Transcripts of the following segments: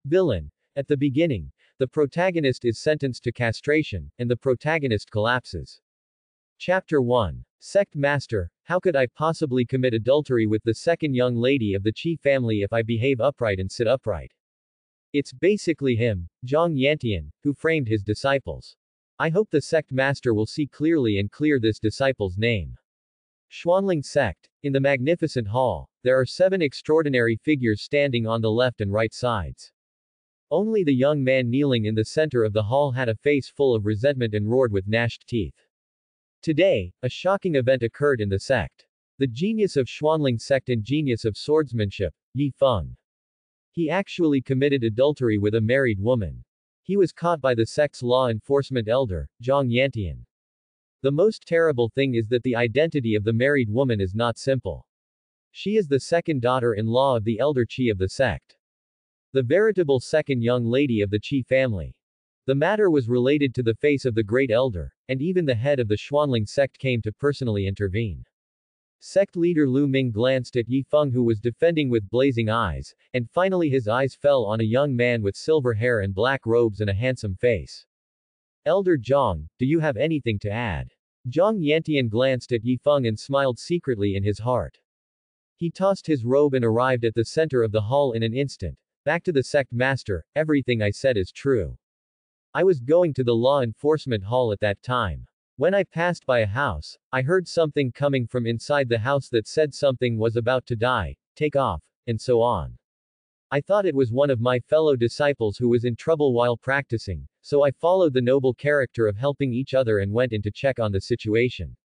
Villain. At the beginning, the protagonist is sentenced to castration, and the protagonist collapses. Chapter 1. Sect Master. How could I possibly commit adultery with the second young lady of the Chi family if I behave upright and sit upright? It's basically him, Zhang Yantian, who framed his disciples. I hope the sect master will see clearly and clear this disciple's name. Xuanling Sect. In the magnificent hall, there are 7 extraordinary figures standing on the left and right sides. Only the young man kneeling in the center of the hall had a face full of resentment and roared with gnashed teeth. Today, a shocking event occurred in the sect. The genius of Xuanling Sect and genius of swordsmanship, Yi Feng. He actually committed adultery with a married woman. He was caught by the sect's law enforcement elder, Zhang Yantian. The most terrible thing is that the identity of the married woman is not simple. She is the second daughter-in-law of the elder Qi of the sect. The veritable second young lady of the Qi family. The matter was related to the face of the great elder, and even the head of the Xuanling sect came to personally intervene. Sect leader Lu Ming glanced at Yi Feng, who was defending with blazing eyes, and finally his eyes fell on a young man with silver hair and black robes and a handsome face. Elder Zhang, do you have anything to add? Zhang Yantian glanced at Yi Feng and smiled secretly in his heart. He tossed his robe and arrived at the center of the hall in an instant. Back to the sect master, everything I said is true. I was going to the law enforcement hall at that time. When I passed by a house, I heard something coming from inside the house that said something was about to die, take off, and so on. I thought it was one of my fellow disciples who was in trouble while practicing, so I followed the noble character of helping each other and went in to check on the situation.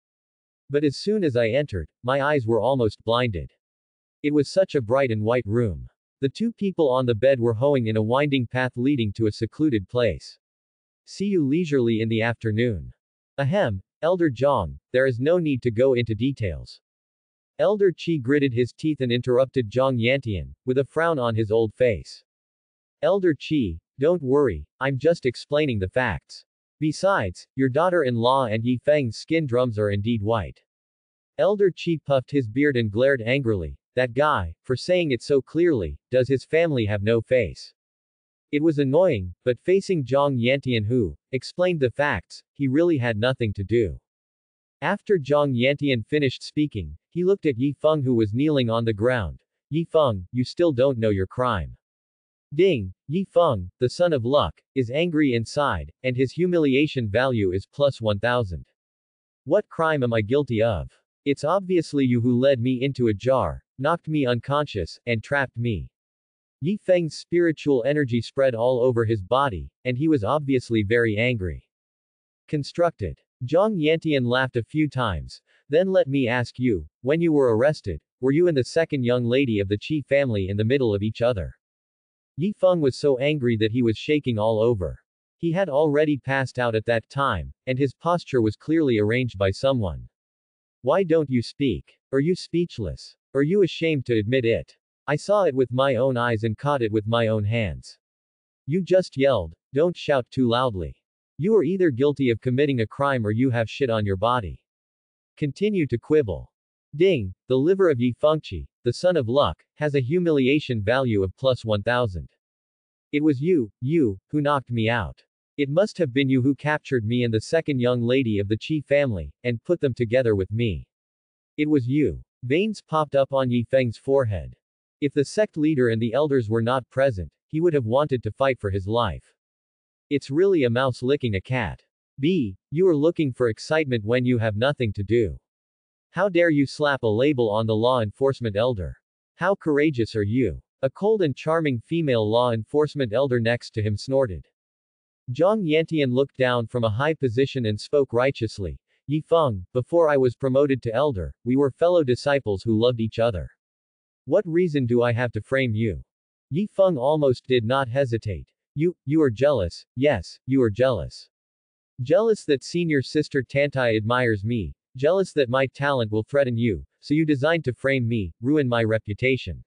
But as soon as I entered, my eyes were almost blinded. It was such a bright and white room. The 2 people on the bed were hoeing in a winding path leading to a secluded place. See you leisurely in the afternoon. Ahem, Elder Zhang, there is no need to go into details. Elder Qi gritted his teeth and interrupted Zhang Yantian, with a frown on his old face. Elder Qi, don't worry, I'm just explaining the facts. Besides, your daughter-in-law and Yi Feng's skin drums are indeed white. Elder Qi puffed his beard and glared angrily. That guy, for saying it so clearly, does his family have no face? It was annoying, but facing Zhang Yantian, who explained the facts, he really had nothing to do. After Zhang Yantian finished speaking, he looked at Yi Feng, who was kneeling on the ground. Yi Feng, you still don't know your crime. Ding! Yi Feng, the son of luck, is angry inside, and his humiliation value is plus 1000. What crime am I guilty of? It's obviously you who led me into a jar, knocked me unconscious, and trapped me. Yi Feng's spiritual energy spread all over his body, and he was obviously very angry. Constructed. Zhang Yantian laughed a few times. Then let me ask you, when you were arrested, were you and the second young lady of the Qi family in the middle of each other? Yi Feng was so angry that he was shaking all over. He had already passed out at that time, and his posture was clearly arranged by someone. Why don't you speak? Are you speechless? Are you ashamed to admit it? I saw it with my own eyes and caught it with my own hands. You just yelled. Don't shout too loudly. You are either guilty of committing a crime or you have shit on your body. Continue to quibble. Ding! The liver of Yi Fengqi, the son of luck, has a humiliation value of plus 1000. It was you, who knocked me out. It must have been you who captured me and the second young lady of the Qi family, and put them together with me. It was you. Veins popped up on Yi Feng's forehead. If the sect leader and the elders were not present, he would have wanted to fight for his life. It's really a mouse licking a cat. You are looking for excitement when you have nothing to do. How dare you slap a label on the law enforcement elder? How courageous are you? A cold and charming female law enforcement elder next to him snorted. Zhang Yantian looked down from a high position and spoke righteously. Yi Feng, before I was promoted to elder, we were fellow disciples who loved each other. What reason do I have to frame you? Yi Feng almost did not hesitate. You are jealous, yes, you are jealous. Jealous that senior sister Tantai admires me, jealous that my talent will threaten you, so you designed to frame me, ruin my reputation.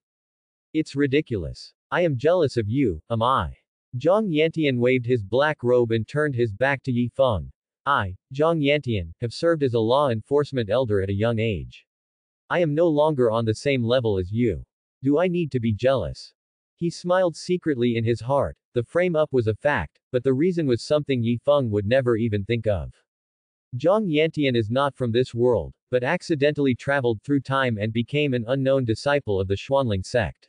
It's ridiculous. I am jealous of you, am I? Zhang Yantian waved his black robe and turned his back to Yi Feng. I, Zhang Yantian, have served as a law enforcement elder at a young age. I am no longer on the same level as you. Do I need to be jealous? He smiled secretly in his heart. The frame-up was a fact, but the reason was something Yi Feng would never even think of. Zhang Yantian is not from this world, but accidentally traveled through time and became an unknown disciple of the Xuanling sect.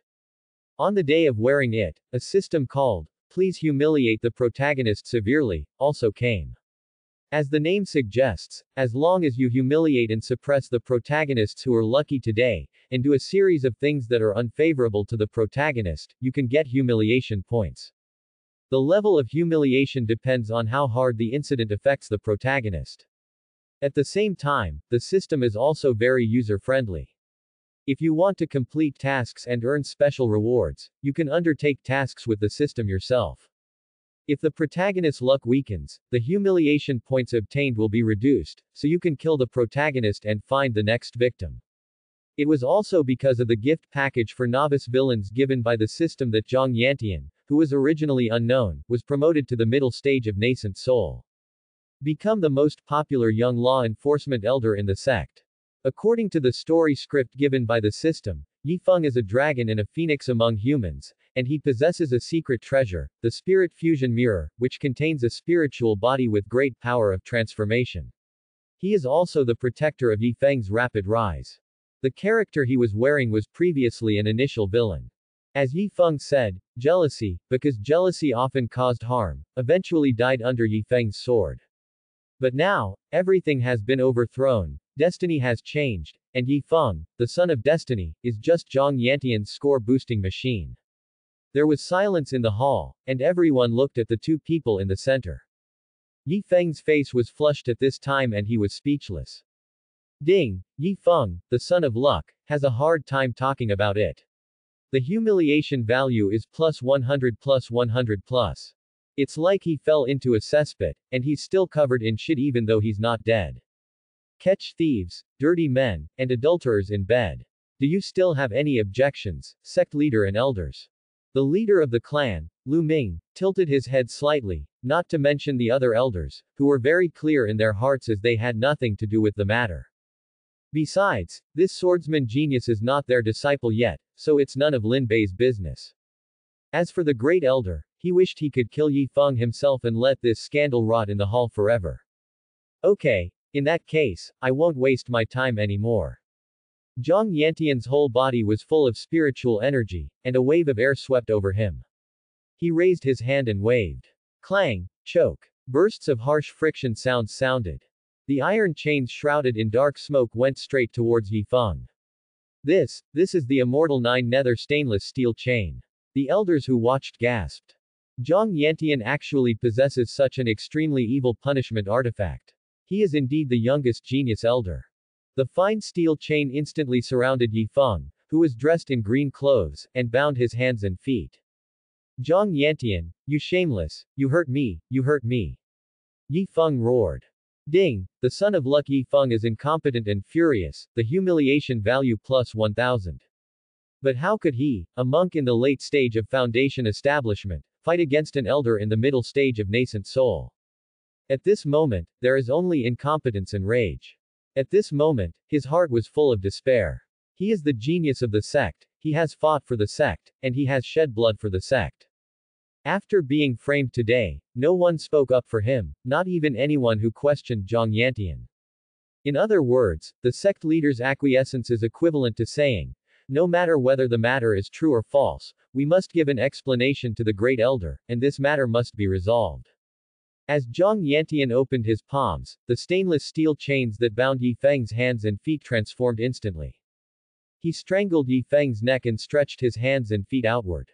On the day of wearing it, a system called, "Please humiliate the protagonist severely," also came. As the name suggests, as long as you humiliate and suppress the protagonists who are lucky today, and do a series of things that are unfavorable to the protagonist, you can get humiliation points. The level of humiliation depends on how hard the incident affects the protagonist. At the same time, the system is also very user-friendly. If you want to complete tasks and earn special rewards, you can undertake tasks with the system yourself. If the protagonist's luck weakens, the humiliation points obtained will be reduced, so you can kill the protagonist and find the next victim. It was also because of the gift package for novice villains given by the system that Zhang Yantian, who was originally unknown, was promoted to the middle stage of nascent soul. Become the most popular young law enforcement elder in the sect. According to the story script given by the system, Yi Feng is a dragon and a phoenix among humans, and he possesses a secret treasure, the Spirit Fusion Mirror, which contains a spiritual body with great power of transformation. He is also the protector of Yi Feng's rapid rise. The character he was wearing was previously an initial villain. As Yi Feng said, jealousy, because jealousy often caused harm, eventually died under Yi Feng's sword. But now, everything has been overthrown, destiny has changed, and Yi Feng, the son of destiny, is just Zhang Yantian's score-boosting machine. There was silence in the hall, and everyone looked at the two people in the center. Yi Feng's face was flushed at this time and he was speechless. Ding, Yi Feng, the son of luck, has a hard time talking about it. The humiliation value is plus 100 plus 100 plus. It's like he fell into a cesspit, and he's still covered in shit even though he's not dead. Catch thieves, dirty men, and adulterers in bed. Do you still have any objections, sect leader and elders? The leader of the clan, Lu Ming, tilted his head slightly, not to mention the other elders, who were very clear in their hearts as they had nothing to do with the matter. Besides, this swordsman genius is not their disciple yet, so it's none of Lin Bei's business. As for the great elder, he wished he could kill Yi Feng himself and let this scandal rot in the hall forever. Okay, in that case, I won't waste my time anymore. Zhang Yantian's whole body was full of spiritual energy, and a wave of air swept over him. He raised his hand and waved. Clang, choke. Bursts of harsh friction sounds sounded. The iron chains shrouded in dark smoke went straight towards Yi Feng. This is the immortal 9 nether stainless steel chain. The elders who watched gasped. Zhang Yantian actually possesses such an extremely evil punishment artifact. He is indeed the youngest genius elder. The fine steel chain instantly surrounded Yi Feng, who was dressed in green clothes, and bound his hands and feet. Zhang Yantian, you shameless, you hurt me, you hurt me. Yi Feng roared. Ding, the son of luck. Yi Feng is incompetent and furious, the humiliation value plus 1000. But how could he, a monk in the late stage of foundation establishment, fight against an elder in the middle stage of nascent soul? At this moment, there is only incompetence and rage. At this moment, his heart was full of despair. He is the genius of the sect, he has fought for the sect, and he has shed blood for the sect. After being framed today, no one spoke up for him, not even anyone who questioned Zhang Yantian. In other words, the sect leader's acquiescence is equivalent to saying, no matter whether the matter is true or false, we must give an explanation to the great elder, and this matter must be resolved. As Zhang Yantian opened his palms, the stainless steel chains that bound Yi Feng's hands and feet transformed instantly. He strangled Yi Feng's neck and stretched his hands and feet outward.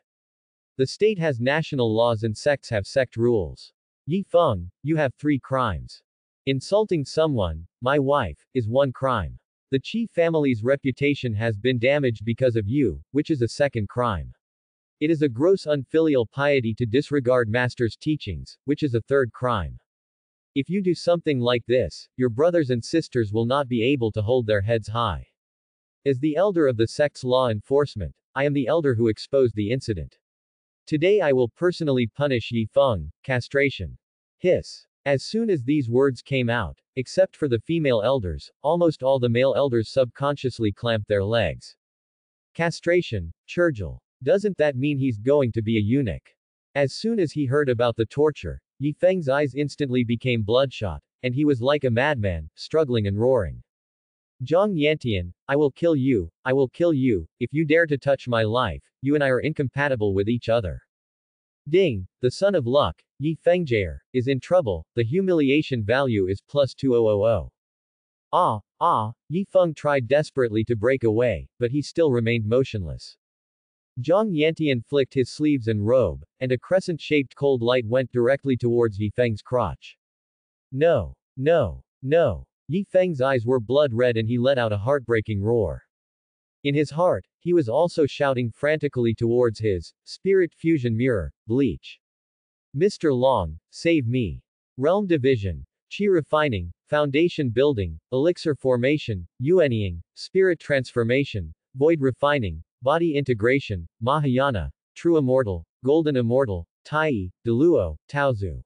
The state has national laws and sects have sect rules. Yi Feng, you have 3 crimes. Insulting someone, my wife, is 1 crime. The Qi family's reputation has been damaged because of you, which is a 2nd crime. It is a gross unfilial piety to disregard master's teachings, which is a 3rd crime. If you do something like this, your brothers and sisters will not be able to hold their heads high. As the elder of the sect's law enforcement, I am the elder who exposed the incident. Today I will personally punish Yi Feng, castration. Hiss. As soon as these words came out, except for the female elders, almost all the male elders subconsciously clamped their legs. Castration, Churgill. Doesn't that mean he's going to be a eunuch? As soon as he heard about the torture, Yi Feng's eyes instantly became bloodshot, and he was like a madman, struggling and roaring. Zhang Yantian, I will kill you, I will kill you, if you dare to touch my life, you and I are incompatible with each other. Ding, the son of luck, Yi Fengjaer, is in trouble, the humiliation value is plus 2000. Yi Feng tried desperately to break away, but he still remained motionless. Zhang Yantian flicked his sleeves and robe, and a crescent-shaped cold light went directly towards Yi Feng's crotch. No. No. No. Yi Feng's eyes were blood red and he let out a heartbreaking roar. In his heart, he was also shouting frantically towards his spirit fusion mirror, Bleach. Mr. Long, save me. Realm division, Qi refining, foundation building, elixir formation, yuanying, spirit transformation, void refining, body integration, Mahayana, true immortal, golden immortal, Tai, Deluo, Taozu.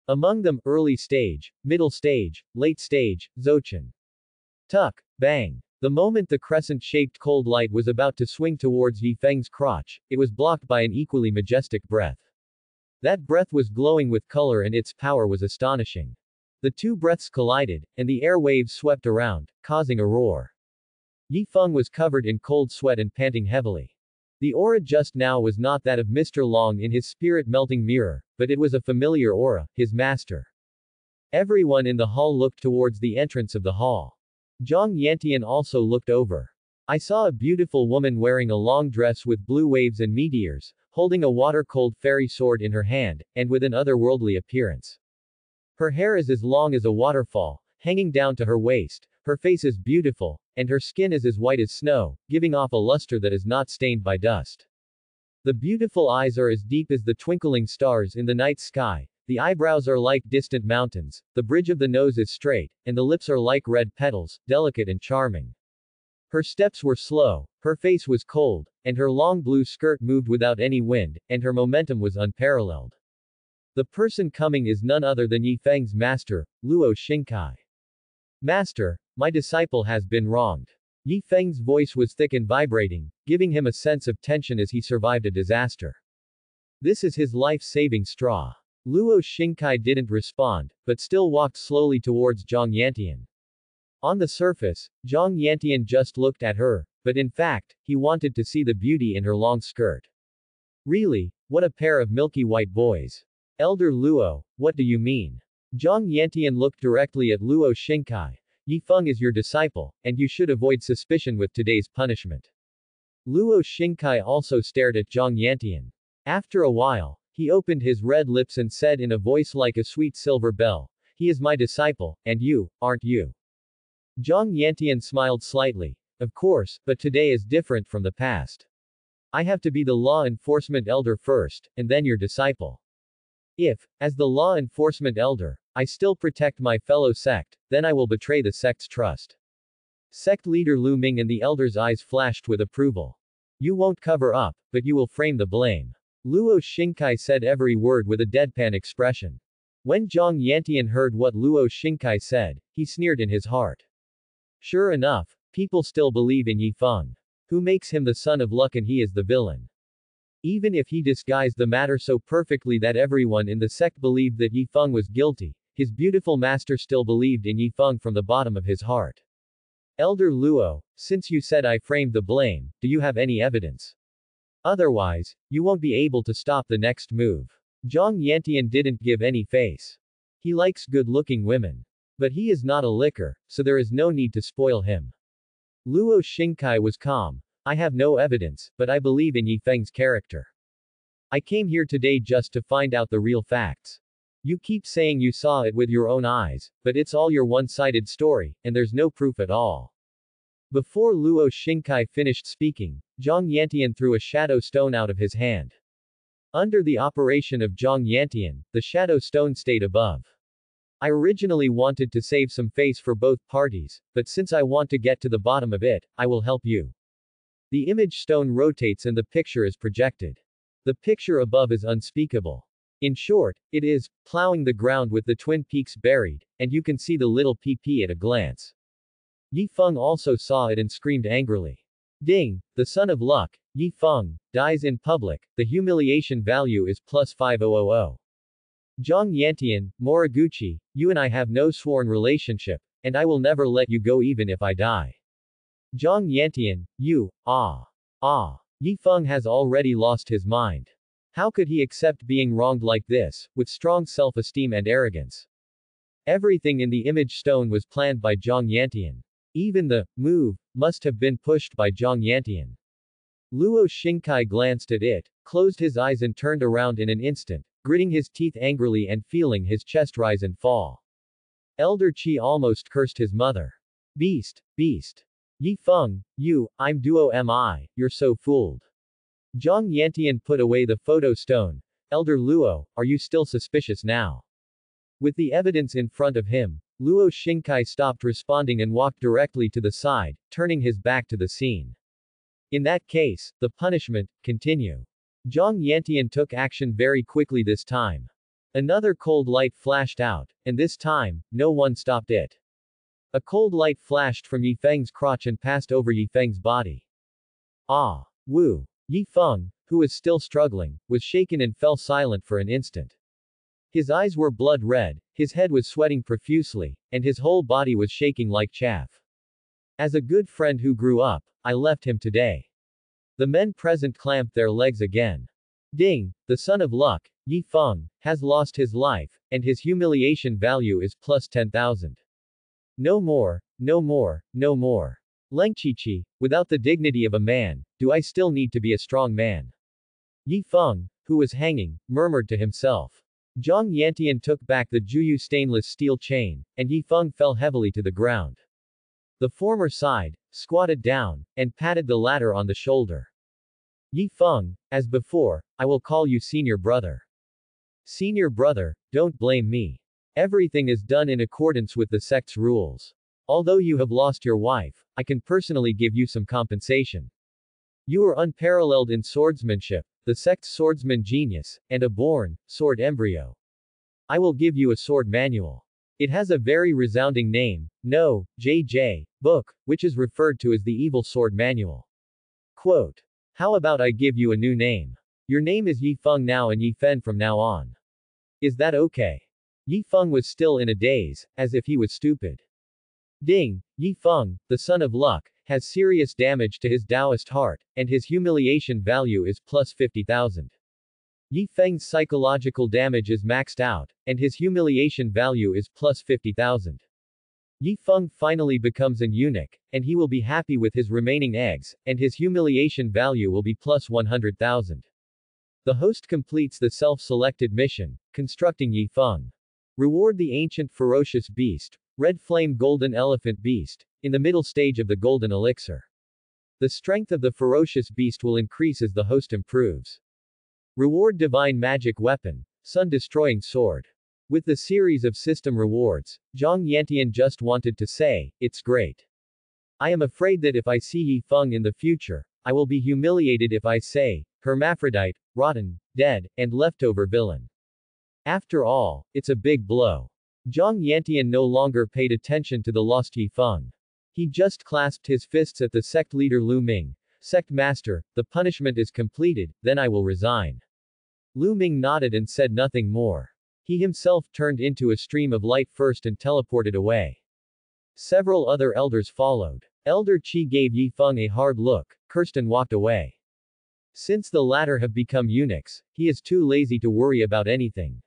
Among them early stage, middle stage, late stage, Zochan. Tuck, bang. The moment the crescent-shaped cold light was about to swing towards Yi Feng's crotch, it was blocked by an equally majestic breath. That breath was glowing with color and its power was astonishing. The two breaths collided, and the air waves swept around, causing a roar. Yi Feng was covered in cold sweat and panting heavily. The aura just now was not that of Mr. Long in his spirit-melting mirror, but it was a familiar aura, his master. Everyone in the hall looked towards the entrance of the hall. Zhang Yantian also looked over. I saw a beautiful woman wearing a long dress with blue waves and meteors, holding a water-cold fairy sword in her hand, and with an otherworldly appearance. Her hair is as long as a waterfall, hanging down to her waist, her face is beautiful, and her skin is as white as snow, giving off a luster that is not stained by dust. The beautiful eyes are as deep as the twinkling stars in the night sky, the eyebrows are like distant mountains, the bridge of the nose is straight, and the lips are like red petals, delicate and charming. Her steps were slow, her face was cold, and her long blue skirt moved without any wind, and her momentum was unparalleled. The person coming is none other than Yi Feng's master, Luo Xingkai. Master, my disciple has been wronged. Yi Feng's voice was thick and vibrating, giving him a sense of tension as he survived a disaster. This is his life-saving straw. Luo Xingkai didn't respond, but still walked slowly towards Zhang Yantian. On the surface, Zhang Yantian just looked at her, but in fact, he wanted to see the beauty in her long skirt. Really, what a pair of milky white boys. Elder Luo, what do you mean? Zhang Yantian looked directly at Luo Xingkai. Yi Feng is your disciple, and you should avoid suspicion with today's punishment. Luo Xingkai also stared at Zhang Yantian. After a while, he opened his red lips and said in a voice like a sweet silver bell, he is my disciple, and you, aren't you? Zhang Yantian smiled slightly. Of course, but today is different from the past. I have to be the law enforcement elder first, and then your disciple. If, as the law enforcement elder, I still protect my fellow sect, then I will betray the sect's trust. Sect leader Lu Ming and the elder's eyes flashed with approval. You won't cover up, but you will frame the blame. Luo Xingkai said every word with a deadpan expression. When Zhang Yantian heard what Luo Xingkai said, he sneered in his heart. Sure enough, people still believe in Yi Feng. Who makes him the son of luck and he is the villain. Even if he disguised the matter so perfectly that everyone in the sect believed that Yi Feng was guilty, his beautiful master still believed in Yi Feng from the bottom of his heart. Elder Luo, since you said I framed the blame, do you have any evidence? Otherwise, you won't be able to stop the next move. Zhang Yantian didn't give any face. He likes good-looking women. But he is not a licker, so there is no need to spoil him. Luo Xingkai was calm. I have no evidence, but I believe in Yi Feng's character. I came here today just to find out the real facts. You keep saying you saw it with your own eyes, but it's all your one-sided story, and there's no proof at all. Before Luo Xingkai finished speaking, Zhang Yantian threw a shadow stone out of his hand. Under the operation of Zhang Yantian, the shadow stone stayed above. I originally wanted to save some face for both parties, but since I want to get to the bottom of it, I will help you. The image stone rotates and the picture is projected. The picture above is unspeakable. In short, it is plowing the ground with the twin peaks buried, and you can see the little PP at a glance. Yi Feng also saw it and screamed angrily. Ding, the son of luck, Yi Feng, dies in public, the humiliation value is plus 5000. Zhang Yantian, Moriguchi, you and I have no sworn relationship, and I will never let you go even if I die. Zhang Yantian, you, Yi Feng has already lost his mind. How could he accept being wronged like this, with strong self-esteem and arrogance? Everything in the image stone was planned by Zhang Yantian. Even the move must have been pushed by Zhang Yantian. Luo Xingkai glanced at it, closed his eyes and turned around in an instant, gritting his teeth angrily and feeling his chest rise and fall. Elder Qi almost cursed his mother. Beast, beast. Yi Feng, I'm duo mi, you're so fooled. Zhang Yantian put away the photo stone. Elder Luo, are you still suspicious now? With the evidence in front of him, Luo Xingkai stopped responding and walked directly to the side, turning his back to the scene. In that case, the punishment, continue. Zhang Yantian took action very quickly this time. Another cold light flashed out, and this time, no one stopped it. A cold light flashed from Yi Feng's crotch and passed over Yi Feng's body. Ah! Wu! Yi Feng, who was still struggling, was shaken and fell silent for an instant. His eyes were blood red, his head was sweating profusely, and his whole body was shaking like chaff. As a good friend who grew up, I left him today. The men present clamped their legs again. Ding, the son of luck, Yi Feng, has lost his life, and his humiliation value is plus 10,000. No more, no more, no more. Lengqiqi, without the dignity of a man, do I still need to be a strong man? Yi Feng, who was hanging, murmured to himself. Zhang Yantian took back the Juyu stainless steel chain, and Yi Feng fell heavily to the ground. The former sighed, squatted down, and patted the latter on the shoulder. Yi Feng, as before, I will call you senior brother. Senior brother, don't blame me. Everything is done in accordance with the sect's rules. Although you have lost your wife, I can personally give you some compensation. You are unparalleled in swordsmanship, the sect's swordsman genius, and a born sword embryo. I will give you a sword manual. It has a very resounding name, No, JJ, book, which is referred to as the Evil Sword Manual. Quote. How about I give you a new name? Your name is Yi Feng now and Yi Fen from now on. Is that okay? Yi Feng was still in a daze, as if he was stupid. Ding, Yi Feng, the son of luck, has serious damage to his Taoist heart, and his humiliation value is plus 50,000. Yi Feng's psychological damage is maxed out, and his humiliation value is plus 50,000. Yi Feng finally becomes an eunuch, and he will be happy with his remaining eggs, and his humiliation value will be plus 100,000. The host completes the self-selected mission, constructing Yi Feng. Reward the ancient ferocious beast, red flame golden elephant beast, in the middle stage of the golden elixir. The strength of the ferocious beast will increase as the host improves. Reward divine magic weapon, sun-destroying sword. With the series of system rewards, Zhang Yantian just wanted to say, it's great. I am afraid that if I see Yi Feng in the future, I will be humiliated if I say, hermaphrodite, rotten, dead, and leftover villain. After all, it's a big blow. Zhang Yantian no longer paid attention to the lost Yi Feng. He just clasped his fists at the sect leader Lu Ming. Sect master, the punishment is completed, then I will resign. Lu Ming nodded and said nothing more. He himself turned into a stream of light first and teleported away. Several other elders followed. Elder Qi gave Yi Feng a hard look, cursed and walked away. Since the latter have become eunuchs, he is too lazy to worry about anything.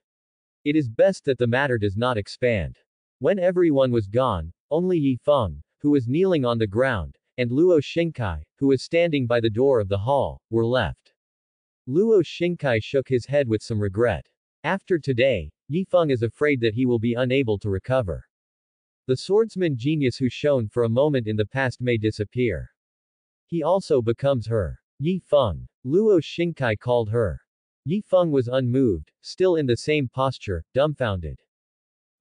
It is best that the matter does not expand. When everyone was gone, only Yi Feng, who was kneeling on the ground, and Luo Xingkai, who was standing by the door of the hall, were left. Luo Xingkai shook his head with some regret. After today, Yi Feng is afraid that he will be unable to recover. The swordsman genius who shone for a moment in the past may disappear. He also becomes her. Yi Feng. Luo Xingkai called her. Yi Feng was unmoved, still in the same posture, dumbfounded.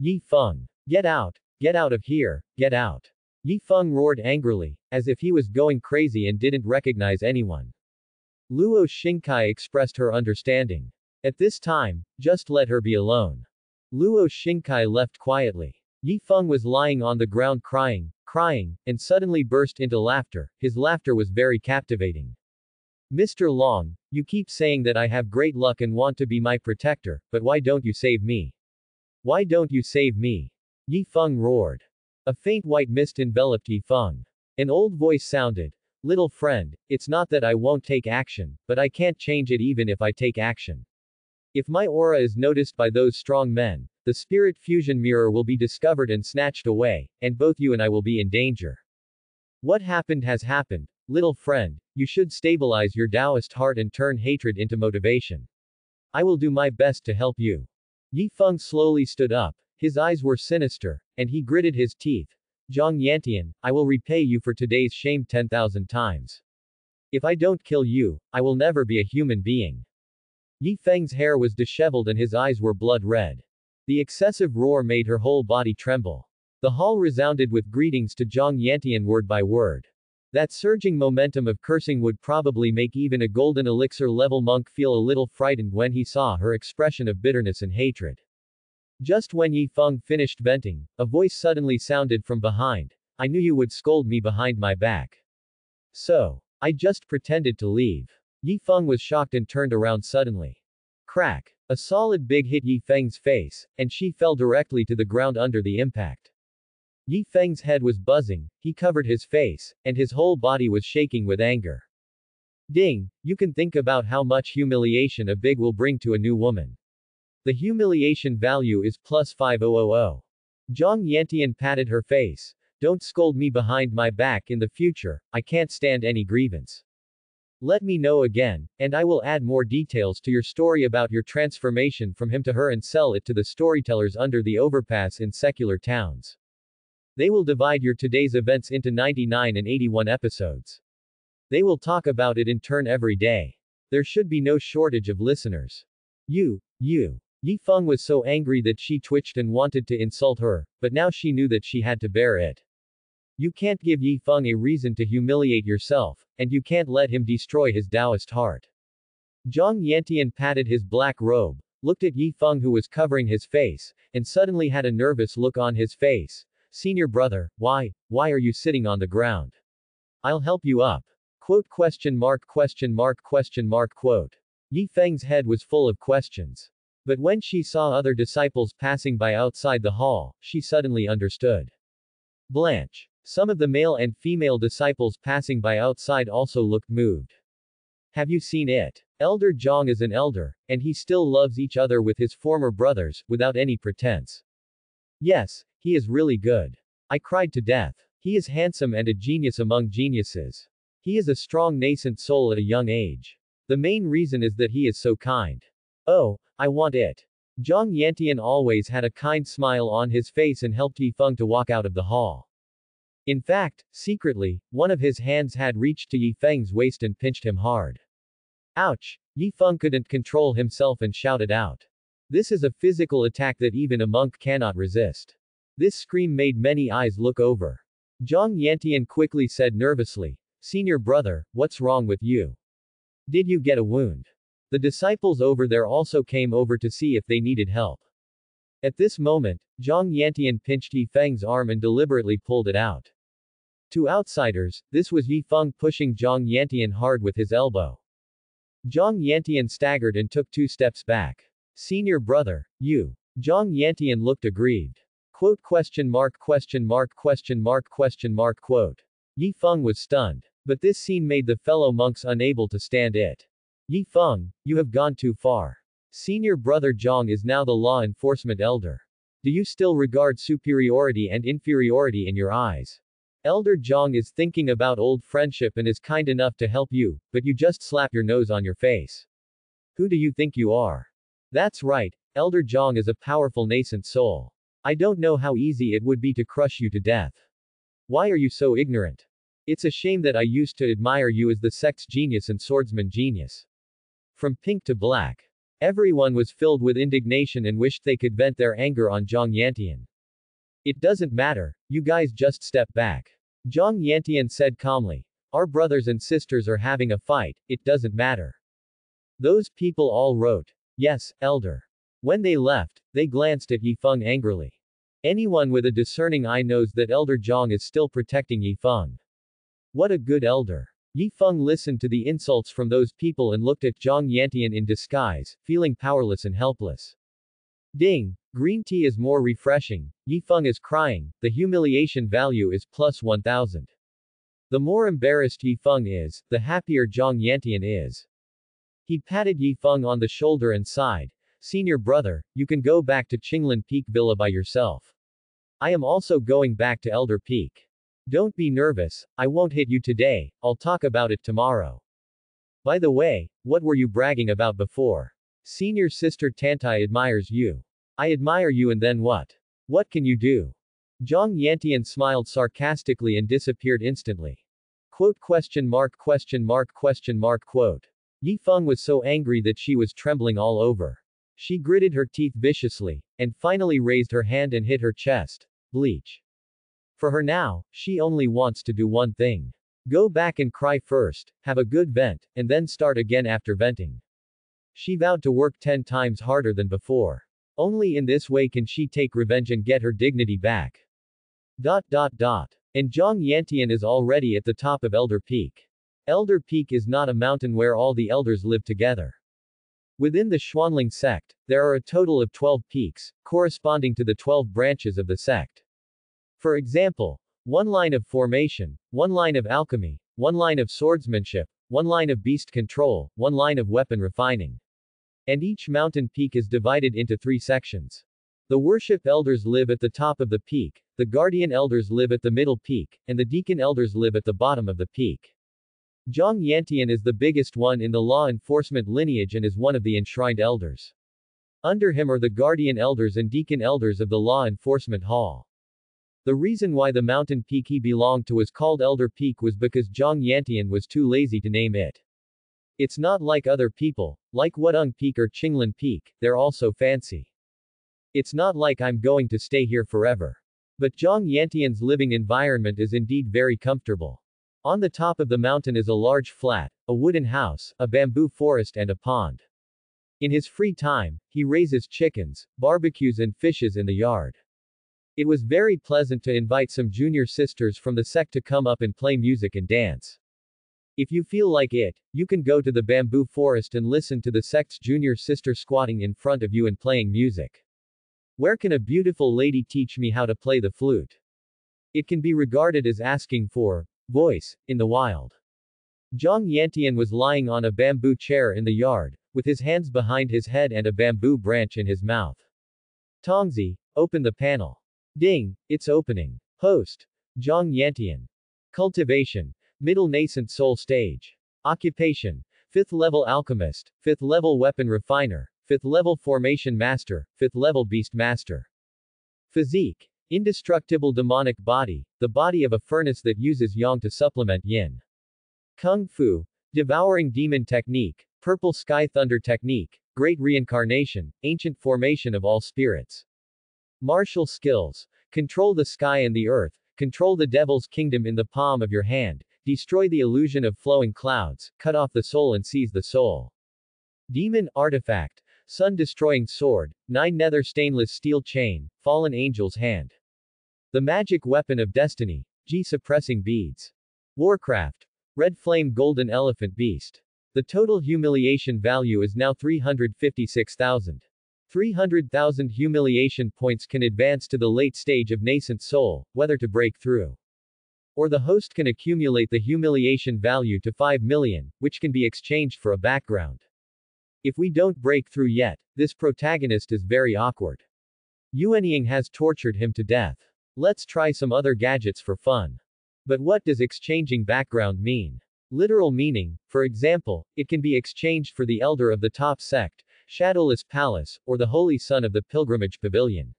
Yi Feng. Get out of here, get out. Yi Feng roared angrily, as if he was going crazy and didn't recognize anyone. Luo Xingkai expressed her understanding. At this time, just let her be alone. Luo Xingkai left quietly. Yi Feng was lying on the ground crying crying, and suddenly burst into laughter. His laughter was very captivating. Mr. Long, you keep saying that I have great luck and want to be my protector, but why don't you save me? Why don't you save me? Yi Feng roared. A faint white mist enveloped Yi Feng. An old voice sounded. Little friend, it's not that I won't take action, but I can't change it even if I take action. If my aura is noticed by those strong men, the spirit fusion mirror will be discovered and snatched away, and both you and I will be in danger. What happened has happened. Little friend, you should stabilize your Taoist heart and turn hatred into motivation. I will do my best to help you. Yi Feng slowly stood up. His eyes were sinister, and he gritted his teeth. Zhang Yantian, I will repay you for today's shame 10,000 times. If I don't kill you, I will never be a human being. Yi Feng's hair was disheveled and his eyes were blood red. The excessive roar made her whole body tremble. The hall resounded with greetings to Zhang Yantian word by word. That surging momentum of cursing would probably make even a golden elixir level monk feel a little frightened when he saw her expression of bitterness and hatred. Just when Yi Feng finished venting, a voice suddenly sounded from behind. I knew you would scold me behind my back. So, I just pretended to leave. Yi Feng was shocked and turned around suddenly. Crack! A solid big hit Yi Feng's face, and she fell directly to the ground under the impact. Yi Feng's head was buzzing, he covered his face, and his whole body was shaking with anger. Ding! You can think about how much humiliation a big will bring to a new woman. The humiliation value is plus 5000. Zhang Yantian patted her face. Don't scold me behind my back in the future, I can't stand any grievance. Let me know again, and I will add more details to your story about your transformation from him to her and sell it to the storytellers under the overpass in secular towns. They will divide your today's events into 99 and 81 episodes. They will talk about it in turn every day. There should be no shortage of listeners. You. Yi Feng was so angry that she twitched and wanted to insult her, but now she knew that she had to bear it. You can't give Yi Feng a reason to humiliate yourself, and you can't let him destroy his Taoist heart. Zhang Yantian patted his black robe, looked at Yi Feng who was covering his face, and suddenly had a nervous look on his face. Senior brother, why are you sitting on the ground? I'll help you up. Quote. Yi Feng's head was full of questions. But when she saw other disciples passing by outside the hall, she suddenly understood. Blanche. Some of the male and female disciples passing by outside also looked moved. Have you seen it? Elder Zhang is an elder, and he still loves each other with his former brothers, without any pretense. Yes, he is really good. I cried to death. He is handsome and a genius among geniuses. He is a strong nascent soul at a young age. The main reason is that he is so kind. Oh, I want it. Zhang Yantian always had a kind smile on his face and helped Yi Feng to walk out of the hall. In fact, secretly, one of his hands had reached to Yi Feng's waist and pinched him hard. Ouch! Yi Feng couldn't control himself and shouted out. This is a physical attack that even a monk cannot resist. This scream made many eyes look over. Zhang Yantian quickly said nervously, Senior brother, what's wrong with you? Did you get a wound? The disciples over there also came over to see if they needed help. At this moment, Zhang Yantian pinched Yi Feng's arm and deliberately pulled it out. To outsiders, this was Yi Feng pushing Zhang Yantian hard with his elbow. Zhang Yantian staggered and took 2 steps back. Senior brother, you. Zhang Yantian looked aggrieved. Quote. Yi Feng was stunned. But this scene made the fellow monks unable to stand it. Yi Feng, you have gone too far. Senior brother Zhang is now the law enforcement elder. Do you still regard superiority and inferiority in your eyes? Elder Zhang is thinking about old friendship and is kind enough to help you, but you just slap your nose on your face. Who do you think you are? That's right, Elder Zhang is a powerful nascent soul. I don't know how easy it would be to crush you to death. Why are you so ignorant? It's a shame that I used to admire you as the sect's genius and swordsman genius. From pink to black. Everyone was filled with indignation and wished they could vent their anger on Zhang Yantian. It doesn't matter, you guys just step back. Zhang Yantian said calmly. Our brothers and sisters are having a fight, it doesn't matter. Those people all wrote. Yes, elder. When they left, they glanced at Yi Feng angrily. Anyone with a discerning eye knows that Elder Zhang is still protecting Yi Feng. What a good elder. Yi Feng listened to the insults from those people and looked at Zhang Yantian in disguise, feeling powerless and helpless. Ding! Green tea is more refreshing. Yi Feng is crying, the humiliation value is plus 1000. The more embarrassed Yi Feng is, the happier Zhang Yantian is. He patted Yi Feng on the shoulder and sighed. Senior brother, you can go back to Qinglan Peak Villa by yourself. I am also going back to Elder Peak. Don't be nervous, I won't hit you today, I'll talk about it tomorrow. By the way, what were you bragging about before? Senior sister Tantai admires you. I admire you and then what? What can you do? Zhang Yantian smiled sarcastically and disappeared instantly. Quote question mark question mark question mark quote. Yi Feng was so angry that she was trembling all over. She gritted her teeth viciously, and finally raised her hand and hit her chest. Bleach. For her now, she only wants to do one thing. Go back and cry first, have a good vent, and then start again after venting. She vowed to work 10 times harder than before. Only in this way can she take revenge and get her dignity back. And Zhang Yantian is already at the top of Elder Peak. Elder Peak is not a mountain where all the elders live together. Within the Xuanling sect, there are a total of 12 peaks, corresponding to the 12 branches of the sect. For example, 1 line of formation, 1 line of alchemy, 1 line of swordsmanship, 1 line of beast control, 1 line of weapon refining. And each mountain peak is divided into 3 sections. The worship elders live at the top of the peak, the guardian elders live at the middle peak, and the deacon elders live at the bottom of the peak. Zhang Yantian is the biggest one in the law enforcement lineage and is one of the enshrined elders. Under him are the guardian elders and deacon elders of the law enforcement hall. The reason why the mountain peak he belonged to was called Elder Peak was because Zhang Yantian was too lazy to name it. It's not like other people, like Wudong Peak or Qinglan Peak, they're also fancy. It's not like I'm going to stay here forever. But Zhang Yantian's living environment is indeed very comfortable. On the top of the mountain is a large flat, a wooden house, a bamboo forest and a pond. In his free time, he raises chickens, barbecues and fishes in the yard. It was very pleasant to invite some junior sisters from the sect to come up and play music and dance. If you feel like it, you can go to the bamboo forest and listen to the sect's junior sister squatting in front of you and playing music. Where can a beautiful lady teach me how to play the flute? It can be regarded as asking for voice in the wild. Zhang Yantian was lying on a bamboo chair in the yard, with his hands behind his head and a bamboo branch in his mouth. Tongzi, open the panel. Ding, it's opening. Host. Zhang Yantian. Cultivation. Middle nascent soul stage. Occupation. 5th level alchemist, 5th level weapon refiner, 5th level formation master, 5th level beast master. Physique. Indestructible demonic body, the body of a furnace that uses yang to supplement yin. Kung Fu. Devouring demon technique, purple sky thunder technique, great reincarnation, ancient formation of all spirits. Martial skills. Control the sky and the earth, control the devil's kingdom in the palm of your hand, destroy the illusion of flowing clouds, cut off the soul and seize the soul. Demon artifact. Sun-destroying sword, 9 nether stainless steel chain, fallen angel's hand. The magic weapon of destiny, G-suppressing beads. Warcraft. Red flame golden elephant beast. The total humiliation value is now 356,000. 300,000 humiliation points can advance to the late stage of nascent soul, whether to break through. Or the host can accumulate the humiliation value to 5 million, which can be exchanged for a background. If we don't break through yet, this protagonist is very awkward. Yuanying has tortured him to death. Let's try some other gadgets for fun. But what does exchanging background mean? Literal meaning, for example, it can be exchanged for the elder of the top sect, Shadowless Palace, or the Holy Son of the Pilgrimage Pavilion.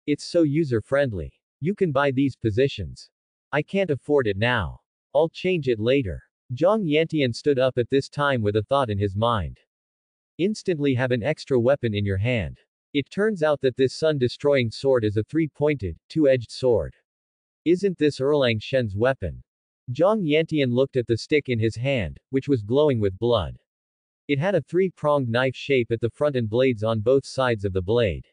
It's so user-friendly. You can buy these positions. I can't afford it now. I'll change it later. Zhang Yantian stood up at this time with a thought in his mind. Instantly have an extra weapon in your hand. It turns out that this sun-destroying sword is a 3-pointed, 2-edged sword. Isn't this Erlang Shen's weapon? Zhang Yantian looked at the stick in his hand, which was glowing with blood. It had a 3-pronged knife shape at the front and blades on both sides of the blade.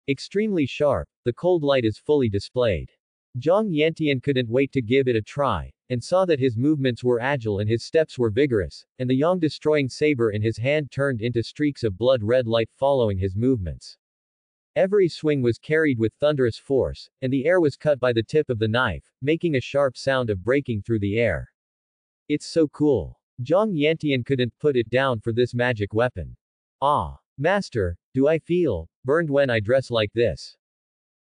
Extremely sharp, the cold light is fully displayed. Zhang Yantian couldn't wait to give it a try, and saw that his movements were agile and his steps were vigorous, and the yang-destroying saber in his hand turned into streaks of blood-red light following his movements. Every swing was carried with thunderous force, and the air was cut by the tip of the knife, making a sharp sound of breaking through the air. It's so cool. Zhang Yantian couldn't put it down for this magic weapon. Ah, master, do I feel burned when I dress like this?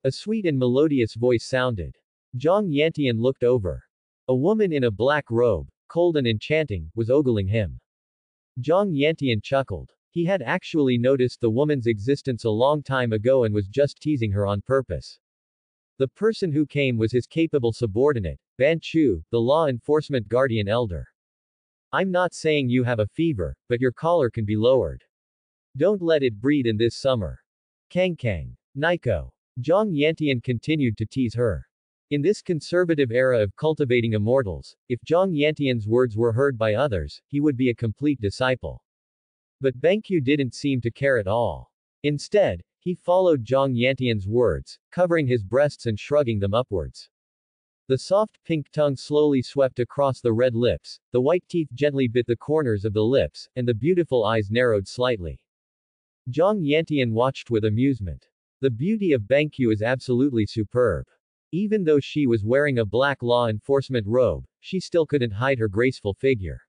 A sweet and melodious voice sounded. Zhang Yantian looked over. A woman in a black robe, cold and enchanting, was ogling him. Zhang Yantian chuckled. He had actually noticed the woman's existence a long time ago and was just teasing her on purpose. The person who came was his capable subordinate, Ban Chu, the law enforcement guardian elder. I'm not saying you have a fever, but your collar can be lowered. Don't let it breed in this summer. Kang Kang. Nico. Zhang Yantian continued to tease her. In this conservative era of cultivating immortals, if Zhang Yantian's words were heard by others, he would be a complete disciple. But Bengqiu didn't seem to care at all. Instead, he followed Zhang Yantian's words, covering his breasts and shrugging them upwards. The soft pink tongue slowly swept across the red lips, the white teeth gently bit the corners of the lips, and the beautiful eyes narrowed slightly. Zhang Yantian watched with amusement. The beauty of Bengqiu is absolutely superb. Even though she was wearing a black law enforcement robe, she still couldn't hide her graceful figure.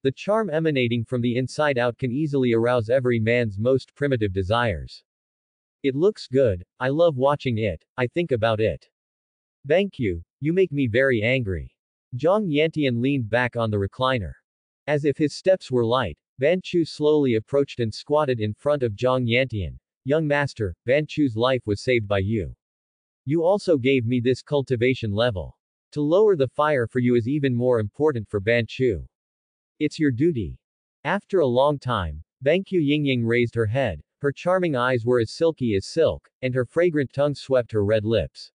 The charm emanating from the inside out can easily arouse every man's most primitive desires. It looks good, I love watching it, I think about it. Bengqiu, you make me very angry. Zhang Yantian leaned back on the recliner. As if his steps were light, Ban Chu slowly approached and squatted in front of Zhang Yantian. Young master, Ban Chu's life was saved by you. You also gave me this cultivation level. To lower the fire for you is even more important for Ban Chu. It's your duty. After a long time, Bengqiu Yingying raised her head, her charming eyes were as silky as silk, and her fragrant tongue swept her red lips.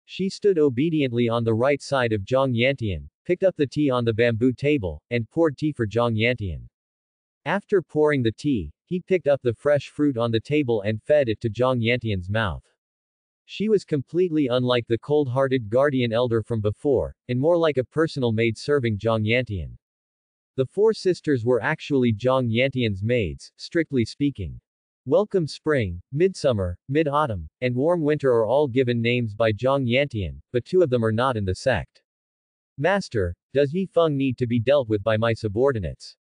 She stood obediently on the right side of Zhang Yantian, picked up the tea on the bamboo table, and poured tea for Zhang Yantian. After pouring the tea, he picked up the fresh fruit on the table and fed it to Zhang Yantian's mouth. She was completely unlike the cold-hearted guardian elder from before, and more like a personal maid serving Zhang Yantian. The four sisters were actually Zhang Yantian's maids, strictly speaking. Welcome Spring, Midsummer, Mid-Autumn, and Warm Winter are all given names by Zhang Yantian, but two of them are not in the sect. Master, does Yi Feng need to be dealt with by my subordinates?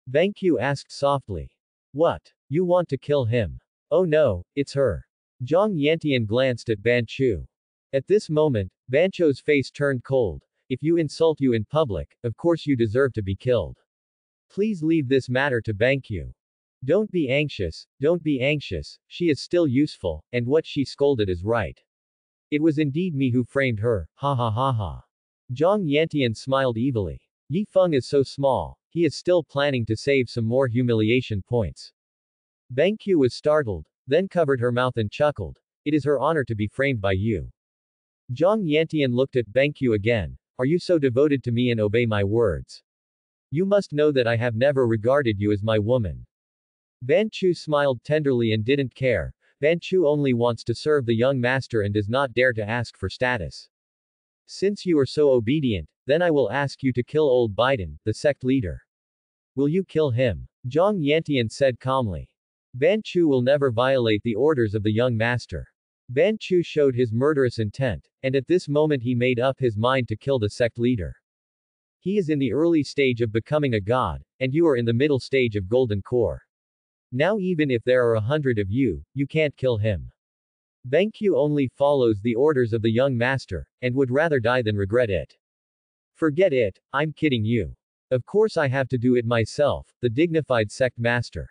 Bengqiu asked softly. What? You want to kill him? Oh no, it's her. Zhang Yantian glanced at Ban Chu. At this moment, Ban Chu's face turned cold. If you insult you in public, of course you deserve to be killed. Please leave this matter to Bengqiu. Don't be anxious, she is still useful, and what she scolded is right. It was indeed me who framed her, ha ha ha ha. Zhang Yantian smiled evilly. Yi Feng is so small, he is still planning to save some more humiliation points. Bengqiu was startled, then covered her mouth and chuckled. It is her honor to be framed by you. Zhang Yantian looked at Bengqiu again. Are you so devoted to me and obey my words? You must know that I have never regarded you as my woman. Ban Chu smiled tenderly and didn't care. Ban Chu only wants to serve the young master and does not dare to ask for status. Since you are so obedient, then I will ask you to kill old Biden, the sect leader. Will you kill him? Zhang Yantian said calmly. Ban Chu will never violate the orders of the young master. Ban Chu showed his murderous intent, and at this moment he made up his mind to kill the sect leader. He is in the early stage of becoming a god, and you are in the middle stage of golden core. Now even if there are 100 of you, you can't kill him. Bengqiu only follows the orders of the young master, and would rather die than regret it. Forget it, I'm kidding you. Of course I have to do it myself, the dignified sect master.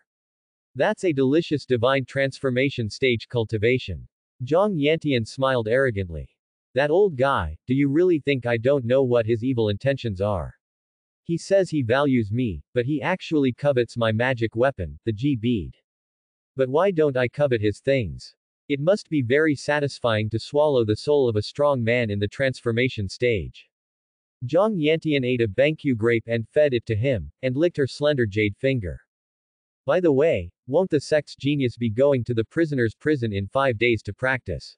That's a delicious divine transformation stage cultivation. Zhang Yantian smiled arrogantly. That old guy, do you really think I don't know what his evil intentions are? He says he values me, but he actually covets my magic weapon, the G bead. But why don't I covet his things? It must be very satisfying to swallow the soul of a strong man in the transformation stage. Zhang Yantian ate a Bengqiu grape and fed it to him, and licked her slender jade finger. By the way, won't the sect's genius be going to the prisoner's prison in 5 days to practice?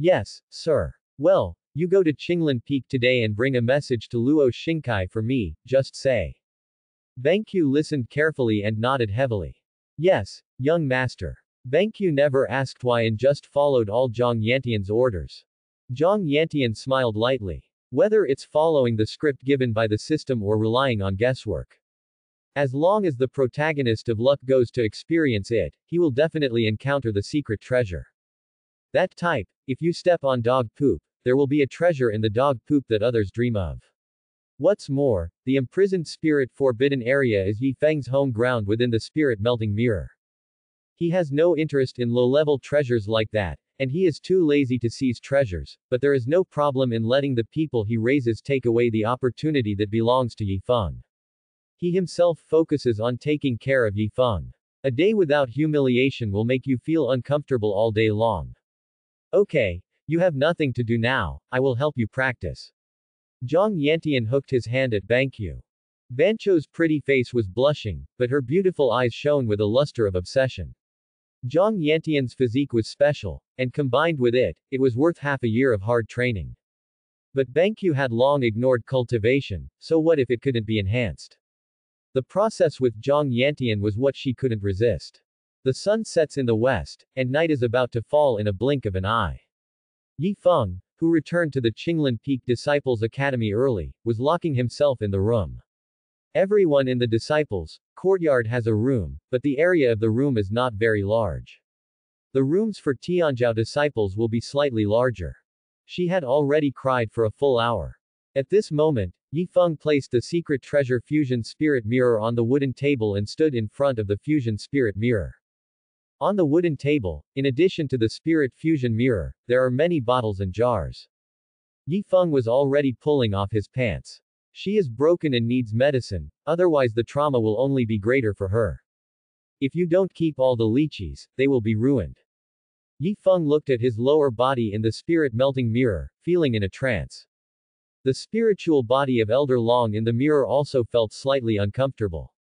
Yes, sir. Well, you go to Qinglan Peak today and bring a message to Luo Xingkai for me, just say. Benkyu listened carefully and nodded heavily. Yes, young master. Benkyu never asked why and just followed all Zhang Yantian's orders. Zhang Yantian smiled lightly. Whether it's following the script given by the system or relying on guesswork. As long as the protagonist of luck goes to experience it, he will definitely encounter the secret treasure. That type, if you step on dog poop, there will be a treasure in the dog poop that others dream of. What's more, the imprisoned spirit forbidden area is Yi Feng's home ground within the spirit melting mirror. He has no interest in low-level treasures like that, and he is too lazy to seize treasures, but there is no problem in letting the people he raises take away the opportunity that belongs to Yi Feng. He himself focuses on taking care of Yi Feng. A day without humiliation will make you feel uncomfortable all day long. Okay, you have nothing to do now, I will help you practice. Zhang Yantian hooked his hand at Benkyu. Bancho's pretty face was blushing, but her beautiful eyes shone with a luster of obsession. Zhang Yantian's physique was special, and combined with it, it was worth half a year of hard training. But Benkyu had long ignored cultivation, so what if it couldn't be enhanced? The process with Zhang Yantian was what she couldn't resist. The sun sets in the west, and night is about to fall in a blink of an eye. Yi Feng, who returned to the Qinglan Peak Disciples Academy early, was locking himself in the room. Everyone in the Disciples courtyard has a room, but the area of the room is not very large. The rooms for Tianzhou disciples will be slightly larger. She had already cried for a full hour. At this moment, Yi Feng placed the secret treasure fusion spirit mirror on the wooden table and stood in front of the fusion spirit mirror. On the wooden table, in addition to the spirit fusion mirror, there are many bottles and jars. Yi Feng was already pulling off his pants. She is broken and needs medicine, otherwise the trauma will only be greater for her. If you don't keep all the lychees, they will be ruined. Yi Feng looked at his lower body in the spirit melting mirror, feeling in a trance. The spiritual body of Elder Long in the mirror also felt slightly uncomfortable.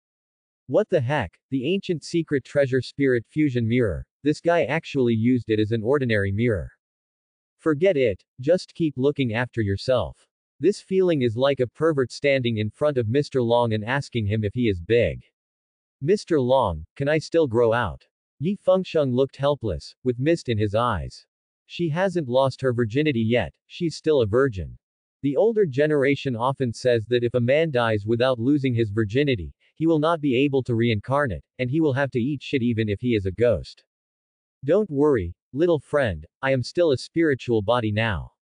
What the heck, the ancient secret treasure spirit fusion mirror, this guy actually used it as an ordinary mirror. Forget it, just keep looking after yourself. This feeling is like a pervert standing in front of Mr. Long and asking him if he is big. Mr. Long, can I still grow out? Yi Fengsheng looked helpless, with mist in his eyes. She hasn't lost her virginity yet, she's still a virgin. The older generation often says that if a man dies without losing his virginity, he will not be able to reincarnate, and he will have to eat shit even if he is a ghost. Don't worry, little friend, I am still a spiritual body now.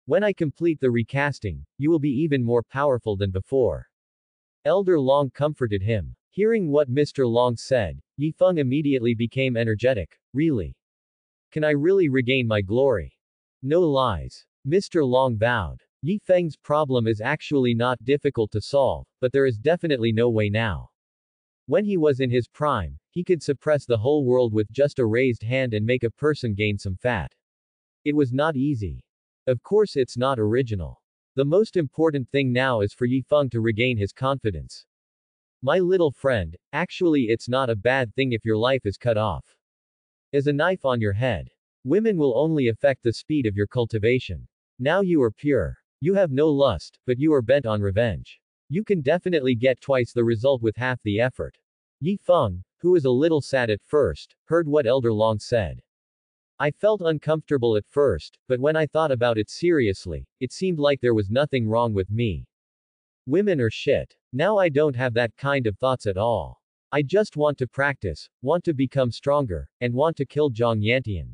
When I complete the recasting, you will be even more powerful than before. Elder Long comforted him. Hearing what Mr. Long said, Yi Feng immediately became energetic. Really? Can I really regain my glory? No lies. Mr. Long bowed. Yi Feng's problem is actually not difficult to solve, but there is definitely no way now. When he was in his prime, he could suppress the whole world with just a raised hand and make a person gain some fat. It was not easy. Of course it's not original. The most important thing now is for Yi Feng to regain his confidence. My little friend, actually it's not a bad thing if your life is cut off. As a knife on your head. Women will only affect the speed of your cultivation. Now you are pure. You have no lust, but you are bent on revenge. You can definitely get twice the result with half the effort. Yi Feng, who was a little sad at first, heard what Elder Long said. I felt uncomfortable at first, but when I thought about it seriously, it seemed like there was nothing wrong with me. Women are shit. Now I don't have that kind of thoughts at all. I just want to practice, want to become stronger, and want to kill Zhang Yantian.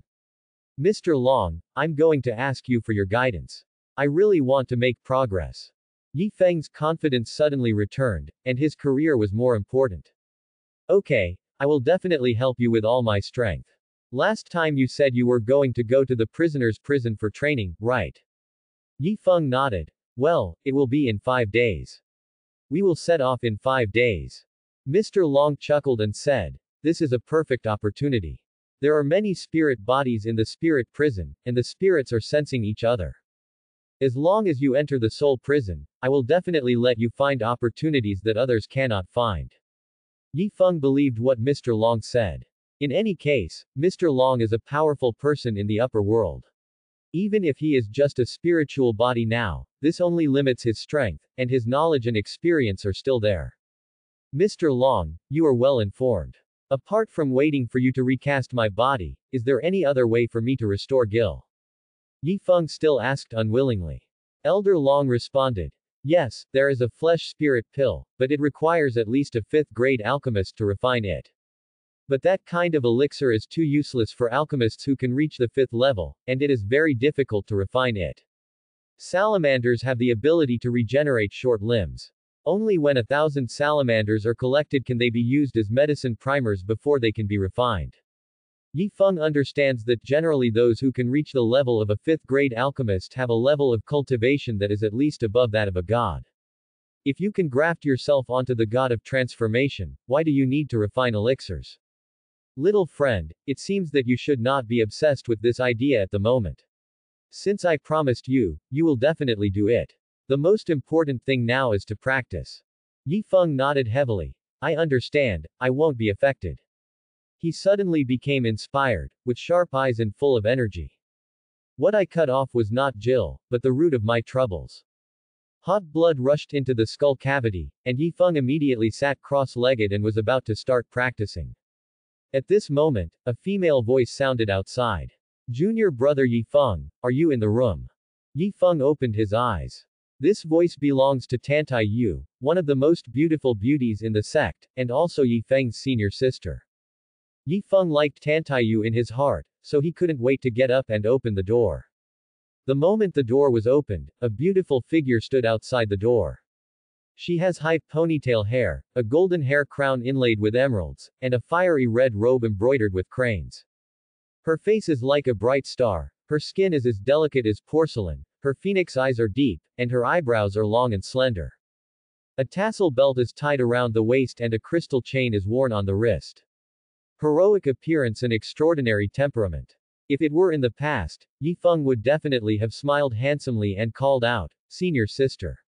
Mr. Long, I'm going to ask you for your guidance. I really want to make progress. Yi Feng's confidence suddenly returned, and his career was more important. Okay, I will definitely help you with all my strength. Last time you said you were going to go to the prisoner's prison for training, right? Yi Feng nodded. Well, it will be in 5 days. We will set off in 5 days. Mr. Long chuckled and said, this is a perfect opportunity. There are many spirit bodies in the spirit prison, and the spirits are sensing each other. As long as you enter the soul prison, I will definitely let you find opportunities that others cannot find. Yi Feng believed what Mr. Long said. In any case, Mr. Long is a powerful person in the upper world. Even if he is just a spiritual body now, this only limits his strength, and his knowledge and experience are still there. Mr. Long, you are well informed. Apart from waiting for you to recast my body, is there any other way for me to restore Gil? Yi Feng still asked unwillingly. Elder Long responded. Yes, there is a flesh-spirit pill, but it requires at least a 5th-grade alchemist to refine it. But that kind of elixir is too useless for alchemists who can reach the 5th level, and it is very difficult to refine it. Salamanders have the ability to regenerate short limbs. Only when 1,000 salamanders are collected can they be used as medicine primers before they can be refined. Yi Feng understands that generally those who can reach the level of a 5th-grade alchemist have a level of cultivation that is at least above that of a god. If you can graft yourself onto the god of transformation, why do you need to refine elixirs? Little friend, it seems that you should not be obsessed with this idea at the moment. Since I promised you, you will definitely do it. The most important thing now is to practice. Yi Feng nodded heavily. I understand, I won't be affected. He suddenly became inspired, with sharp eyes and full of energy. What I cut off was not Jill, but the root of my troubles. Hot blood rushed into the skull cavity, and Yi Feng immediately sat cross-legged and was about to start practicing. At this moment, a female voice sounded outside. Junior brother Yi Feng, are you in the room? Yi Feng opened his eyes. This voice belongs to Tantai Yu, one of the most beautiful beauties in the sect, and also Yi Feng's senior sister. Yi Feng liked Tantai Yu in his heart, so he couldn't wait to get up and open the door. The moment the door was opened, a beautiful figure stood outside the door. She has high ponytail hair, a golden hair crown inlaid with emeralds, and a fiery red robe embroidered with cranes. Her face is like a bright star, her skin is as delicate as porcelain, her phoenix eyes are deep, and her eyebrows are long and slender. A tassel belt is tied around the waist and a crystal chain is worn on the wrist. Heroic appearance and extraordinary temperament. If it were in the past, Yi Feng would definitely have smiled handsomely and called out, "Senior sister."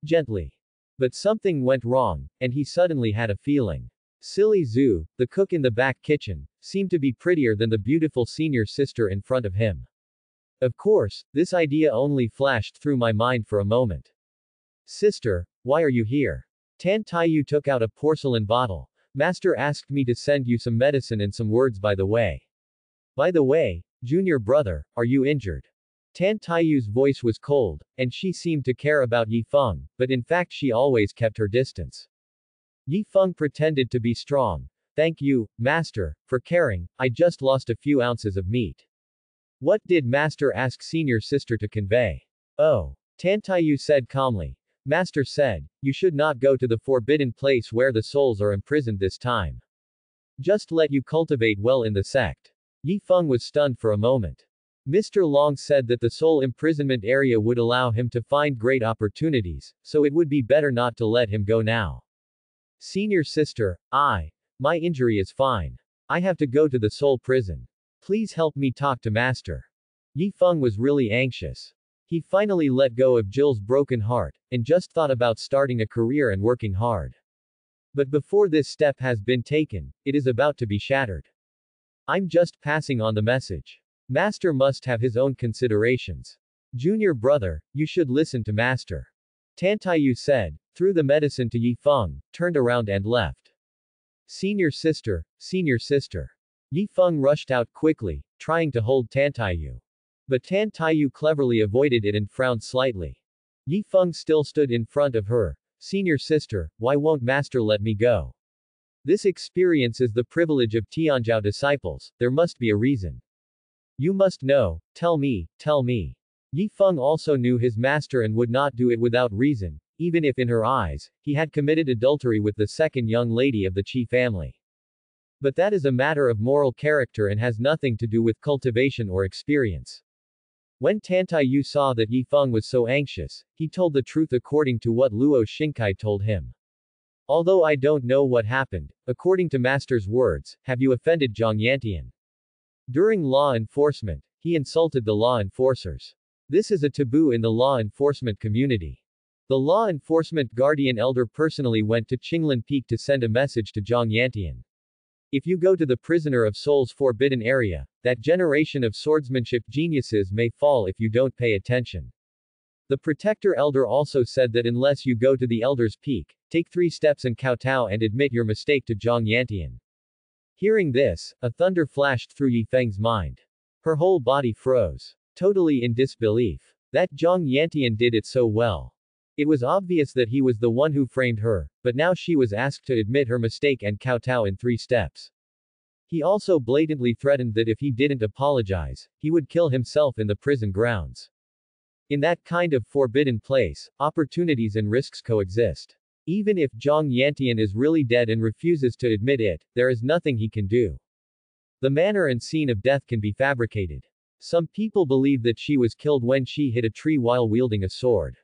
Gently. But something went wrong, and he suddenly had a feeling. Silly Zhu, the cook in the back kitchen, seemed to be prettier than the beautiful senior sister in front of him. Of course, this idea only flashed through my mind for a moment. Sister, why are you here? Tan Taiyu took out a porcelain bottle. Master asked me to send you some medicine and some words by the way. By the way, junior brother, are you injured? Tan Taiyu's voice was cold, and she seemed to care about Yi Feng, but in fact she always kept her distance. Yi Feng pretended to be strong. Thank you, master, for caring, I just lost a few ounces of meat. What did master ask senior sister to convey? Oh. Tan Taiyu said calmly. Master said, you should not go to the forbidden place where the souls are imprisoned this time. Just let you cultivate well in the sect. Yi Feng was stunned for a moment. Mr. Long said that the soul imprisonment area would allow him to find great opportunities, so it would be better not to let him go now. Senior sister, my injury is fine. I have to go to the soul prison. Please help me talk to master. Yi Feng was really anxious. He finally let go of Jill's broken heart, and just thought about starting a career and working hard. But before this step has been taken, it is about to be shattered. I'm just passing on the message. Master must have his own considerations. Junior brother, you should listen to master. Tantaiyu said, threw the medicine to Yi Feng, turned around and left. Senior sister, senior sister. Yi Feng rushed out quickly, trying to hold Tantaiyu. But Tantaiyu cleverly avoided it and frowned slightly. Yi Feng still stood in front of her. Senior sister, why won't master let me go? This experience is the privilege of Tianzhao disciples, there must be a reason. You must know, tell me, tell me. Yi Feng also knew his master and would not do it without reason, even if in her eyes, he had committed adultery with the second young lady of the Qi family. But that is a matter of moral character and has nothing to do with cultivation or experience. When Tantaiyu saw that Yi Feng was so anxious, he told the truth according to what Luo Xingkai told him. Although I don't know what happened, according to master's words, have you offended Zhang Yantian? During law enforcement, he insulted the law enforcers. This is a taboo in the law enforcement community. The law enforcement guardian elder personally went to Qinglan Peak to send a message to Zhang Yantian. If you go to the prisoner of souls forbidden area, that generation of swordsmanship geniuses may fall if you don't pay attention. The protector elder also said that unless you go to the elder's peak, take 3 steps and kowtow and admit your mistake to Zhang Yantian. Hearing this, a thunder flashed through Yi Feng's mind. Her whole body froze. Totally in disbelief. That Zhang Yantian did it so well. It was obvious that he was the one who framed her, but now she was asked to admit her mistake and kowtow in 3 steps. He also blatantly threatened that if he didn't apologize, he would kill himself in the prison grounds. In that kind of forbidden place, opportunities and risks coexist. Even if Zhang Yantian is really dead and refuses to admit it, there is nothing he can do. The manner and scene of death can be fabricated. Some people believe that she was killed when she hit a tree while wielding a sword.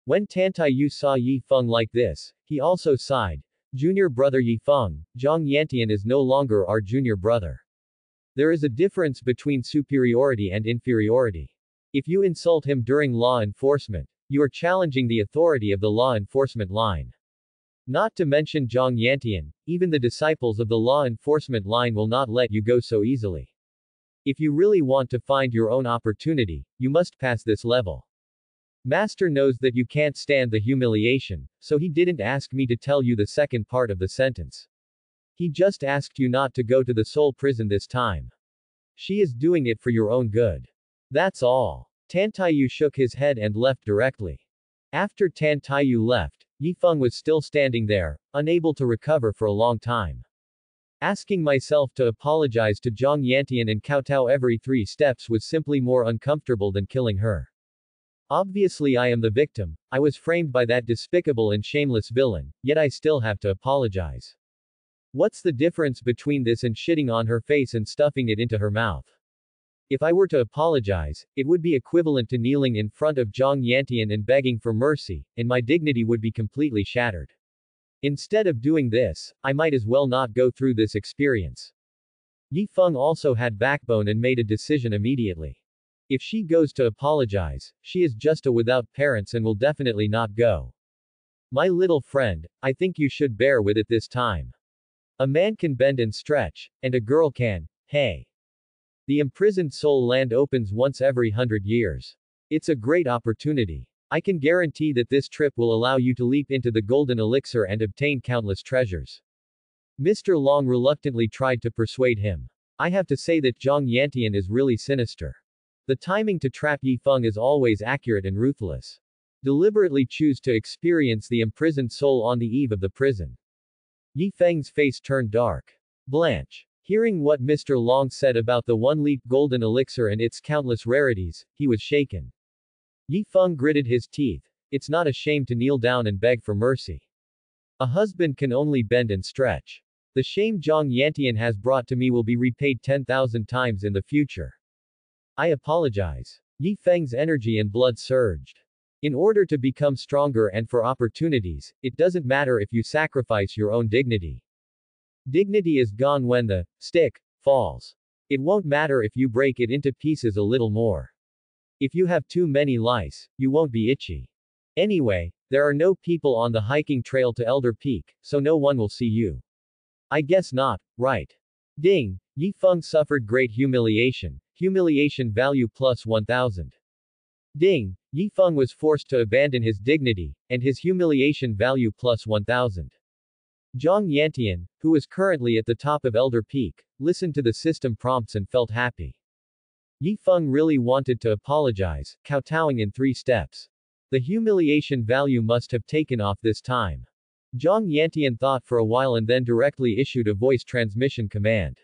When Tantaiyu saw Yi Feng like this, he also sighed. Junior brother Yi Feng, Zhang Yantian is no longer our junior brother. There is a difference between superiority and inferiority. If you insult him during law enforcement, you are challenging the authority of the law enforcement line. Not to mention Zhang Yantian, even the disciples of the law enforcement line will not let you go so easily. If you really want to find your own opportunity, you must pass this level. Master knows that you can't stand the humiliation, so he didn't ask me to tell you the second part of the sentence. He just asked you not to go to the soul prison this time. She is doing it for your own good. That's all. Tantaiyu shook his head and left directly. After Tantaiyu left, Yi Feng was still standing there, unable to recover for a long time. Asking myself to apologize to Zhang Yantian and kowtow every 3 steps was simply more uncomfortable than killing her. Obviously I am the victim, I was framed by that despicable and shameless villain, yet I still have to apologize. What's the difference between this and shitting on her face and stuffing it into her mouth? If I were to apologize, it would be equivalent to kneeling in front of Zhang Yantian and begging for mercy, and my dignity would be completely shattered. Instead of doing this, I might as well not go through this experience. Yi Feng also had backbone and made a decision immediately. If she goes to apologize, she is just a without parents and will definitely not go. My little friend, I think you should bear with it this time. A man can bend and stretch, and a girl can, hey. The imprisoned soul land opens once every 100 years. It's a great opportunity. I can guarantee that this trip will allow you to leap into the golden elixir and obtain countless treasures. Mr. Long reluctantly tried to persuade him. I have to say that Zhang Yantian is really sinister. The timing to trap Yi Feng is always accurate and ruthless. Deliberately choose to experience the imprisoned soul on the eve of the prison. Yi Feng's face turned dark. Blanche. Hearing what Mr. Long said about the one-leaf golden elixir and its countless rarities, he was shaken. Yi Feng gritted his teeth. It's not a shame to kneel down and beg for mercy. A husband can only bend and stretch. The shame Zhang Yantian has brought to me will be repaid 10,000 times in the future. I apologize. Yi Feng's energy and blood surged. In order to become stronger and for opportunities, it doesn't matter if you sacrifice your own dignity. Dignity is gone when the stick falls. It won't matter if you break it into pieces a little more. If you have too many lice, you won't be itchy. Anyway, there are no people on the hiking trail to Elder Peak, so no one will see you. I guess not, right? Ding! Yi Feng suffered great humiliation. Humiliation value plus 1000. Ding! Yi Feng was forced to abandon his dignity, and his humiliation value plus 1000. Zhang Yantian, who was currently at the top of Elder Peak, listened to the system prompts and felt happy. Yi Feng really wanted to apologize, kowtowing in 3 steps. The humiliation value must have taken off this time. Zhang Yantian thought for a while and then directly issued a voice transmission command.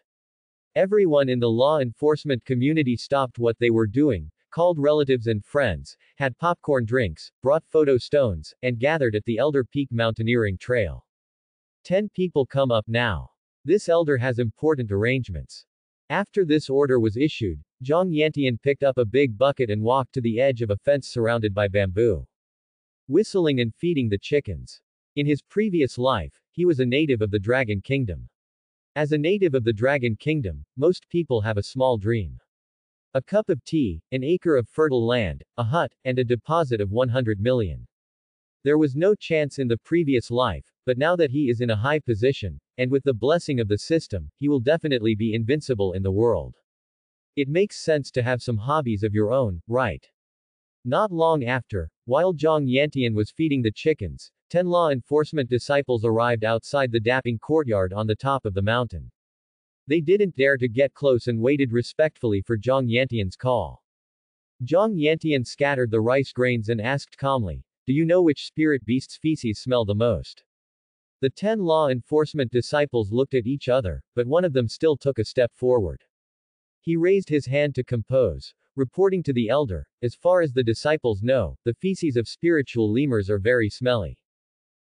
Everyone in the law enforcement community stopped what they were doing, called relatives and friends, had popcorn drinks, brought photo stones, and gathered at the Elder Peak Mountaineering Trail. 10 people come up now. This elder has important arrangements. After this order was issued, Zhang Yantian picked up a big bucket and walked to the edge of a fence surrounded by bamboo. Whistling and feeding the chickens. In his previous life, he was a native of the Dragon Kingdom. As a native of the Dragon Kingdom, most people have a small dream. A cup of tea, an acre of fertile land, a hut, and a deposit of 100 million. There was no chance in the previous life, but now that he is in a high position, and with the blessing of the system, he will definitely be invincible in the world. It makes sense to have some hobbies of your own, right? Not long after, while Zhang Yantian was feeding the chickens, 10 law enforcement disciples arrived outside the dapping courtyard on the top of the mountain. They didn't dare to get close and waited respectfully for Zhang Yantian's call. Zhang Yantian scattered the rice grains and asked calmly, "Do you know which spirit beast's feces smell the most?" The 10 law enforcement disciples looked at each other, but one of them still took a step forward. He raised his hand to compose, reporting to the elder, "As far as the disciples know, the feces of spiritual lemurs are very smelly."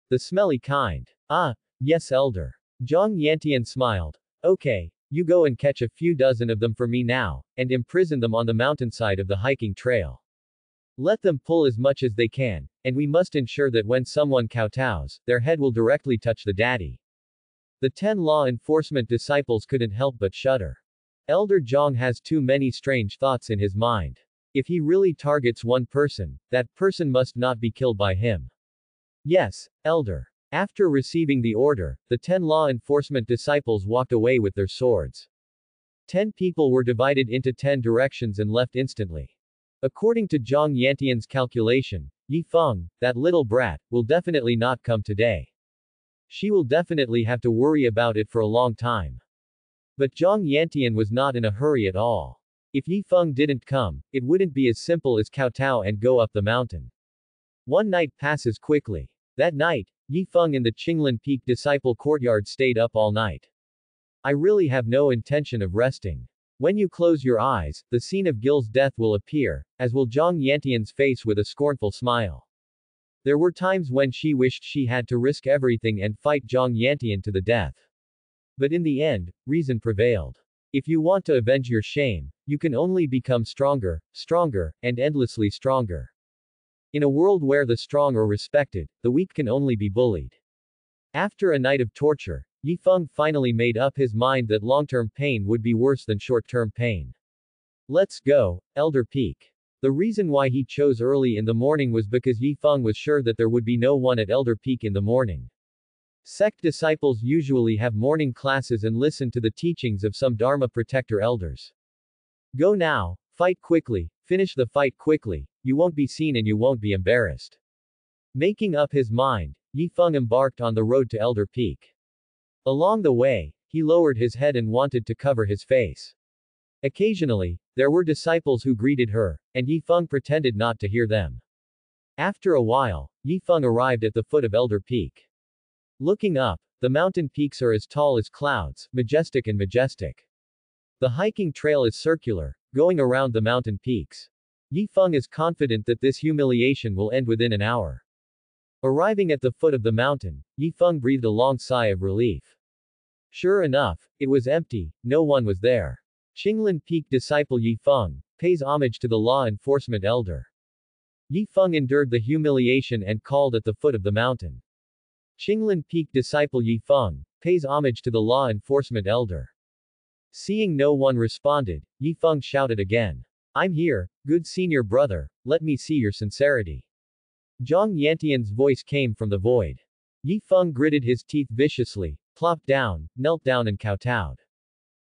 "The smelly kind. Ah, yes, elder." Zhang Yantian smiled. "Okay, you go and catch a few dozen of them for me now, and imprison them on the mountainside of the hiking trail. Let them pull as much as they can, and we must ensure that when someone kowtows, their head will directly touch the daddy." The 10 law enforcement disciples couldn't help but shudder. Elder Zhang has too many strange thoughts in his mind. If he really targets one person, that person must not be killed by him. "Yes, elder." After receiving the order, the 10 law enforcement disciples walked away with their swords. 10 people were divided into 10 directions and left instantly. According to Zhang Yantian's calculation, Yi Feng, that little brat, will definitely not come today. She will definitely have to worry about it for a long time. But Zhang Yantian was not in a hurry at all. If Yi Feng didn't come, it wouldn't be as simple as kowtow and go up the mountain. One night passes quickly. That night, Yi Feng in the Qinglan Peak disciple courtyard stayed up all night. "I really have no intention of resting. When you close your eyes, the scene of Gil's death will appear, as will Zhang Yantian's face with a scornful smile." There were times when she wished she had to risk everything and fight Zhang Yantian to the death. But in the end, reason prevailed. If you want to avenge your shame, you can only become stronger, stronger, and endlessly stronger. In a world where the strong are respected, the weak can only be bullied. After a night of torture, Yi Feng finally made up his mind that long-term pain would be worse than short-term pain. "Let's go, Elder Peak." The reason why he chose early in the morning was because Yi Feng was sure that there would be no one at Elder Peak in the morning. Sect disciples usually have morning classes and listen to the teachings of some Dharma protector elders. "Go now, fight quickly, finish the fight quickly, you won't be seen and you won't be embarrassed." Making up his mind, Yi Feng embarked on the road to Elder Peak. Along the way, he lowered his head and wanted to cover his face. Occasionally, there were disciples who greeted her, and Yi Feng pretended not to hear them. After a while, Yi Feng arrived at the foot of Elder Peak. Looking up, the mountain peaks are as tall as clouds, majestic and majestic. The hiking trail is circular, going around the mountain peaks. Yi Feng is confident that this humiliation will end within an hour. Arriving at the foot of the mountain, Yi Feng breathed a long sigh of relief. Sure enough, it was empty, no one was there. Qinglan Peak disciple Yi Feng pays homage to the law enforcement elder. Yi Feng endured the humiliation and called at the foot of the mountain. Qinglan Peak disciple Yi Feng pays homage to the law enforcement elder. Seeing no one responded, Yi Feng shouted again. "I'm here, good senior brother, let me see your sincerity." Zhang Yantian's voice came from the void. Yi Feng gritted his teeth viciously, plopped down, knelt down and kowtowed.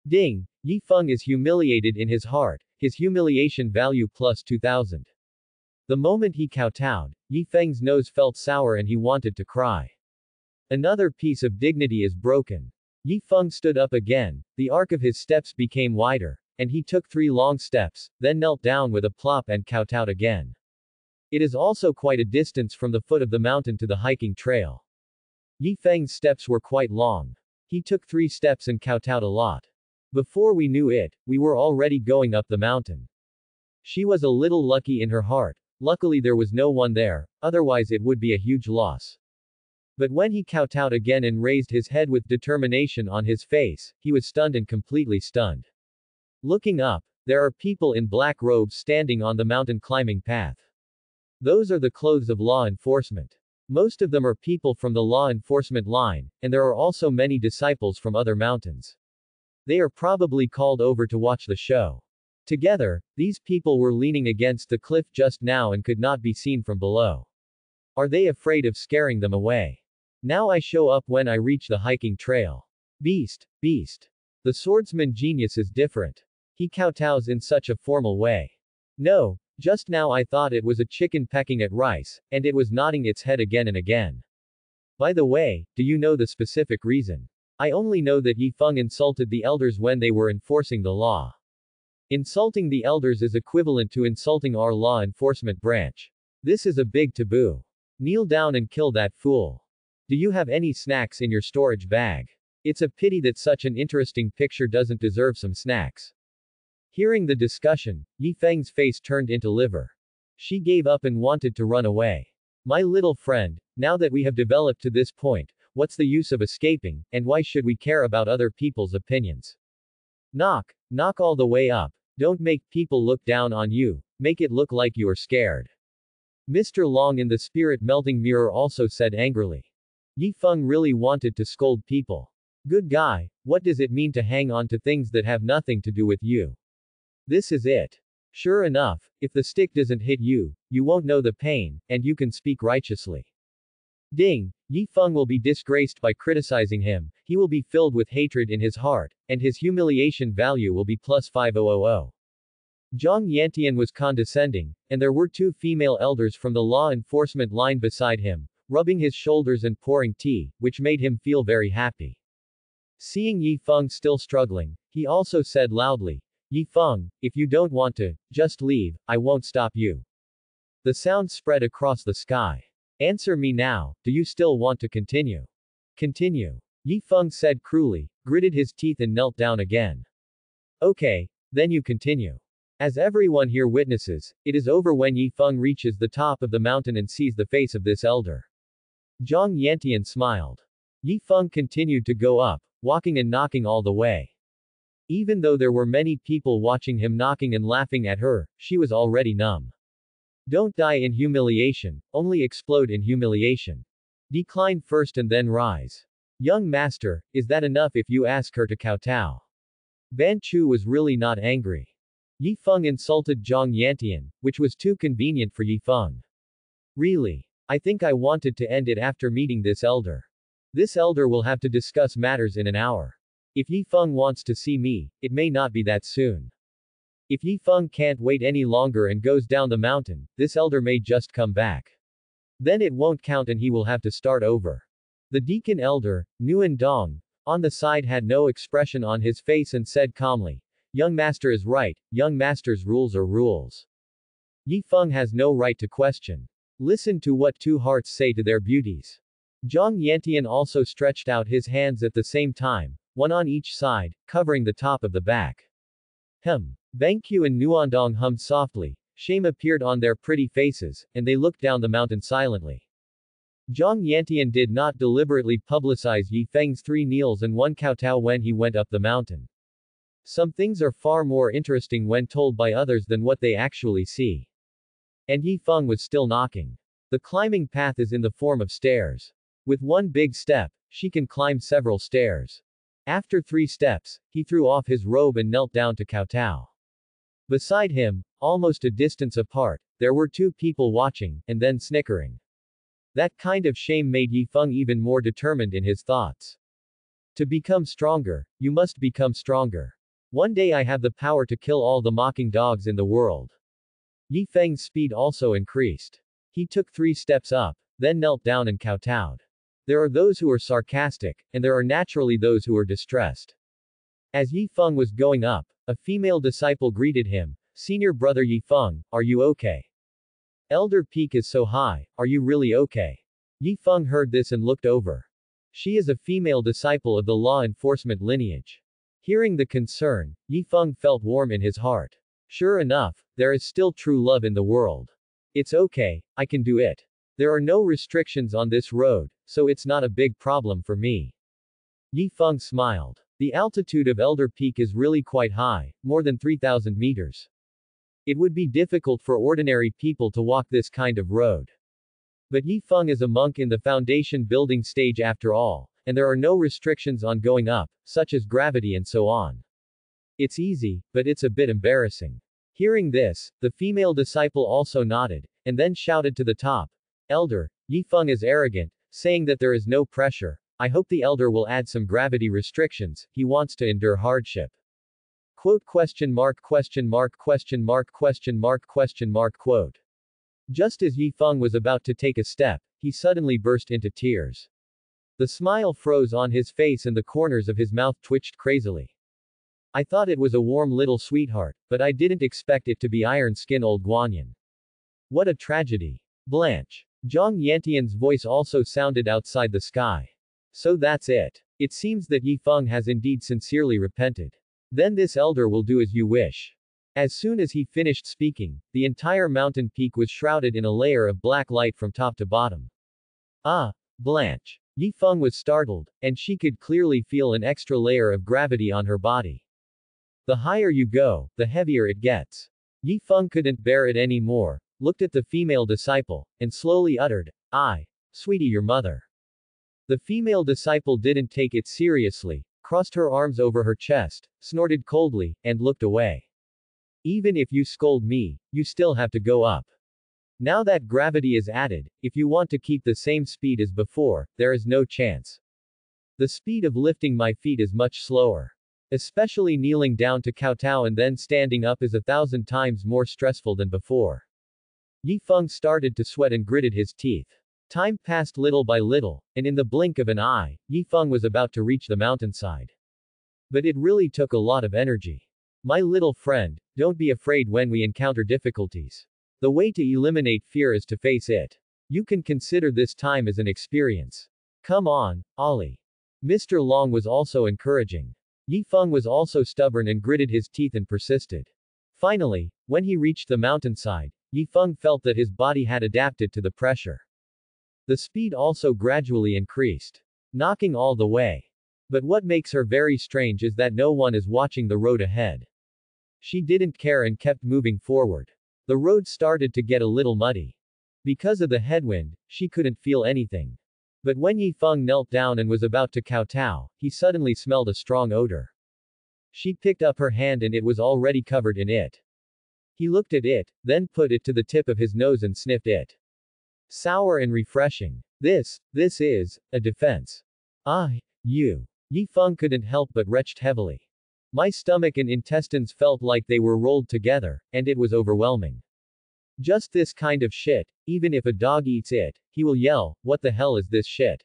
Ding! Yi Feng is humiliated in his heart, his humiliation value plus 2,000. The moment he kowtowed, Yi Feng's nose felt sour and he wanted to cry. Another piece of dignity is broken. Yi Feng stood up again, the arc of his steps became wider, and he took 3 long steps, then knelt down with a plop and kowtowed again. It is also quite a distance from the foot of the mountain to the hiking trail. Yi Feng's steps were quite long. He took 3 steps and kowtowed a lot. Before we knew it, we were already going up the mountain. She was a little lucky in her heart. Luckily there was no one there, otherwise it would be a huge loss. But when he kowtowed again and raised his head with determination on his face, he was stunned and completely stunned. Looking up, there are people in black robes standing on the mountain climbing path. Those are the clothes of law enforcement. Most of them are people from the law enforcement line, and there are also many disciples from other mountains. They are probably called over to watch the show. Together, these people were leaning against the cliff just now and could not be seen from below. Are they afraid of scaring them away? Now I show up when I reach the hiking trail. Beast, beast. The swordsman genius is different. He kowtows in such a formal way. No, just now I thought it was a chicken pecking at rice, and it was nodding its head again and again. By the way, do you know the specific reason? I only know that Yi Feng insulted the elders when they were enforcing the law. Insulting the elders is equivalent to insulting our law enforcement branch. This is a big taboo. Kneel down and kill that fool. Do you have any snacks in your storage bag? It's a pity that such an interesting picture doesn't deserve some snacks. Hearing the discussion, Yi Feng's face turned into liver. She gave up and wanted to run away. My little friend, now that we have developed to this point, what's the use of escaping, and why should we care about other people's opinions? Knock, knock all the way up. Don't make people look down on you, make it look like you are scared. Mr. Long in the spirit melting mirror also said angrily. Yi Feng really wanted to scold people. Good guy, what does it mean to hang on to things that have nothing to do with you? This is it. Sure enough, if the stick doesn't hit you, you won't know the pain, and you can speak righteously. Ding! Yi Feng will be disgraced by criticizing him, he will be filled with hatred in his heart, and his humiliation value will be plus 5000. Zhang Yantian was condescending, and there were 2 female elders from the law enforcement line beside him, rubbing his shoulders and pouring tea, which made him feel very happy. Seeing Yi Feng still struggling, he also said loudly, Yi Feng, if you don't want to, just leave, I won't stop you. The sound spread across the sky. Answer me now, do you still want to continue? Continue. Yi Feng said cruelly, gritted his teeth and knelt down again. Okay, then you continue. As everyone here witnesses, it is over when Yi Feng reaches the top of the mountain and sees the face of this elder. Zhang Yantian smiled. Yi Feng continued to go up, walking and knocking all the way. Even though there were many people watching him knocking and laughing at her, she was already numb. Don't die in humiliation, only explode in humiliation. Decline first and then rise. Young master, is that enough if you ask her to kowtow? Ban Chu was really not angry. Yi Feng insulted Zhang Yantian, which was too convenient for Yi Feng. Really? I think I wanted to end it after meeting this elder. This elder will have to discuss matters in an hour. If Yi Feng wants to see me, it may not be that soon. If Yi Feng can't wait any longer and goes down the mountain, this elder may just come back. Then it won't count and he will have to start over. The deacon elder, Nguyen Dong, on the side had no expression on his face and said calmly, Young master is right, young master's rules are rules. Yi Feng has no right to question. Listen to what 2 hearts say to their beauties. Zhang Yantian also stretched out his hands at the same time, one on each side, covering the top of the back. Bangqiu and Nguandong hummed softly, shame appeared on their pretty faces, and they looked down the mountain silently. Zhang Yantian did not deliberately publicize Yi Feng's 3 kneels and 1 kowtow when he went up the mountain. Some things are far more interesting when told by others than what they actually see. And Yi Feng was still knocking. The climbing path is in the form of stairs. With 1 big step, she can climb several stairs. After 3 steps, he threw off his robe and knelt down to kowtow. Beside him, almost a distance apart, there were 2 people watching, and then snickering. That kind of shame made Yi Feng even more determined in his thoughts. To become stronger, you must become stronger. One day I have the power to kill all the mocking dogs in the world. Yi Feng's speed also increased. He took 3 steps up, then knelt down and kowtowed. There are those who are sarcastic, and there are naturally those who are distressed. As Yi Feng was going up, a female disciple greeted him, Senior brother Yi Feng, are you okay? Elder Peak is so high, are you really okay? Yi Feng heard this and looked over. She is a female disciple of the law enforcement lineage. Hearing the concern, Yi Feng felt warm in his heart. Sure enough, there is still true love in the world. It's okay, I can do it. There are no restrictions on this road, so it's not a big problem for me. Yi Feng smiled. The altitude of Elder Peak is really quite high, more than 3,000 meters. It would be difficult for ordinary people to walk this kind of road. But Yi Feng is a monk in the foundation building stage after all, and there are no restrictions on going up, such as gravity and so on. It's easy, but it's a bit embarrassing. Hearing this, the female disciple also nodded, and then shouted to the top, Elder, Yi Feng is arrogant, saying that there is no pressure. I hope the elder will add some gravity restrictions, he wants to endure hardship. Quote question mark question mark question mark question mark question mark quote. Just as Yi Feng was about to take a step, he suddenly burst into tears. The smile froze on his face and the corners of his mouth twitched crazily. I thought it was a warm little sweetheart, but I didn't expect it to be iron skin old Guanyin. What a tragedy. Blanche. Zhang Yantian's voice also sounded outside the sky. So that's it. It seems that Yi Feng has indeed sincerely repented. Then this elder will do as you wish. As soon as he finished speaking, the entire mountain peak was shrouded in a layer of black light from top to bottom. Ah, Blanche. Yi Feng was startled, and she could clearly feel an extra layer of gravity on her body. The higher you go, the heavier it gets. Yi Feng couldn't bear it anymore, looked at the female disciple, and slowly uttered, Sweetie, your mother. The female disciple didn't take it seriously, crossed her arms over her chest, snorted coldly, and looked away. Even if you scold me, you still have to go up. Now that gravity is added, if you want to keep the same speed as before, there is no chance. The speed of lifting my feet is much slower. Especially kneeling down to kowtow and then standing up is 1,000 times more stressful than before. Yi Feng started to sweat and gritted his teeth. Time passed little by little, and in the blink of an eye, Yi Feng was about to reach the mountainside. But it really took a lot of energy. My little friend, don't be afraid when we encounter difficulties. The way to eliminate fear is to face it. You can consider this time as an experience. Come on, Ollie. Mr. Long was also encouraging. Yi Feng was also stubborn and gritted his teeth and persisted. Finally, when he reached the mountainside, Yi Feng felt that his body had adapted to the pressure. The speed also gradually increased. Knocking all the way. But what makes her very strange is that no one is watching the road ahead. She didn't care and kept moving forward. The road started to get a little muddy. Because of the headwind, she couldn't feel anything. But when Yi Feng knelt down and was about to kowtow, he suddenly smelled a strong odor. She picked up her hand and it was already covered in it. He looked at it, then put it to the tip of his nose and sniffed it. Sour and refreshing. This is a defense. Yi Feng couldn't help but retched heavily. My stomach and intestines felt like they were rolled together, and it was overwhelming. Just this kind of shit, even if a dog eats it, he will yell, what the hell is this shit?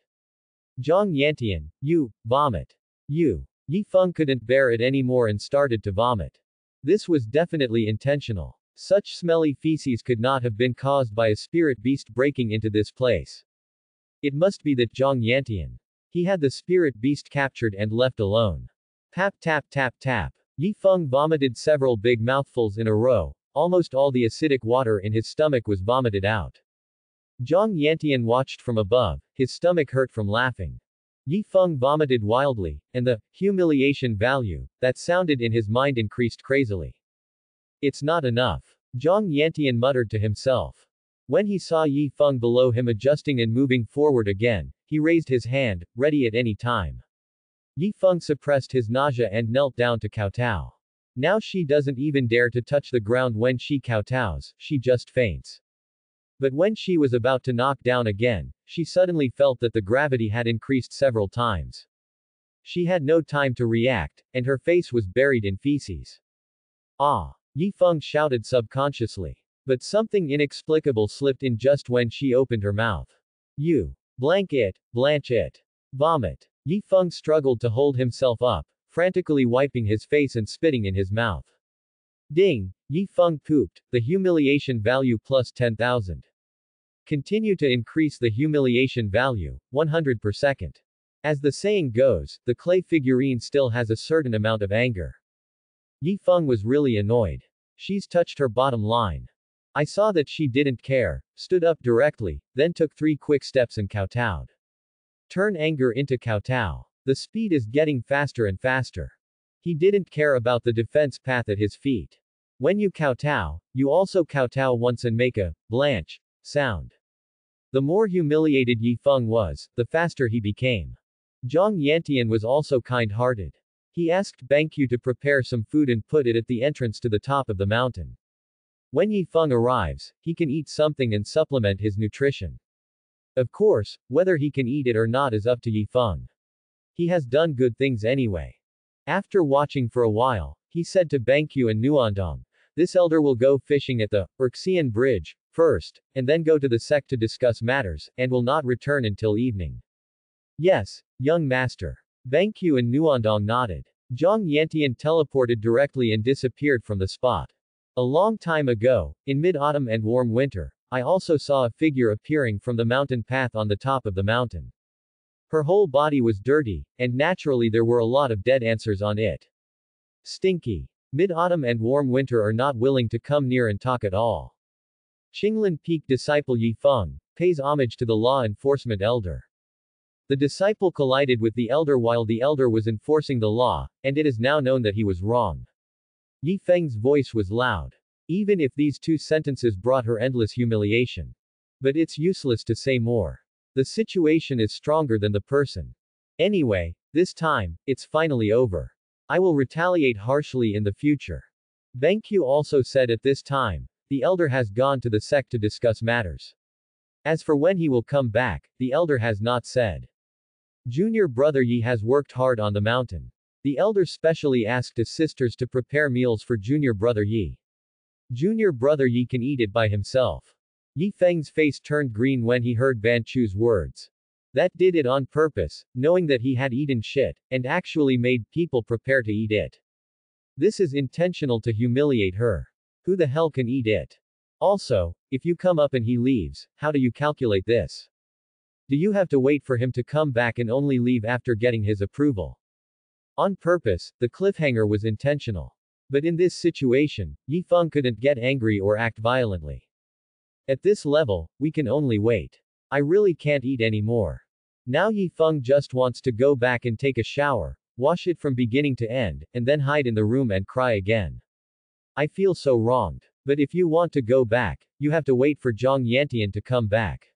Zhang Yantian, you, vomit. You. Yi Feng couldn't bear it anymore and started to vomit. This was definitely intentional. Such smelly feces could not have been caused by a spirit beast breaking into this place. It must be that Zhang Yantian. He had the spirit beast captured and left alone. Tap tap tap tap. Yi Feng vomited several big mouthfuls in a row. Almost all the acidic water in his stomach was vomited out. Zhang Yantian watched from above, his stomach hurt from laughing. Yi Feng vomited wildly, and the humiliation value that sounded in his mind increased crazily. It's not enough. Zhang Yantian muttered to himself. When he saw Yi Feng below him adjusting and moving forward again, he raised his hand, ready at any time. Yi Feng suppressed his nausea and knelt down to kowtow. Now she doesn't even dare to touch the ground when she kowtows, she just faints. But when she was about to knock down again, she suddenly felt that the gravity had increased several times. She had no time to react, and her face was buried in feces. Yi Feng shouted subconsciously. But something inexplicable slipped in just when she opened her mouth. You. Blanch it. Vomit. Yi Feng struggled to hold himself up, frantically wiping his face and spitting in his mouth. Ding! Yi Feng pooped, the humiliation value plus 10,000. Continue to increase the humiliation value, 100 per second. As the saying goes, the clay figurine still has a certain amount of anger. Yi Feng was really annoyed. She's touched her bottom line. I saw that she didn't care, stood up directly, then took 3 quick steps and kowtowed. Turn anger into kowtow. The speed is getting faster and faster. He didn't care about the defense path at his feet. When you kowtow, you also kowtow once and make a blanch sound. The more humiliated Yi Feng was, the faster he became. Zhang Yantian was also kind-hearted. He asked Bangqiu to prepare some food and put it at the entrance to the top of the mountain. When Yi Feng arrives, he can eat something and supplement his nutrition. Of course, whether he can eat it or not is up to Yi Feng. He has done good things anyway. After watching for a while, He said to Bangkyu and Nuandong. This elder will go fishing at the Urxian bridge first, and then go to the sect to discuss matters, and will not return until evening. Yes, young master. Bangkyu and Nuandong nodded. Zhang Yantian teleported directly and disappeared from the spot. A long time ago, in mid-autumn and warm winter, I also saw a figure appearing from the mountain path on the top of the mountain. Her whole body was dirty, and naturally there were a lot of dead ants on it. Stinky. Mid-autumn and warm winter are not willing to come near and talk at all. Qinglin Peak disciple Yi Feng pays homage to the law enforcement elder. The disciple collided with the elder while the elder was enforcing the law, and it is now known that he was wrong. Yi Feng's voice was loud. Even if these two sentences brought her endless humiliation. But it's useless to say more. The situation is stronger than the person. Anyway, this time, it's finally over. I will retaliate harshly in the future. Bangkyu also said at this time, the elder has gone to the sect to discuss matters. As for when he will come back, the elder has not said. Junior brother Yi has worked hard on the mountain. The elder specially asked his sisters to prepare meals for junior brother Yi. Junior brother Yi can eat it by himself. Yi Feng's face turned green when he heard Ban Chu's words. That did it on purpose, knowing that he had eaten shit, and actually made people prepare to eat it. This is intentional to humiliate her. Who the hell can eat it? Also, if you come up and he leaves, how do you calculate this? Do you have to wait for him to come back and only leave after getting his approval? On purpose, the cliffhanger was intentional. But in this situation, Yi Feng couldn't get angry or act violently. At this level, we can only wait. I really can't eat anymore. Now Yi Feng just wants to go back and take a shower, wash it from beginning to end, and then hide in the room and cry again. I feel so wronged. But if you want to go back, you have to wait for Zhang Yantian to come back.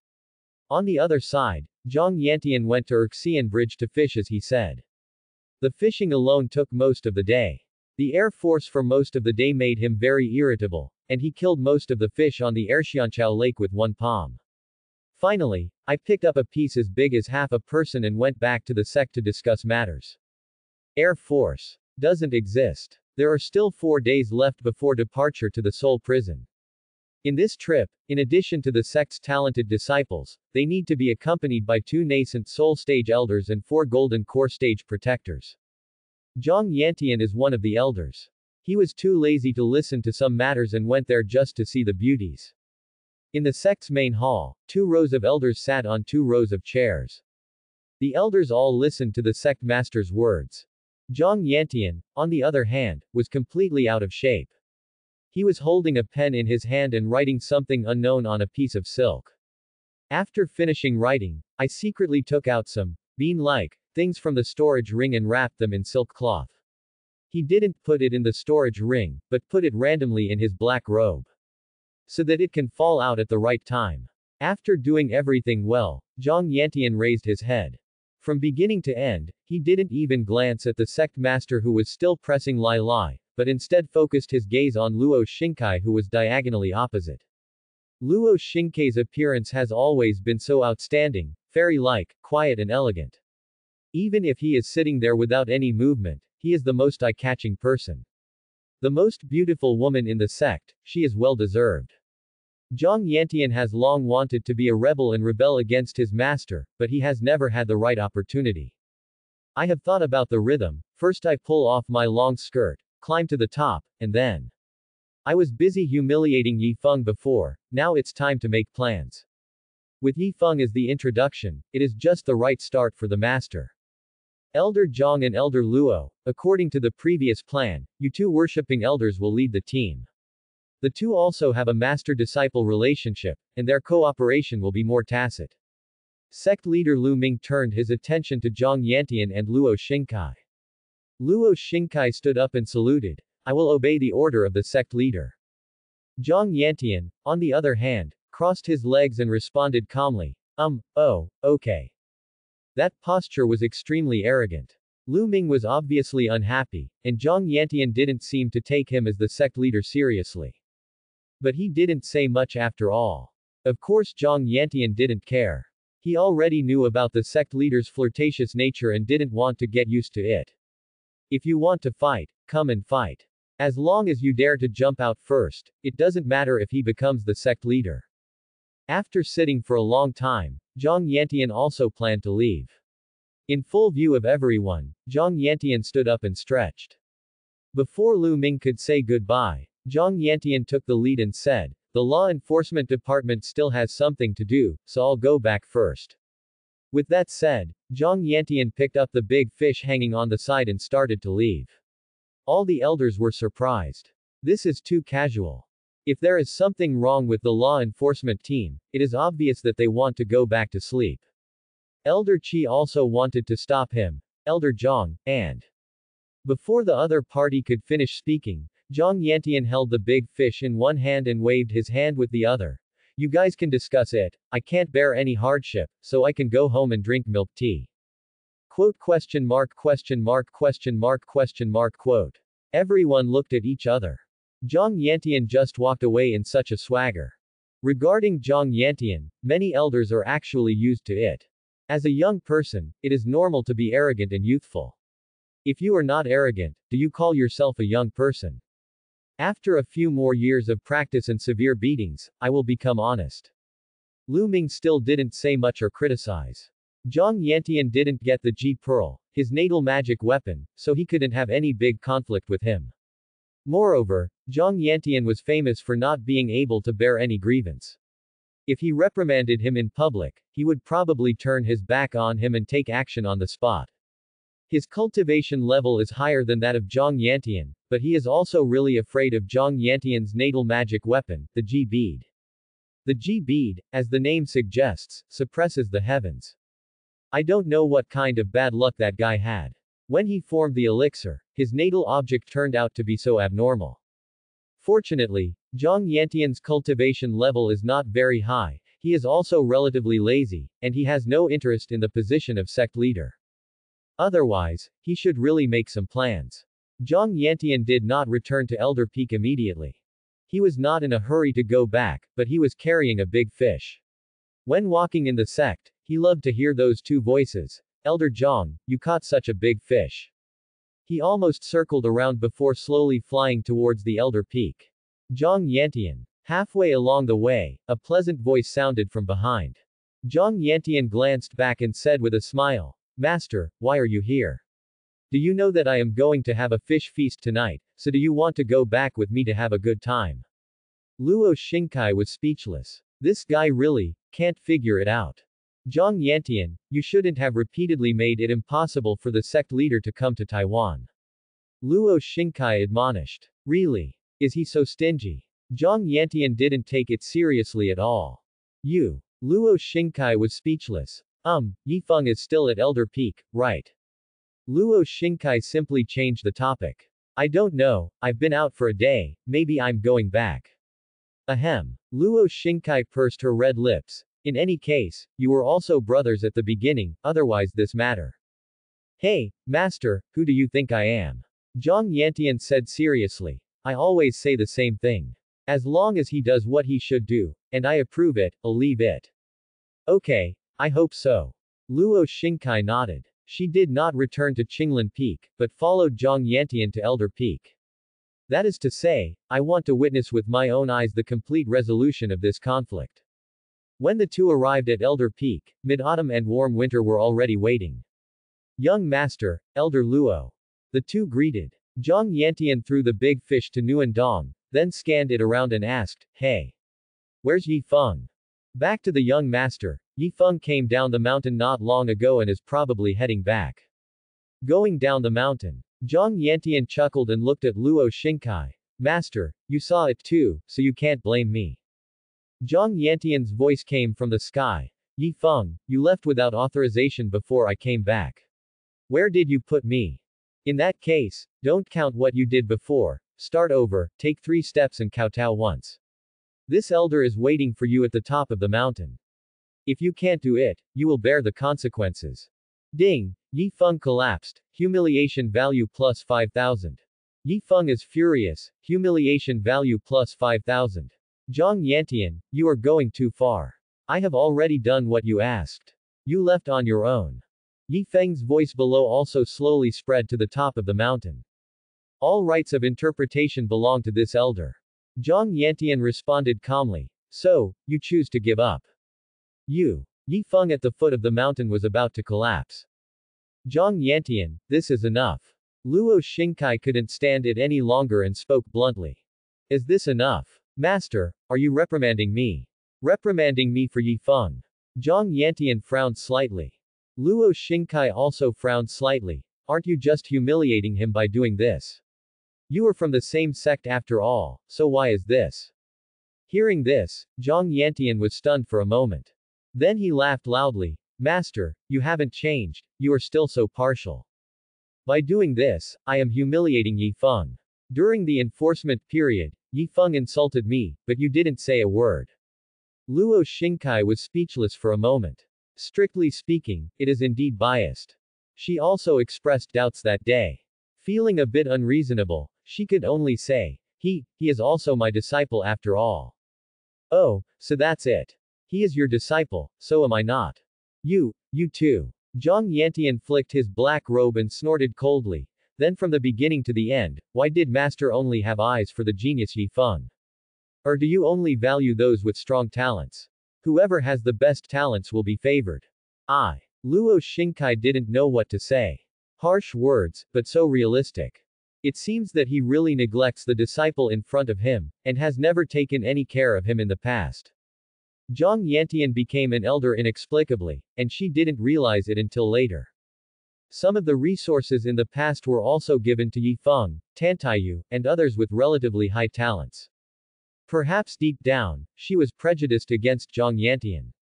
On the other side, Zhang Yantian went to Urxian Bridge to fish as he said. The fishing alone took most of the day. The Air Force for most of the day made him very irritable, and he killed most of the fish on the Erxianchao Lake with one palm. Finally, I picked up a piece as big as half a person and went back to the sect to discuss matters. Air Force doesn't exist. There are still 4 days left before departure to the Seoul prison. In this trip, in addition to the sect's talented disciples, they need to be accompanied by 2 nascent Seoul stage elders and 4 golden core stage protectors. Zhang Yantian is one of the elders. He was too lazy to listen to some matters and went there just to see the beauties. In the sect's main hall, 2 rows of elders sat on 2 rows of chairs. The elders all listened to the sect master's words. Zhang Yantian, on the other hand, was completely out of shape. He was holding a pen in his hand and writing something unknown on a piece of silk. After finishing writing, I secretly took out some bean-like things from the storage ring and wrapped them in silk cloth. He didn't put it in the storage ring, but put it randomly in his black robe. So that it can fall out at the right time. After doing everything well, Zhang Yantian raised his head. From beginning to end, he didn't even glance at the sect master who was still pressing Lai Lai, but instead focused his gaze on Luo Xingkai who was diagonally opposite. Luo Xingkai's appearance has always been so outstanding, fairy-like, quiet and elegant. Even if he is sitting there without any movement, he is the most eye-catching person. The most beautiful woman in the sect, she is well-deserved. Zhang Yantian has long wanted to be a rebel and rebel against his master, but he has never had the right opportunity. I have thought about the rhythm. First I pull off my long skirt, climb to the top, and then. I was busy humiliating Yi Feng before, now it's time to make plans. With Yi Feng as the introduction, it is just the right start for the master. Elder Zhang and Elder Luo, according to the previous plan, you 2 worshipping elders will lead the team. The 2 also have a master-disciple relationship, and their cooperation will be more tacit. Sect leader Lu Ming turned his attention to Zhang Yantian and Luo Xingkai. Luo Xingkai stood up and saluted. I will obey the order of the sect leader. Zhang Yantian, on the other hand, crossed his legs and responded calmly, oh, okay. That posture was extremely arrogant. Lu Ming was obviously unhappy, and Zhang Yantian didn't seem to take him as the sect leader seriously. But he didn't say much after all. Of course Zhang Yantian didn't care. He already knew about the sect leader's flirtatious nature and didn't want to get used to it. If you want to fight, come and fight. As long as you dare to jump out first, it doesn't matter if he becomes the sect leader. After sitting for a long time, Zhang Yantian also planned to leave. In full view of everyone, Zhang Yantian stood up and stretched. Before Lu Ming could say goodbye, Zhang Yantian took the lead and said, "The law enforcement department still has something to do, so I'll go back first." With that said, Zhang Yantian picked up the big fish hanging on the side and started to leave. All the elders were surprised. This is too casual. If there is something wrong with the law enforcement team, it is obvious that they want to go back to sleep. Elder Qi also wanted to stop him, Elder Zhang, and before the other party could finish speaking, Zhang Yantian held the big fish in one hand and waved his hand with the other. "You guys can discuss it, I can't bear any hardship, so I can go home and drink milk tea." Quote question mark question mark question mark question mark quote. Everyone looked at each other. Zhang Yantian just walked away in such a swagger. Regarding Zhang Yantian, many elders are actually used to it. As a young person, it is normal to be arrogant and youthful. If you are not arrogant, do you call yourself a young person? After a few more years of practice and severe beatings, I will become honest. Lu Ming still didn't say much or criticize. Zhang Yantian didn't get the G Pearl, his natal magic weapon, so he couldn't have any big conflict with him. Moreover, Zhang Yantian was famous for not being able to bear any grievance. If he reprimanded him in public, he would probably turn his back on him and take action on the spot. His cultivation level is higher than that of Zhang Yantian, but he is also really afraid of Zhang Yantian's natal magic weapon, the G bead. The G bead, as the name suggests, suppresses the heavens. I don't know what kind of bad luck that guy had. When he formed the elixir, his natal object turned out to be so abnormal. Fortunately, Zhang Yantian's cultivation level is not very high, he is also relatively lazy, and he has no interest in the position of sect leader. Otherwise, he should really make some plans. Zhang Yantian did not return to Elder Peak immediately. He was not in a hurry to go back, but he was carrying a big fish. When walking in the sect, he loved to hear those two voices. "Elder Zhang, you caught such a big fish." He almost circled around before slowly flying towards the Elder Peak. Zhang Yantian. Halfway along the way, a pleasant voice sounded from behind. Zhang Yantian glanced back and said with a smile, "Master, why are you here? Do you know that I am going to have a fish feast tonight, so do you want to go back with me to have a good time?" Luo Xingkai was speechless. This guy really can't figure it out. Zhang Yantian, you shouldn't have repeatedly made it impossible for the sect leader to come to Taiwan. Luo Xingkai admonished. Really? Is he so stingy? Zhang Yantian didn't take it seriously at all. You. Luo Xingkai was speechless. Yifeng is still at Elder Peak, right? Luo Xingkai simply changed the topic. I don't know, I've been out for a day, maybe I'm going back. Ahem. Luo Xingkai pursed her red lips. In any case, you were also brothers at the beginning, otherwise this matter. Hey, master, who do you think I am? Zhang Yantian said seriously. I always say the same thing. As long as he does what he should do, and I approve it, I'll leave it. Okay, I hope so. Luo Xingkai nodded. She did not return to Qinglan Peak, but followed Zhang Yantian to Elder Peak. That is to say, I want to witness with my own eyes the complete resolution of this conflict. When the two arrived at Elder Peak, mid-autumn and warm winter were already waiting. Young master, Elder Luo. The two greeted. Zhang Yantian threw the big fish to Nguyen Dong, then scanned it around and asked, "Hey. Where's Yi Feng?" Back to the young master, Yi Feng came down the mountain not long ago and is probably heading back. Going down the mountain. Zhang Yantian chuckled and looked at Luo Xingkai. Master, you saw it too, so you can't blame me. Zhang Yantian's voice came from the sky. Yi Feng, you left without authorization before I came back. Where did you put me? In that case, don't count what you did before, start over, take 3 steps and kowtow once. This elder is waiting for you at the top of the mountain. If you can't do it, you will bear the consequences. Ding! Yi Feng collapsed, humiliation value plus 5,000. Yi Feng is furious, humiliation value plus 5,000. Zhang Yantian, you are going too far. I have already done what you asked. You left on your own. Yi Feng's voice below also slowly spread to the top of the mountain. All rights of interpretation belong to this elder. Zhang Yantian responded calmly. So, you choose to give up. Yi Feng at the foot of the mountain was about to collapse. Zhang Yantian, this is enough. Luo Xingkai couldn't stand it any longer and spoke bluntly. Is this enough? Master, are you reprimanding me? Reprimanding me for Yi Feng? Zhang Yantian frowned slightly. Luo Xingkai also frowned slightly. Aren't you just humiliating him by doing this? You are from the same sect after all, so why is this? Hearing this, Zhang Yantian was stunned for a moment. Then he laughed loudly. Master, you haven't changed, you are still so partial. By doing this, I am humiliating Yi Feng. During the enforcement period, Yi Feng insulted me, but you didn't say a word. Luo Xingkai was speechless for a moment. Strictly speaking, it is indeed biased. She also expressed doubts that day. Feeling a bit unreasonable, she could only say, he is also my disciple after all. Oh, so that's it. He is your disciple, so am I not. You too. Zhang Yantian flicked his black robe and snorted coldly. Then from the beginning to the end, why did Master only have eyes for the genius Yi Feng? Or do you only value those with strong talents? Whoever has the best talents will be favored. Luo Xingkai didn't know what to say. Harsh words, but so realistic. It seems that he really neglects the disciple in front of him, and has never taken any care of him in the past. Zhang Yantian became an elder inexplicably, and she didn't realize it until later. Some of the resources in the past were also given to Yi Feng, Tantaiyu, and others with relatively high talents. Perhaps deep down, she was prejudiced against Zhang Yantian.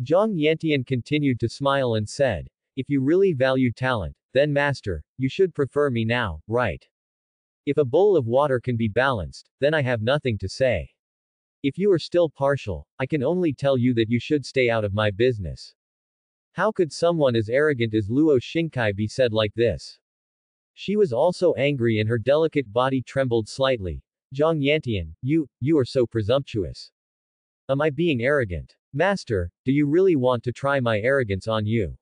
Zhang Yantian continued to smile and said, if you really value talent, then Master, you should prefer me now, right? If a bowl of water can be balanced, then I have nothing to say. If you are still partial, I can only tell you that you should stay out of my business. How could someone as arrogant as Luo Xingkai be said like this? She was also angry and her delicate body trembled slightly. Zhang Yantian, you are so presumptuous. Am I being arrogant? Master, do you really want to try my arrogance on you?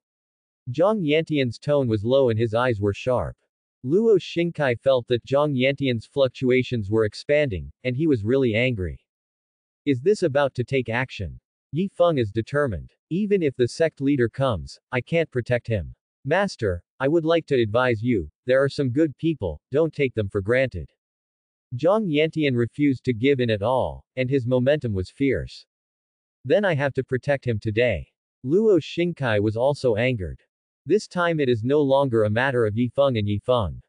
Zhang Yantian's tone was low and his eyes were sharp. Luo Xingkai felt that Zhang Yantian's fluctuations were expanding, and he was really angry. Is this about to take action? Yi Feng is determined. Even if the sect leader comes, I can't protect him. Master, I would like to advise you, there are some good people, don't take them for granted. Zhang Yantian refused to give in at all, and his momentum was fierce. Then I have to protect him today. Luo Xingkai was also angered. This time it is no longer a matter of Yi Feng and Yi Feng.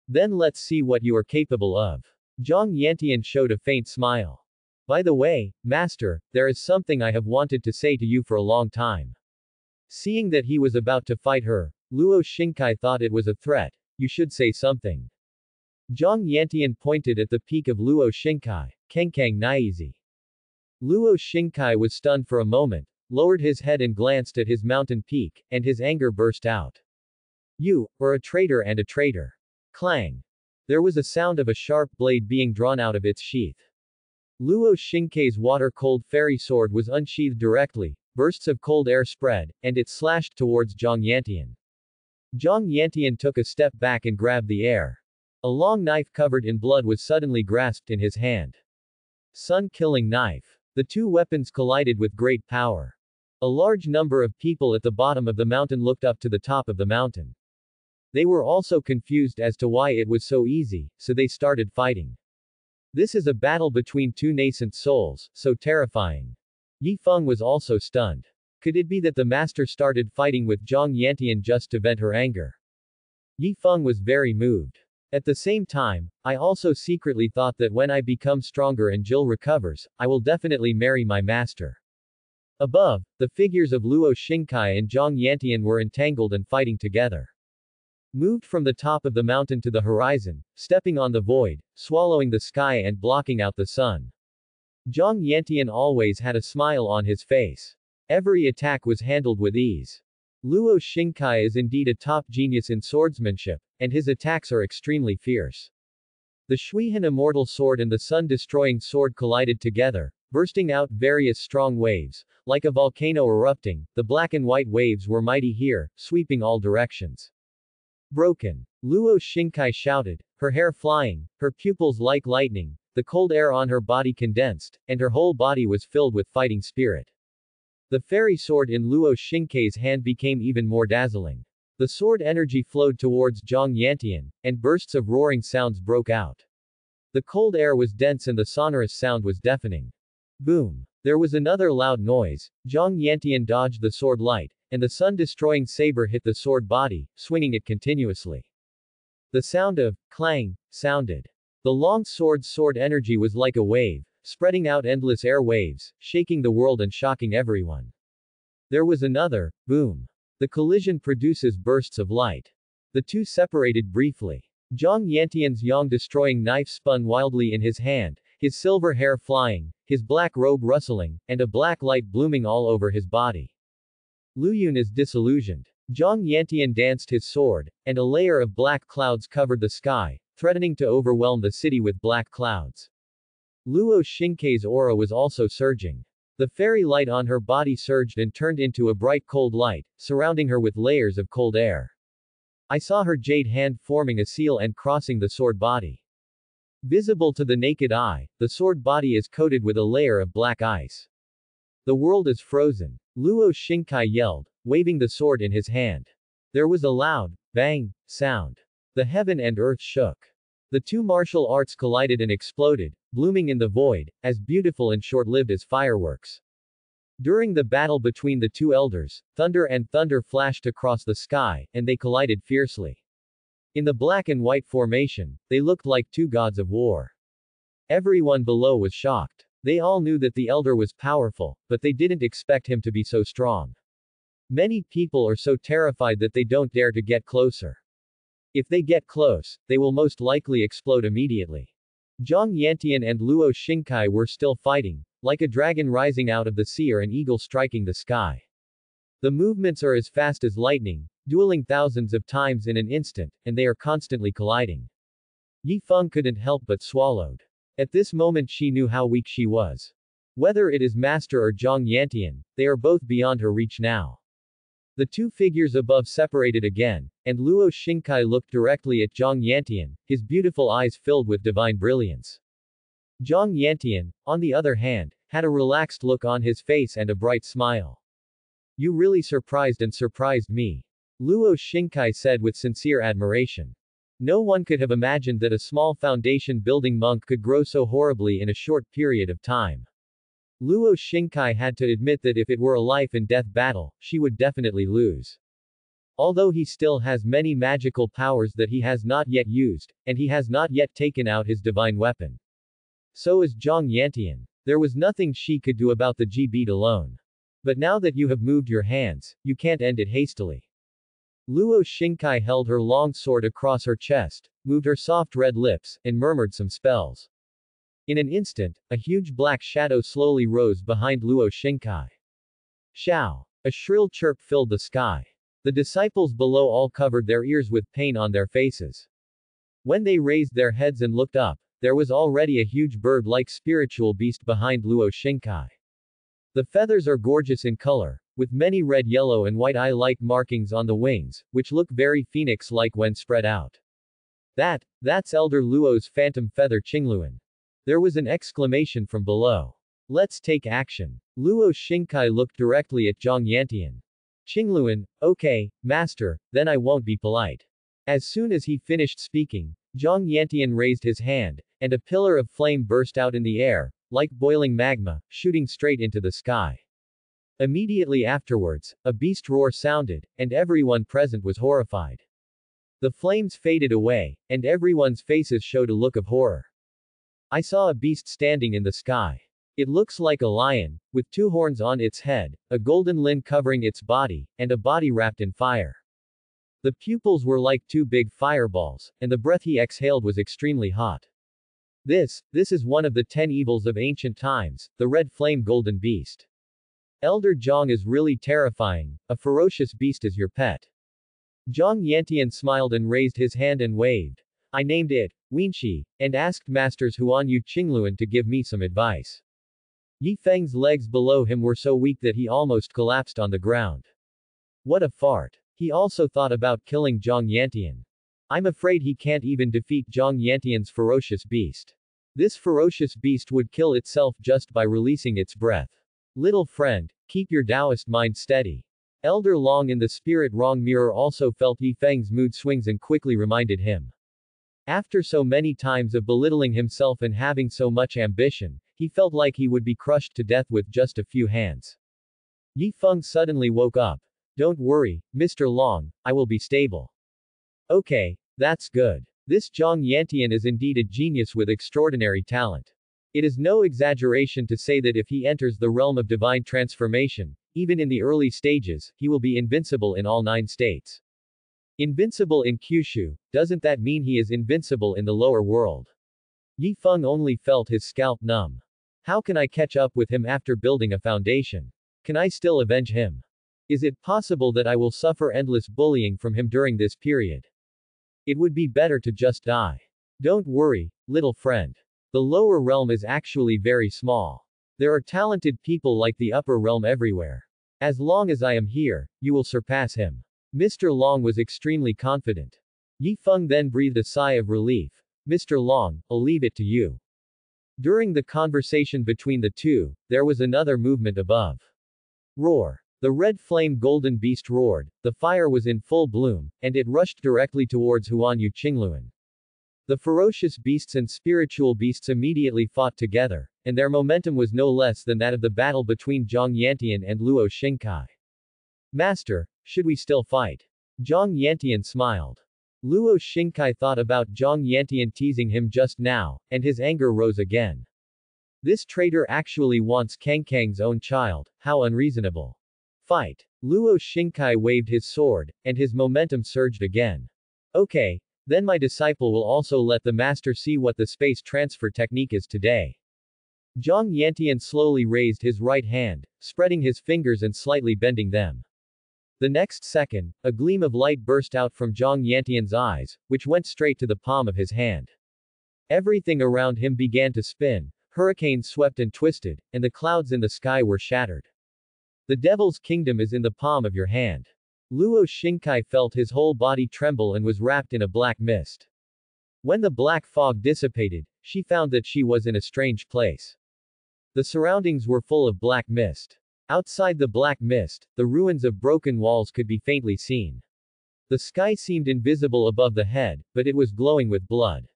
Then let's see what you are capable of. Zhang Yantian showed a faint smile. By the way, Master, there is something I have wanted to say to you for a long time. Seeing that he was about to fight her, Luo Xingkai thought it was a threat. You should say something. Zhang Yantian pointed at the peak of Luo Xingkai. Kengkang Niezi. Luo Xingkai was stunned for a moment, lowered his head and glanced at his mountain peak, and his anger burst out. You are a traitor and a traitor. Clang. There was a sound of a sharp blade being drawn out of its sheath. Luo Xingkai's water-cold fairy sword was unsheathed directly, bursts of cold air spread, and it slashed towards Zhang Yantian. Zhang Yantian took a step back and grabbed the air. A long knife covered in blood was suddenly grasped in his hand. Sun-killing knife. The two weapons collided with great power. A large number of people at the bottom of the mountain looked up to the top of the mountain. They were also confused as to why it was so easy, so they started fighting. This is a battle between two nascent souls, so terrifying. Yi Feng was also stunned. Could it be that the master started fighting with Zhang Yantian just to vent her anger? Yi Feng was very moved. At the same time, I also secretly thought that when I become stronger and Jill recovers, I will definitely marry my master. Above, the figures of Luo Xingkai and Zhang Yantian were entangled and fighting together. Moved from the top of the mountain to the horizon, stepping on the void, swallowing the sky and blocking out the sun. Zhang Yantian always had a smile on his face. Every attack was handled with ease. Luo Xingkai is indeed a top genius in swordsmanship, and his attacks are extremely fierce. The Shuihan Immortal Sword and the Sun-destroying sword collided together, bursting out various strong waves. Like a volcano erupting, the black and white waves were mighty here, sweeping all directions. Broken. Luo Xingkai shouted, her hair flying, her pupils like lightning, the cold air on her body condensed, and her whole body was filled with fighting spirit. The fairy sword in Luo Shinkei's hand became even more dazzling. The sword energy flowed towards Zhang Yantian, and bursts of roaring sounds broke out. The cold air was dense and the sonorous sound was deafening. Boom! There was another loud noise. Zhang Yantian dodged the sword light, and the sun-destroying saber hit the sword body, swinging it continuously. The sound of clang sounded. The long sword's sword energy was like a wave, spreading out endless air waves, shaking the world and shocking everyone. There was another boom. The collision produces bursts of light. The two separated briefly. Zhang Yantian's yang-destroying knife spun wildly in his hand, his silver hair flying, his black robe rustling, and a black light blooming all over his body. Lu Yun is disillusioned. Zhang Yantian danced his sword, and a layer of black clouds covered the sky, threatening to overwhelm the city with black clouds. Luo Shinkei's aura was also surging. The fairy light on her body surged and turned into a bright cold light, surrounding her with layers of cold air. I saw her jade hand forming a seal and crossing the sword body. Visible to the naked eye, the sword body is coated with a layer of black ice. The world is frozen. Luo Shinkei yelled, waving the sword in his hand. There was a loud, bang, sound. The heaven and earth shook. The two martial arts collided and exploded, blooming in the void, as beautiful and short-lived as fireworks. During the battle between the two elders, thunder and thunder flashed across the sky, and they collided fiercely. In the black and white formation, they looked like two gods of war. Everyone below was shocked. They all knew that the elder was powerful, but they didn't expect him to be so strong. Many people are so terrified that they don't dare to get closer. If they get close, they will most likely explode immediately. Zhang Yantian and Luo Shinkei were still fighting, like a dragon rising out of the sea or an eagle striking the sky. The movements are as fast as lightning, dueling thousands of times in an instant, and they are constantly colliding. Yi Feng couldn't help but swallowed. At this moment she knew how weak she was. Whether it is Master or Zhang Yantian, they are both beyond her reach now. The two figures above separated again, and Luo Shinkei looked directly at Zhang Yantian, his beautiful eyes filled with divine brilliance. Zhang Yantian, on the other hand, had a relaxed look on his face and a bright smile. You really surprised me. Luo Shinkei said with sincere admiration. No one could have imagined that a small foundation-building monk could grow so horribly in a short period of time. Luo Shinkei had to admit that if it were a life-and-death battle, she would definitely lose. Although he still has many magical powers that he has not yet used, and he has not yet taken out his divine weapon. So is Zhang Yantian. There was nothing she could do about the G-beat alone. But now that you have moved your hands, you can't end it hastily. Luo Shinkei held her long sword across her chest, moved her soft red lips, and murmured some spells. In an instant, a huge black shadow slowly rose behind Luo Shinkei. Shao! A shrill chirp filled the sky. The disciples below all covered their ears with pain on their faces. When they raised their heads and looked up, there was already a huge bird-like spiritual beast behind Luo Shinkei. The feathers are gorgeous in color, with many red, yellow and white eye-like markings on the wings, which look very phoenix-like when spread out. That's Elder Luo's phantom feather Qingluan. There was an exclamation from below. Let's take action. Luo Shinkei looked directly at Zhang Yantian. Qingluan, okay, master, then I won't be polite. As soon as he finished speaking, Zhang Yantian raised his hand, and a pillar of flame burst out in the air, like boiling magma, shooting straight into the sky. Immediately afterwards, a beast roar sounded, and everyone present was horrified. The flames faded away, and everyone's faces showed a look of horror. I saw a beast standing in the sky. It looks like a lion, with two horns on its head, a golden lin covering its body, and a body wrapped in fire. The pupils were like two big fireballs, and the breath he exhaled was extremely hot. This is one of the 10 evils of ancient times, the red flame golden beast. Elder Zhang is really terrifying, a ferocious beast as your pet. Zhang Yantian smiled and raised his hand and waved. I named it, Wenxi, and asked Masters Huanyu Qingluan to give me some advice. Yi Feng's legs below him were so weak that he almost collapsed on the ground. What a fart. He also thought about killing Zhang Yantian. I'm afraid he can't even defeat Zhang Yantian's ferocious beast. This ferocious beast would kill itself just by releasing its breath. Little friend, keep your Taoist mind steady. Elder Long in the spirit wrong mirror also felt Yi Feng's mood swings and quickly reminded him. After so many times of belittling himself and having so much ambition, he felt like he would be crushed to death with just a few hands. Yi Feng suddenly woke up. Don't worry, Mr. Long, I will be stable. Okay, that's good. This Zhang Yantian is indeed a genius with extraordinary talent. It is no exaggeration to say that if he enters the realm of divine transformation, even in the early stages, he will be invincible in all 9 states. Invincible in Kyushu, doesn't that mean he is invincible in the lower world? Yi Feng only felt his scalp numb. How can I catch up with him after building a foundation? Can I still avenge him? Is it possible that I will suffer endless bullying from him during this period? It would be better to just die. Don't worry, little friend. The lower realm is actually very small. There are talented people like the upper realm everywhere. As long as I am here, you will surpass him. Mr. Long was extremely confident. Yi Feng then breathed a sigh of relief. Mr. Long, I'll leave it to you. During the conversation between the two, there was another movement above. Roar. The red flame golden beast roared, the fire was in full bloom, and it rushed directly towards Huanyu Qingluan. The ferocious beasts and spiritual beasts immediately fought together, and their momentum was no less than that of the battle between Zhang Yantian and Luo Xingkai. Master, should we still fight? Zhang Yantian smiled. Luo Xingkai thought about Zhang Yantian teasing him just now, and his anger rose again. This traitor actually wants Kangkang's own child, how unreasonable. Fight. Luo Xingkai waved his sword, and his momentum surged again. Okay, then my disciple will also let the master see what the space transfer technique is today. Zhang Yantian slowly raised his right hand, spreading his fingers and slightly bending them. The next second, a gleam of light burst out from Zhang Yantian's eyes, which went straight to the palm of his hand. Everything around him began to spin, hurricanes swept and twisted, and the clouds in the sky were shattered. The devil's kingdom is in the palm of your hand. Luo Xingkai felt his whole body tremble and was wrapped in a black mist. When the black fog dissipated, she found that she was in a strange place. The surroundings were full of black mist. Outside the black mist, the ruins of broken walls could be faintly seen. The sky seemed invisible above the head, but it was glowing with blood.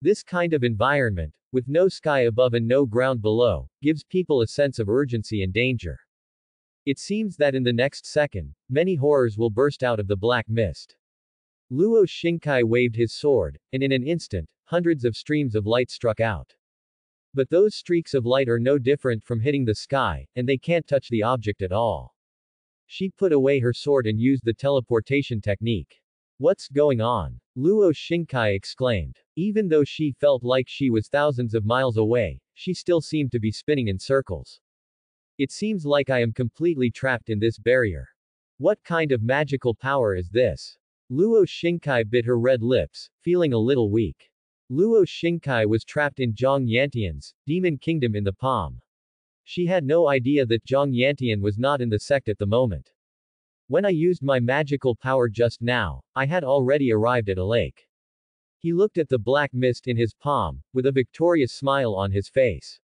This kind of environment, with no sky above and no ground below, gives people a sense of urgency and danger. It seems that in the next second, many horrors will burst out of the black mist. Luo Xingkai waved his sword, and in an instant, hundreds of streams of light struck out. But those streaks of light are no different from hitting the sky, and they can't touch the object at all. She put away her sword and used the teleportation technique. What's going on? Luo Xingkai exclaimed. Even though she felt like she was thousands of miles away, she still seemed to be spinning in circles. It seems like I am completely trapped in this barrier. What kind of magical power is this? Luo Xingkai bit her red lips, feeling a little weak. Luo Xingkai was trapped in Zhang Yantian's demon kingdom in the palm. She had no idea that Zhang Yantian was not in the sect at the moment. When I used my magical power just now, I had already arrived at a lake. He looked at the black mist in his palm, with a victorious smile on his face.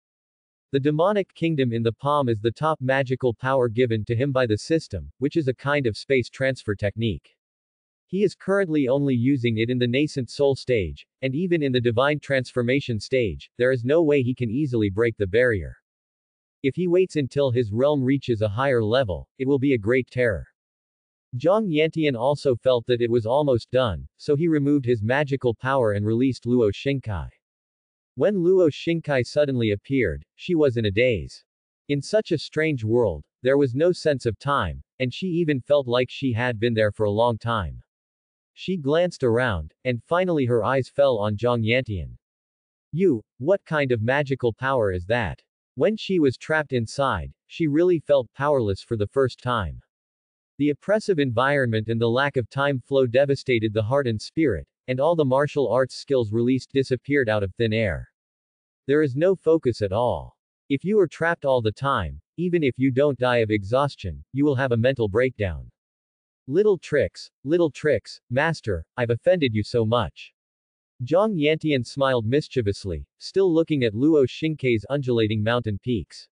The demonic kingdom in the palm is the top magical power given to him by the system, which is a kind of space transfer technique. He is currently only using it in the nascent soul stage, and even in the divine transformation stage, there is no way he can easily break the barrier. If he waits until his realm reaches a higher level, it will be a great terror. Zhang Yantian also felt that it was almost done, so he removed his magical power and released Luo Xingkai. When Luo Xingkai suddenly appeared, she was in a daze. In such a strange world, there was no sense of time, and she even felt like she had been there for a long time. She glanced around, and finally her eyes fell on Zhang Yantian. What kind of magical power is that? When she was trapped inside, she really felt powerless for the first time. The oppressive environment and the lack of time flow devastated the heart and spirit, and all the martial arts skills released disappeared out of thin air. There is no focus at all. If you are trapped all the time, even if you don't die of exhaustion, you will have a mental breakdown. Little tricks, master, I've offended you so much. Zhang Yantian smiled mischievously, still looking at Luo Xinkai's undulating mountain peaks.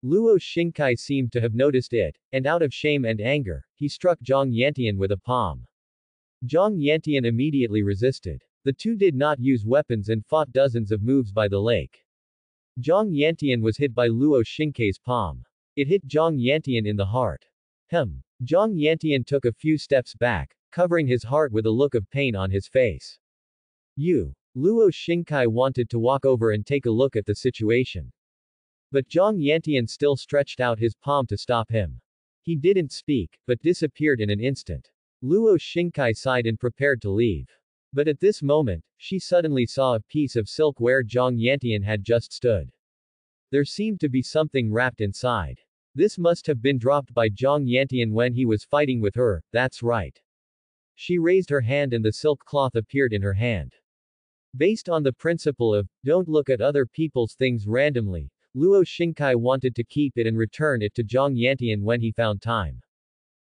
Luo Xingkai seemed to have noticed it, and out of shame and anger, he struck Zhang Yantian with a palm. Zhang Yantian immediately resisted. The two did not use weapons and fought dozens of moves by the lake. Zhang Yantian was hit by Luo Xinkai's palm. It hit Zhang Yantian in the heart. Zhang Yantian took a few steps back, covering his heart with a look of pain on his face. Luo Xingkai wanted to walk over and take a look at the situation. But Zhang Yantian still stretched out his palm to stop him. He didn't speak, but disappeared in an instant. Luo Xingkai sighed and prepared to leave. But at this moment, she suddenly saw a piece of silk where Zhang Yantian had just stood. There seemed to be something wrapped inside. This must have been dropped by Zhang Yantian when he was fighting with her, that's right. She raised her hand and the silk cloth appeared in her hand. Based on the principle of, don't look at other people's things randomly, Luo Xingkai wanted to keep it and return it to Zhang Yantian when he found time.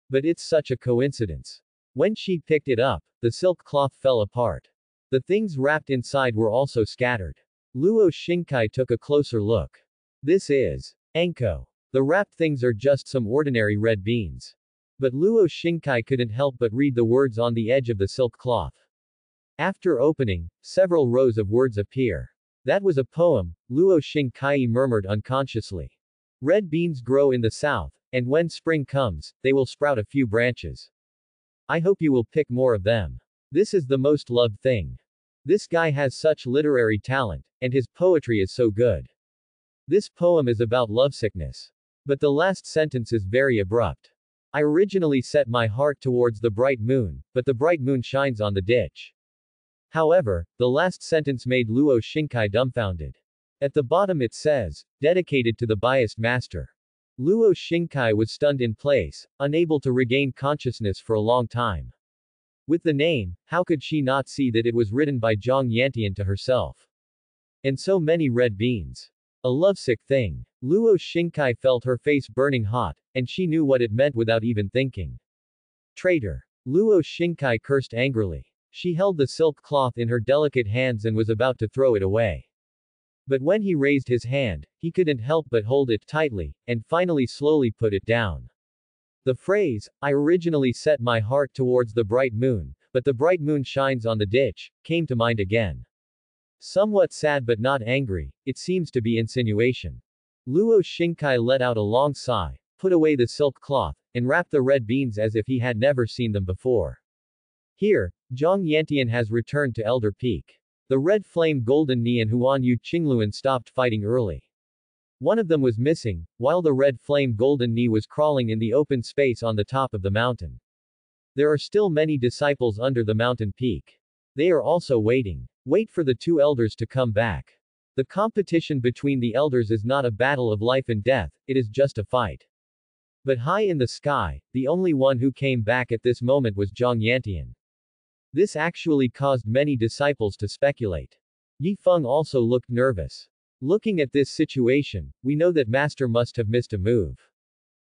But it's such a coincidence. When she picked it up, the silk cloth fell apart. The things wrapped inside were also scattered. Luo Xingkai took a closer look. This is Anko. The wrapped things are just some ordinary red beans. But Luo Xingkai couldn't help but read the words on the edge of the silk cloth. After opening, several rows of words appear. That was a poem, Luo Xingkai murmured unconsciously. Red beans grow in the south, and when spring comes, they will sprout a few branches. I hope you will pick more of them. This is the most loved thing. This guy has such literary talent, and his poetry is so good. This poem is about lovesickness. But the last sentence is very abrupt. I originally set my heart towards the bright moon, but the bright moon shines on the ditch. However, the last sentence made Luo Xingkai dumbfounded. At the bottom it says, dedicated to the biased master. Luo Xingkai was stunned in place, unable to regain consciousness for a long time. With the name, how could she not see that it was written by Zhang Yantian to herself? And so many red beans. A lovesick thing. Luo Xingkai felt her face burning hot, and she knew what it meant without even thinking. Traitor. Luo Xingkai cursed angrily. She held the silk cloth in her delicate hands and was about to throw it away. But when he raised his hand, he couldn't help but hold it tightly, and finally slowly put it down. The phrase, I originally set my heart towards the bright moon, but the bright moon shines on the ditch, came to mind again. Somewhat sad but not angry, it seems to be insinuation. Luo Xingkai let out a long sigh, put away the silk cloth, and wrapped the red beans as if he had never seen them before. Here, Zhang Yantian has returned to Elder Peak. The red flame Golden Ni and Huan Yu Qingluan stopped fighting early. One of them was missing, while the red flame Golden Ni was crawling in the open space on the top of the mountain. There are still many disciples under the mountain peak. They are also waiting. Wait for the two elders to come back. The competition between the elders is not a battle of life and death, it is just a fight. But high in the sky, the only one who came back at this moment was Zhang Yantian. This actually caused many disciples to speculate. Yi Feng also looked nervous. Looking at this situation, we know that Master must have missed a move.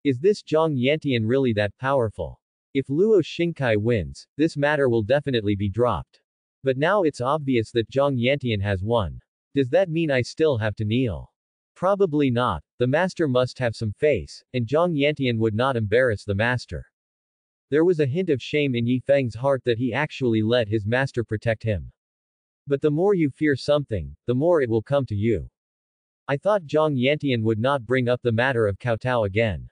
Is this Zhang Yantian really that powerful? If Luo Xingkai wins, this matter will definitely be dropped. But now it's obvious that Zhang Yantian has won. Does that mean I still have to kneel? Probably not. The master must have some face, and Zhang Yantian would not embarrass the master. There was a hint of shame in Yi Feng's heart that he actually let his master protect him. But the more you fear something, the more it will come to you. I thought Zhang Yantian would not bring up the matter of Kowtow again.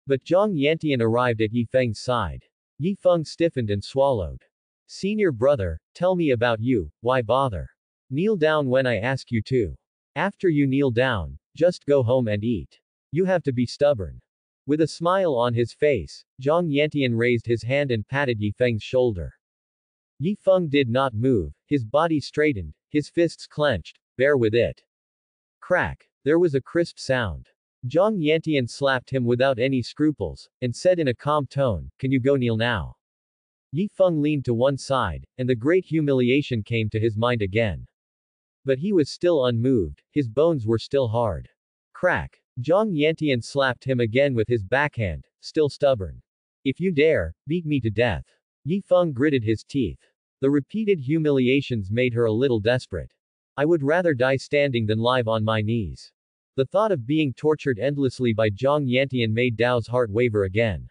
But Zhang Yantian arrived at Yi Feng's side. Yi Feng stiffened and swallowed. Senior brother, tell me about you, why bother? Kneel down when I ask you to. After you kneel down, just go home and eat. You have to be stubborn. With a smile on his face, Zhang Yantian raised his hand and patted Yi Feng's shoulder. Yi Feng did not move, his body straightened, his fists clenched. Bear with it. Crack. There was a crisp sound. Zhang Yantian slapped him without any scruples, and said in a calm tone, can you go kneel now? Yi Feng leaned to one side, and the great humiliation came to his mind again. But he was still unmoved, his bones were still hard. Crack. Zhang Yantian slapped him again with his backhand, still stubborn. If you dare, beat me to death. Yi Feng gritted his teeth. The repeated humiliations made her a little desperate. I would rather die standing than live on my knees. The thought of being tortured endlessly by Zhang Yantian made Dao's heart waver again.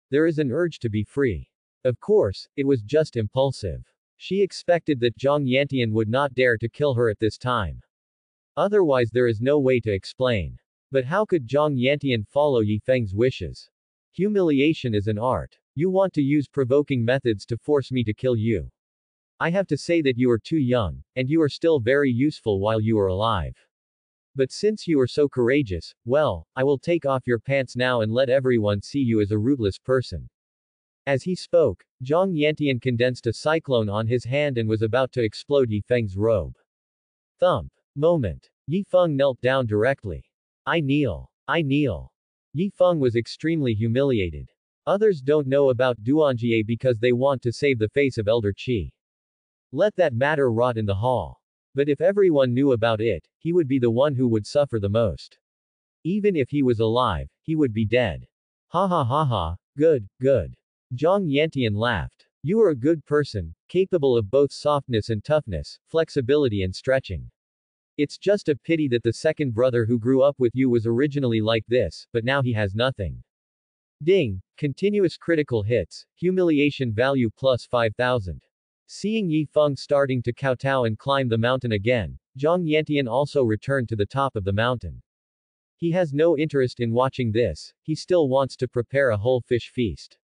There is an urge to be free. Of course, it was just impulsive. She expected that Zhang Yantian would not dare to kill her at this time. Otherwise there is no way to explain. But how could Zhang Yantian follow Yi Feng's wishes? Humiliation is an art. You want to use provoking methods to force me to kill you. I have to say that you are too young, and you are still very useful while you are alive. But since you are so courageous, well, I will take off your pants now and let everyone see you as a rootless person. As he spoke, Zhang Yantian condensed a cyclone on his hand and was about to explode Yi Feng's robe. Thump. Moment. Yi Feng knelt down directly. I kneel. I kneel. Yi Feng was extremely humiliated. Others don't know about Duanjie because they want to save the face of Elder Qi. Let that matter rot in the hall. But if everyone knew about it, he would be the one who would suffer the most. Even if he was alive, he would be dead. Ha ha ha ha, good, good. Zhang Yantian laughed. You are a good person, capable of both softness and toughness, flexibility and stretching. It's just a pity that the second brother who grew up with you was originally like this, but now he has nothing. Ding. Continuous critical hits, humiliation value plus 5,000. Seeing Yi Feng starting to kowtow and climb the mountain again, Zhang Yantian also returned to the top of the mountain. He has no interest in watching this, he still wants to prepare a whole fish feast.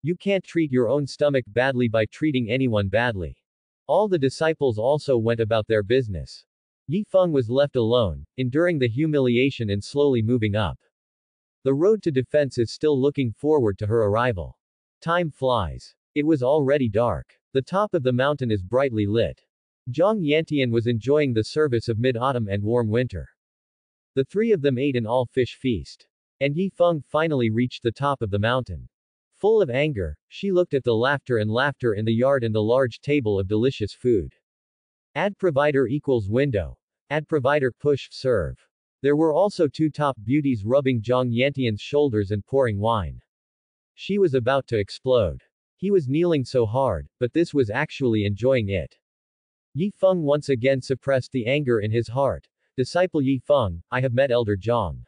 You can't treat your own stomach badly by treating anyone badly. All the disciples also went about their business. Yi Feng was left alone, enduring the humiliation and slowly moving up. The road to defense is still looking forward to her arrival. Time flies. It was already dark. The top of the mountain is brightly lit. Zhang Yantian was enjoying the service of mid-autumn and warm winter. The three of them ate an all-fish feast. And Yi Feng finally reached the top of the mountain. Full of anger, she looked at the laughter in the yard and the large table of delicious food. Ad provider equals window. Ad provider push serve. There were also two top beauties rubbing Zhang Yantian's shoulders and pouring wine. She was about to explode. He was kneeling so hard, but this was actually enjoying it. Yi Feng once again suppressed the anger in his heart. Disciple Yi Feng, I have met Elder Zhang.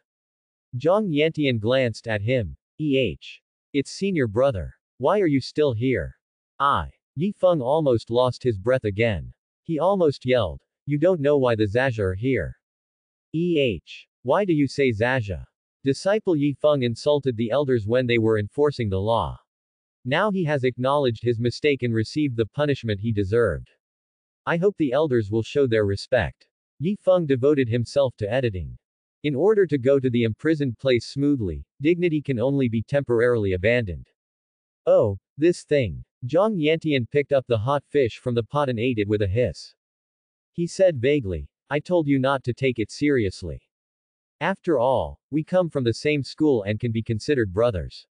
Zhang Yantian glanced at him. It's senior brother. Why are you still here? Yi Feng almost lost his breath again. He almost yelled. You don't know why the Zaja are here. Why do you say Zaja? Disciple Yi Feng insulted the elders when they were enforcing the law. Now he has acknowledged his mistake and received the punishment he deserved. I hope the elders will show their respect. Yi Feng devoted himself to editing. In order to go to the imprisoned place smoothly, dignity can only be temporarily abandoned. Oh, this thing. Zhang Yantian picked up the hot fish from the pot and ate it with a hiss. He said vaguely, I told you not to take it seriously. After all, we come from the same school and can be considered brothers.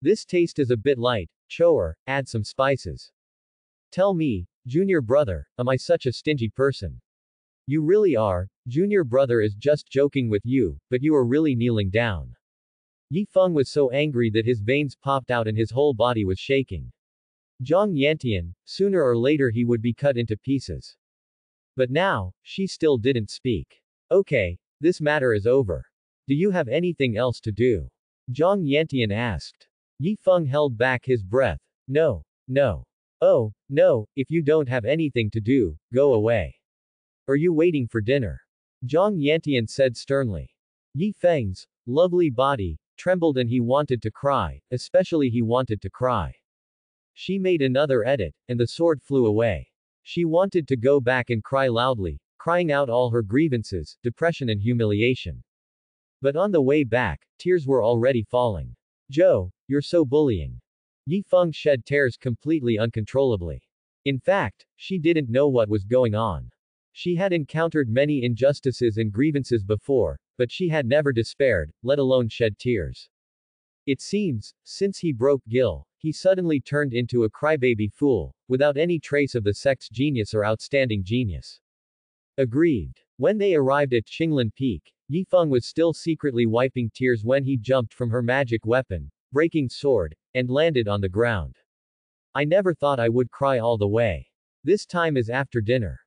This taste is a bit light, Choer, add some spices. Tell me, junior brother, am I such a stingy person? You really are, junior brother is just joking with you, but you are really kneeling down. Yi Feng was so angry that his veins popped out and his whole body was shaking. Zhang Yantian, sooner or later he would be cut into pieces. But now, she still didn't speak. Okay, this matter is over. Do you have anything else to do? Zhang Yantian asked. Yi Feng held back his breath. No, no. Oh, no, if you don't have anything to do, go away. Are you waiting for dinner? Zhang Yantian said sternly. Yi Feng's lovely body trembled and he wanted to cry, especially he wanted to cry. She made another edit, and the sword flew away. She wanted to go back and cry loudly, crying out all her grievances, depression and humiliation. But on the way back, tears were already falling. Joe, you're so bullying. Yi Feng shed tears completely uncontrollably. In fact, she didn't know what was going on. She had encountered many injustices and grievances before, but she had never despaired, let alone shed tears. It seems, since he broke Gil, he suddenly turned into a crybaby fool, without any trace of the sect's genius or outstanding genius. Aggrieved. When they arrived at Qinglan Peak, Yi Feng was still secretly wiping tears when he jumped from her magic weapon, breaking sword, and landed on the ground. I never thought I would cry all the way. This time is after dinner.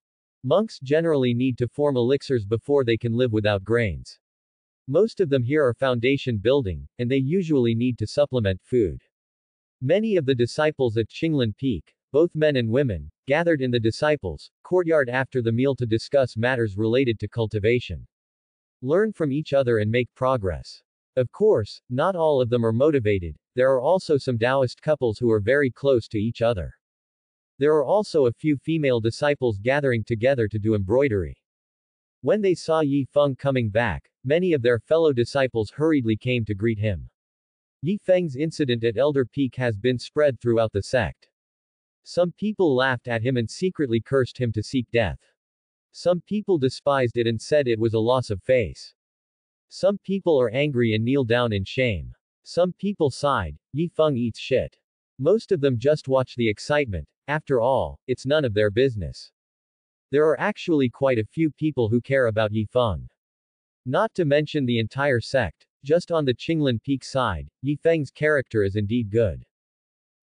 Monks generally need to form elixirs before they can live without grains. Most of them here are foundation building, and they usually need to supplement food. Many of the disciples at Qinglan Peak, both men and women, gathered in the disciples' courtyard after the meal to discuss matters related to cultivation. Learn from each other and make progress. Of course, not all of them are motivated. There are also some Taoist couples who are very close to each other. There are also a few female disciples gathering together to do embroidery. When they saw Yi Feng coming back, many of their fellow disciples hurriedly came to greet him. Yi Feng's incident at Elder Peak has been spread throughout the sect. Some people laughed at him and secretly cursed him to seek death. Some people despised it and said it was a loss of face. Some people are angry and kneel down in shame. Some people sighed, Yi Feng eats shit. Most of them just watch the excitement. After all, it's none of their business. There are actually quite a few people who care about Yi Feng. Not to mention the entire sect, just on the Qinglan Peak side, Yi Feng's character is indeed good.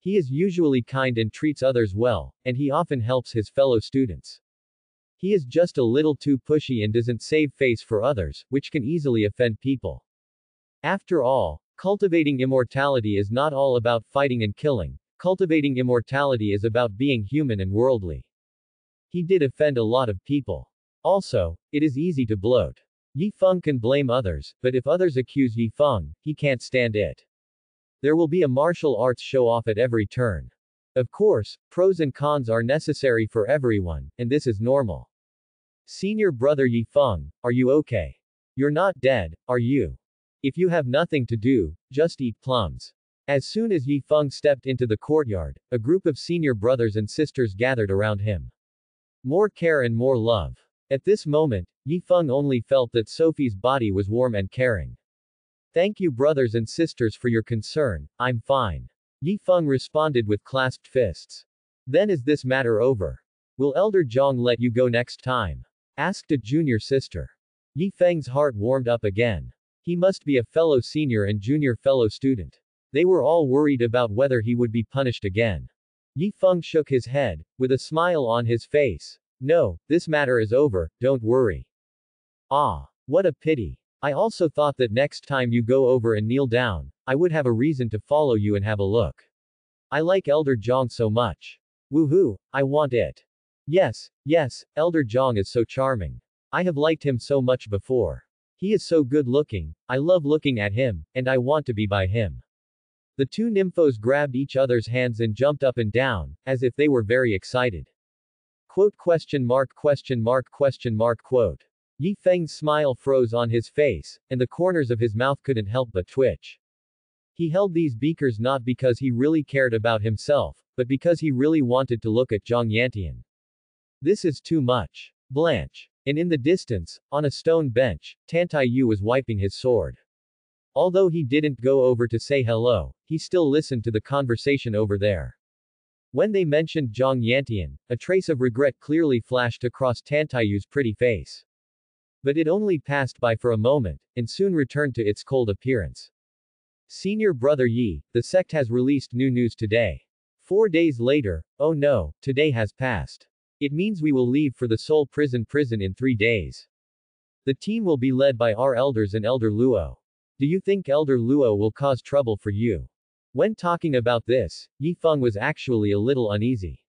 He is usually kind and treats others well, and he often helps his fellow students. He is just a little too pushy and doesn't save face for others, which can easily offend people. After all, cultivating immortality is not all about fighting and killing. Cultivating immortality is about being human and worldly. He did offend a lot of people. Also, it is easy to bloat. Yi Feng can blame others, but if others accuse Yi Feng, he can't stand it. There will be a martial arts show-off at every turn. Of course, pros and cons are necessary for everyone, and this is normal. Senior brother Yi Feng, are you okay? You're not dead, are you? If you have nothing to do, just eat plums. As soon as Yi Feng stepped into the courtyard, a group of senior brothers and sisters gathered around him. More care and more love. At this moment, Yi Feng only felt that Sophie's body was warm and caring. Thank you brothers and sisters for your concern, I'm fine. Yi Feng responded with clasped fists. Then is this matter over? Will Elder Zhang let you go next time? Asked a junior sister. Yi Feng's heart warmed up again. He must be a fellow senior and junior fellow student. They were all worried about whether he would be punished again. Yi Feng shook his head, with a smile on his face. No, this matter is over, don't worry. Ah, what a pity. I also thought that next time you go over and kneel down, I would have a reason to follow you and have a look. I like Elder Zhang so much. Woohoo, I want it. Yes, Elder Zhang is so charming. I have liked him so much before. He is so good looking, I love looking at him, and I want to be by him. The two nymphos grabbed each other's hands and jumped up and down, as if they were very excited. Quote question mark. Yi Feng's smile froze on his face, and the corners of his mouth couldn't help but twitch. He held these beakers not because he really cared about himself, but because he really wanted to look at Zhang Yantian. This is too much. Blanche. And in the distance, on a stone bench, Tantai Yu was wiping his sword. Although he didn't go over to say hello, he still listened to the conversation over there. When they mentioned Zhang Yantian, a trace of regret clearly flashed across Tantayu's pretty face. But it only passed by for a moment, and soon returned to its cold appearance. Senior brother Yi, the sect has released new news today. 4 days later, oh no, today has passed. It means we will leave for the Seoul prison in 3 days. The team will be led by our elders and Elder Luo. Do you think Elder Luo will cause trouble for you? When talking about this, Yi Feng was actually a little uneasy.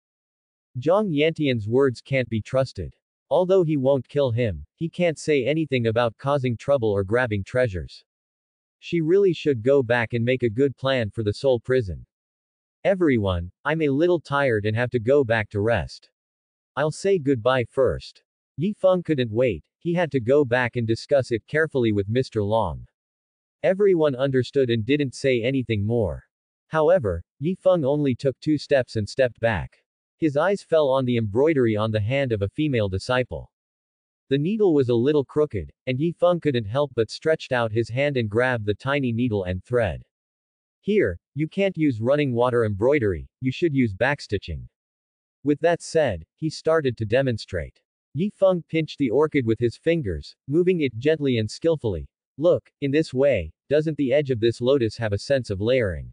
Zhang Yantian's words can't be trusted. Although he won't kill him, he can't say anything about causing trouble or grabbing treasures. She really should go back and make a good plan for the Seoul prison. Everyone, I'm a little tired and have to go back to rest. I'll say goodbye first. Yi Feng couldn't wait, he had to go back and discuss it carefully with Mr. Long. Everyone understood and didn't say anything more. However, Yi Feng only took 2 steps and stepped back. His eyes fell on the embroidery on the hand of a female disciple. The needle was a little crooked, and Yi Feng couldn't help but stretched out his hand and grabbed the tiny needle and thread. Here, you can't use running water embroidery, you should use backstitching. With that said, he started to demonstrate. Yi Feng pinched the orchid with his fingers, moving it gently and skillfully, Look, in this way, doesn't the edge of this lotus have a sense of layering?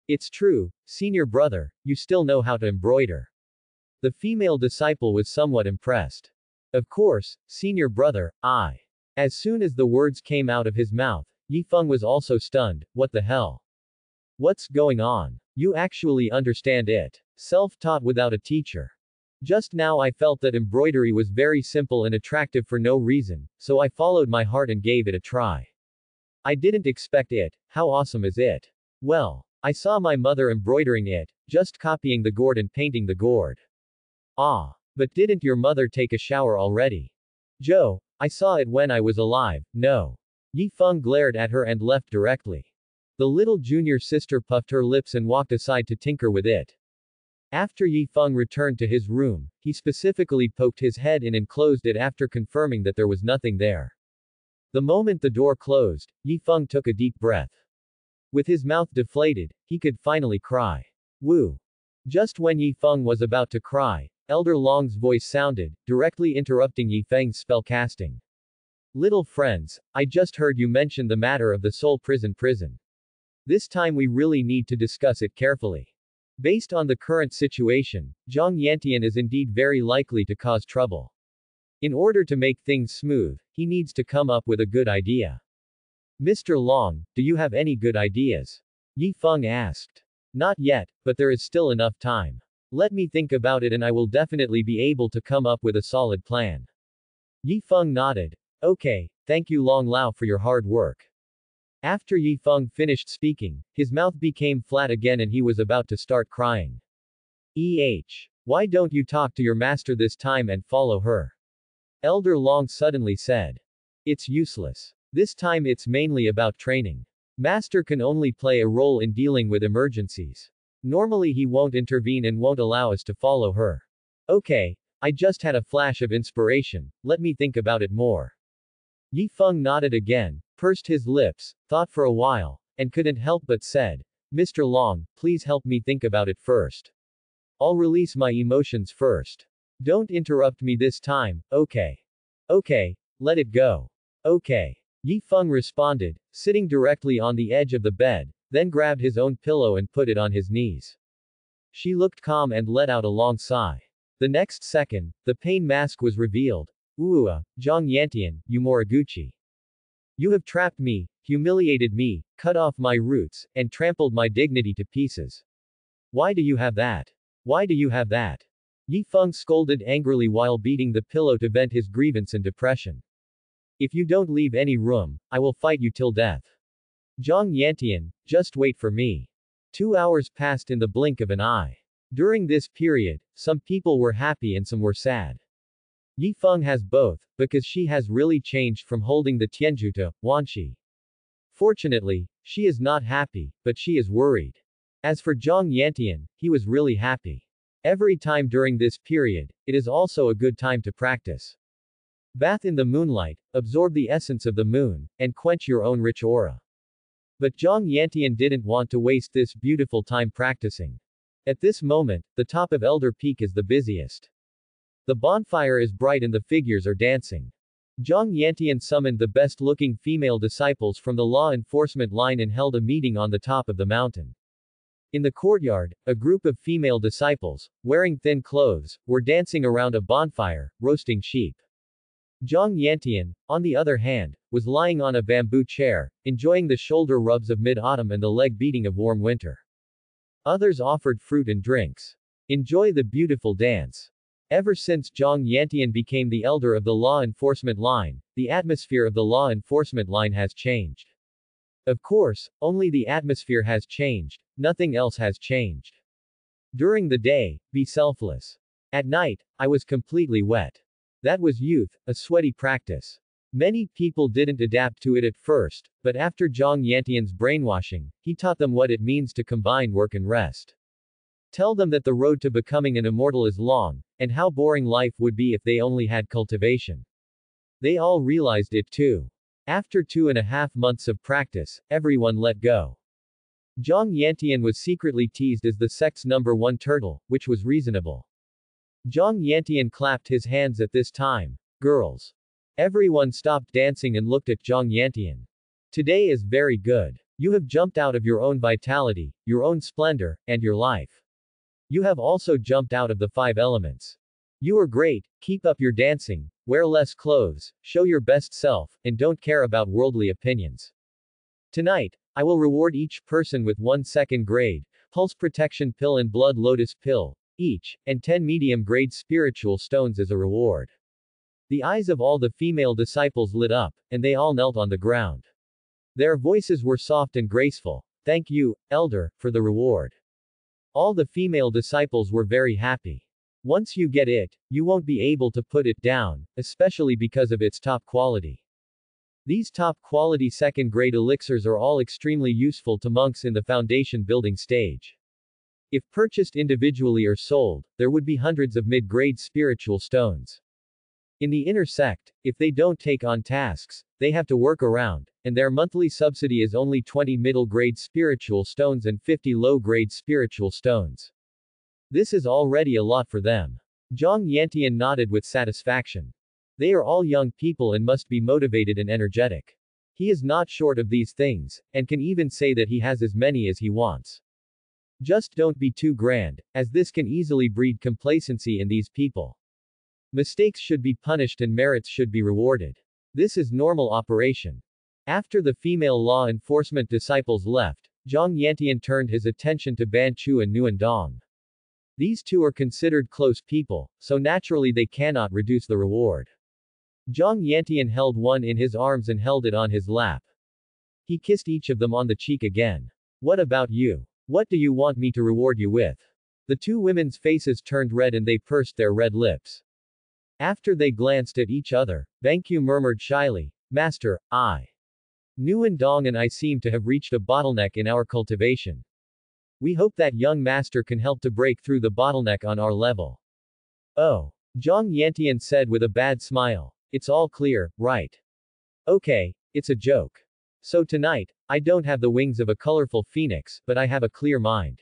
It's true, senior brother, you still know how to embroider. The female disciple was somewhat impressed. Of course, senior brother, I. As soon as the words came out of his mouth, Yifeng was also stunned. What the hell? What's going on? You actually understand it. Self-taught without a teacher. Just now I felt that embroidery was very simple and attractive for no reason, so I followed my heart and gave it a try. I didn't expect it. How awesome is it? Well, I saw my mother embroidering it, just copying the gourd and painting the gourd. Ah. But didn't your mother take a shower already? Joe, I saw it when I was alive, no. Yifeng glared at her and left directly. The little junior sister puffed her lips and walked aside to tinker with it. After Yifeng returned to his room, he specifically poked his head in and closed it after confirming that there was nothing there. The moment the door closed, Yifeng took a deep breath. With his mouth deflated, he could finally cry. Woo. Just when Yifeng was about to cry, Elder Long's voice sounded, directly interrupting Yifeng's spellcasting. Little friends, I just heard you mention the matter of the soul prison. This time we really need to discuss it carefully. Based on the current situation, Zhang Yantian is indeed very likely to cause trouble. In order to make things smooth, he needs to come up with a good idea. Mr. Long, do you have any good ideas? Yifeng asked. Not yet, but there is still enough time. Let me think about it and I will definitely be able to come up with a solid plan. Yifeng nodded. Okay, thank you Long Lao for your hard work. After Yifeng finished speaking, his mouth became flat again and he was about to start crying. Why don't you talk to your master this time and follow her? Elder Long suddenly said. It's useless. This time it's mainly about training. Master can only play a role in dealing with emergencies. Normally he won't intervene and won't allow us to follow her. Okay, I just had a flash of inspiration, let me think about it more. Yifeng nodded again, pursed his lips, thought for a while, and couldn't help but said, Mr. Long, please help me think about it first. I'll release my emotions first. Don't interrupt me this time, okay? Okay, let it go. Okay. Yifeng responded, sitting directly on the edge of the bed, then grabbed his own pillow and put it on his knees. She looked calm and let out a long sigh. The next second, the pain mask was revealed. Zhang Yantian, you Moriguchi. You have trapped me, humiliated me, cut off my roots, and trampled my dignity to pieces. Why do you have that? Why do you have that? Yifeng scolded angrily while beating the pillow to vent his grievance and depression. If you don't leave any room, I will fight you till death. Zhang Yantian, just wait for me. 2 hours passed in the blink of an eye. During this period, some people were happy and some were sad. Yifeng has both, because she has really changed from holding the Tianju to Wanshi. Fortunately, she is not happy, but she is worried. As for Zhang Yantian, he was really happy. Every time during this period, it is also a good time to practice. Bath in the moonlight, absorb the essence of the moon, and quench your own rich aura. But Zhang Yantian didn't want to waste this beautiful time practicing. At this moment, the top of Elder Peak is the busiest. The bonfire is bright and the figures are dancing. Zhang Yantian summoned the best-looking female disciples from the law enforcement line and held a meeting on the top of the mountain. In the courtyard, a group of female disciples, wearing thin clothes, were dancing around a bonfire, roasting sheep. Zhang Yantian, on the other hand, was lying on a bamboo chair, enjoying the shoulder rubs of mid-autumn and the leg beating of warm winter. Others offered fruit and drinks. Enjoy the beautiful dance. Ever since Zhang Yantian became the elder of the law enforcement line, the atmosphere of the law enforcement line has changed. Of course, only the atmosphere has changed, nothing else has changed. During the day, be selfless. At night, I was completely wet. That was youth, a sweaty practice. Many people didn't adapt to it at first, but after Zhang Yantian's brainwashing, he taught them what it means to combine work and rest. Tell them that the road to becoming an immortal is long, and how boring life would be if they only had cultivation. They all realized it too. After 2.5 months of practice, everyone let go. Zhang Yantian was secretly teased as the sect's #1 turtle, which was reasonable. Zhang Yantian clapped his hands at this time. Girls. Everyone stopped dancing and looked at Zhang Yantian. Today is very good. You have jumped out of your own vitality, your own splendor, and your life. You have also jumped out of the 5 elements. You are great, keep up your dancing, wear less clothes, show your best self, and don't care about worldly opinions. Tonight, I will reward each person with 1 grade, Pulse Protection Pill and Blood Lotus Pill, each, and 10 medium grade spiritual stones as a reward. The eyes of all the female disciples lit up, and they all knelt on the ground. Their voices were soft and graceful. Thank you, Elder, for the reward. All the female disciples were very happy. Once you get it, you won't be able to put it down, especially because of its top quality. These top quality 2nd grade elixirs are all extremely useful to monks in the foundation building stage. If purchased individually or sold, there would be hundreds of mid-grade spiritual stones. In the inner sect, if they don't take on tasks, they have to work around, and their monthly subsidy is only 20 middle-grade spiritual stones and 50 low-grade spiritual stones. This is already a lot for them. Zhang Yantian nodded with satisfaction. They are all young people and must be motivated and energetic. He is not short of these things, and can even say that he has as many as he wants. Just don't be too grand, as this can easily breed complacency in these people. Mistakes should be punished and merits should be rewarded. This is normal operation. After the female law enforcement disciples left, Zhang Yantian turned his attention to Ban Chu and Nguyen Dong. These two are considered close people, so naturally they cannot reduce the reward. Zhang Yantian held one in his arms and held it on his lap. He kissed each of them on the cheek again. What about you? What do you want me to reward you with? The two women's faces turned red and they pursed their red lips. After they glanced at each other, Bangqiu murmured shyly, Master, Nguyen Dong and I seem to have reached a bottleneck in our cultivation. We hope that young master can help to break through the bottleneck on our level. Oh. Zhang Yantian said with a bad smile. It's all clear, right? Okay, it's a joke. So tonight, I don't have the wings of a colorful phoenix, but I have a clear mind.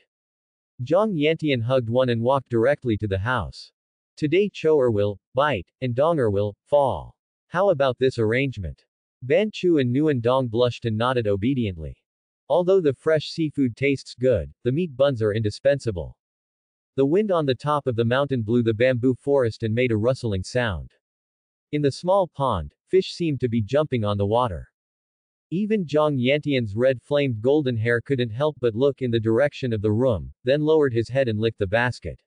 Zhang Yantian hugged one and walked directly to the house. Today Cho'er will bite, and Donger will fall. How about this arrangement? Ban Chu and Nguyen Dong blushed and nodded obediently. Although the fresh seafood tastes good, the meat buns are indispensable. The wind on the top of the mountain blew the bamboo forest and made a rustling sound. In the small pond, fish seemed to be jumping on the water. Even Zhang Yantian's red-flamed golden hair couldn't help but look in the direction of the room, then lowered his head and licked the basket.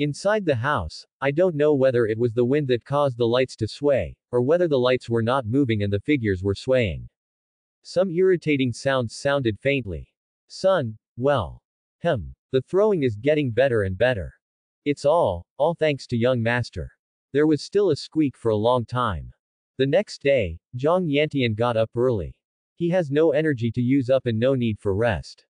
Inside the house, I don't know whether it was the wind that caused the lights to sway, or whether the lights were not moving and the figures were swaying. Some irritating sounds sounded faintly. Son, well. The throwing is getting better and better. It's all thanks to young master. There was still a squeak for a long time. The next day, Zhang Yantian got up early. He has no energy to use up and no need for rest.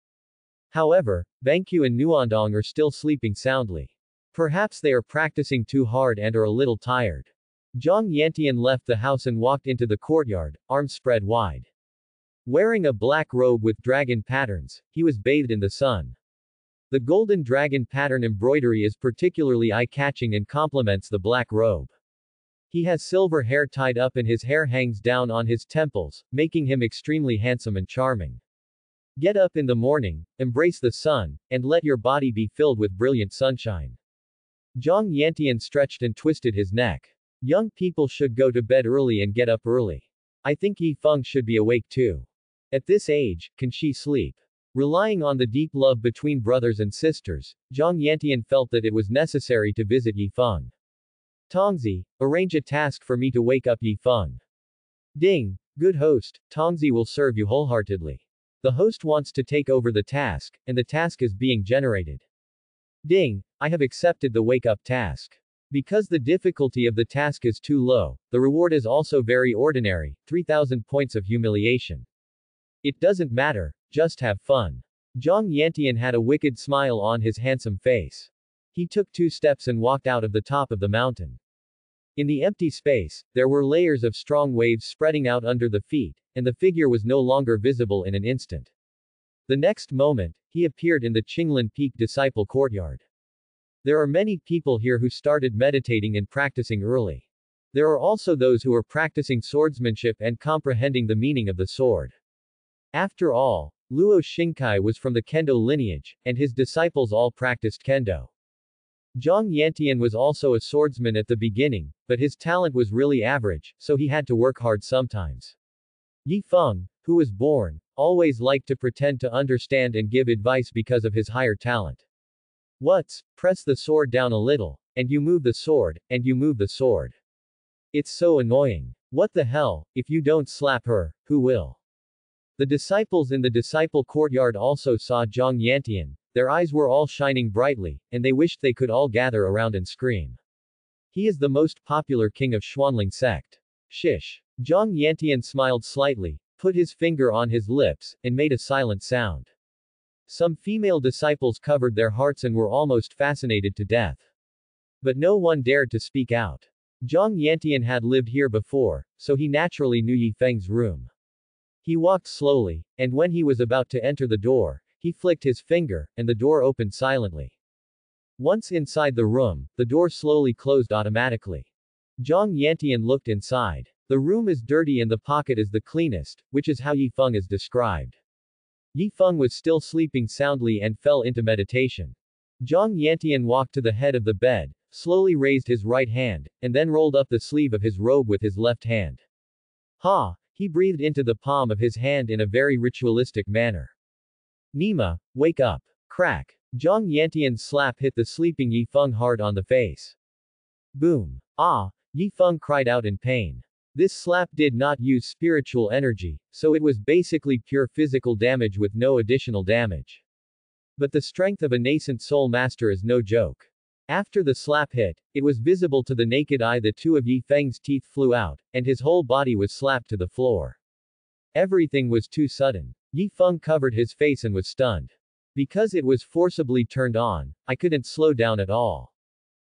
However, Bangqiu and Nguyen are still sleeping soundly. Perhaps they are practicing too hard and are a little tired. Zhang Yantian left the house and walked into the courtyard, arms spread wide. Wearing a black robe with dragon patterns, he was bathed in the sun. The golden dragon pattern embroidery is particularly eye-catching and complements the black robe. He has silver hair tied up and his hair hangs down on his temples, making him extremely handsome and charming. Get up in the morning, embrace the sun, and let your body be filled with brilliant sunshine. Zhang Yantian stretched and twisted his neck. Young people should go to bed early and get up early. I think Yi Feng should be awake too. At this age, can she sleep? Relying on the deep love between brothers and sisters, Zhang Yantian felt that it was necessary to visit Yi Feng. Tongzi, arrange a task for me to wake up Yi Feng. Ding, good host, Tongzi will serve you wholeheartedly. The host wants to take over the task, and the task is being generated. Ding, I have accepted the wake-up task. Because the difficulty of the task is too low, the reward is also very ordinary, 3,000 points of humiliation. It doesn't matter, just have fun. Zhang Yantian had a wicked smile on his handsome face. He took 2 steps and walked out of the top of the mountain. In the empty space, there were layers of strong waves spreading out under the feet, and the figure was no longer visible in an instant. The next moment, he appeared in the Qinglan Peak Disciple Courtyard. There are many people here who started meditating and practicing early. There are also those who are practicing swordsmanship and comprehending the meaning of the sword. After all, Luo Xingkai was from the Kendo lineage, and his disciples all practiced Kendo. Zhang Yantian was also a swordsman at the beginning, but his talent was really average, so he had to work hard sometimes. Yi Feng, who was born, always liked to pretend to understand and give advice because of his higher talent. What's, press the sword down a little, and you move the sword, and you move the sword. It's so annoying. What the hell, if you don't slap her, who will? The disciples in the disciple courtyard also saw Zhang Yantian, their eyes were all shining brightly, and they wished they could all gather around and scream. He is the most popular king of Xuanling sect. Shish. Zhang Yantian smiled slightly, put his finger on his lips, and made a silent sound. Some female disciples covered their hearts and were almost fascinated to death. But no one dared to speak out. Zhang Yantian had lived here before, so he naturally knew Yi Feng's room. He walked slowly, and when he was about to enter the door, he flicked his finger, and the door opened silently. Once inside the room, the door slowly closed automatically. Zhang Yantian looked inside. The room is dirty and the pocket is the cleanest, which is how Yi Feng is described. Yi Feng was still sleeping soundly and fell into meditation. Zhang Yantian walked to the head of the bed, slowly raised his right hand, and then rolled up the sleeve of his robe with his left hand. Ha! He breathed into the palm of his hand in a very ritualistic manner. Nima, wake up. Crack. Zhang Yantian's slap hit the sleeping Yi Feng hard on the face. Boom. Ah! Yi Feng cried out in pain. This slap did not use spiritual energy, so it was basically pure physical damage with no additional damage. But the strength of a nascent soul master is no joke. After the slap hit, it was visible to the naked eye that two of Yi Feng's teeth flew out, and his whole body was slapped to the floor. Everything was too sudden. Yi Feng covered his face and was stunned. Because it was forcibly turned on, I couldn't slow down at all.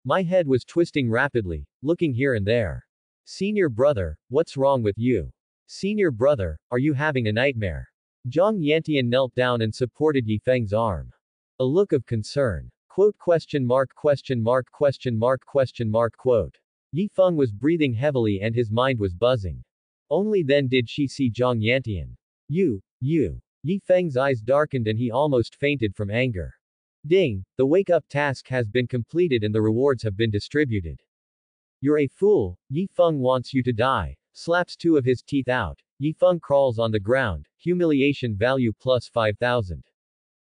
My head was twisting rapidly, looking here and there. Senior brother, what's wrong with you? Senior brother, are you having a nightmare? Zhang Yantian knelt down and supported Yi Feng's arm. A look of concern. Quote question mark question mark question mark question mark quote. Yi Feng was breathing heavily and his mind was buzzing. Only then did she see Zhang Yantian. You. Yi Feng's eyes darkened and he almost fainted from anger. Ding, the wake-up task has been completed and the rewards have been distributed. You're a fool, Yi Feng wants you to die, slaps two of his teeth out, Yi Feng crawls on the ground, humiliation value plus 5,000.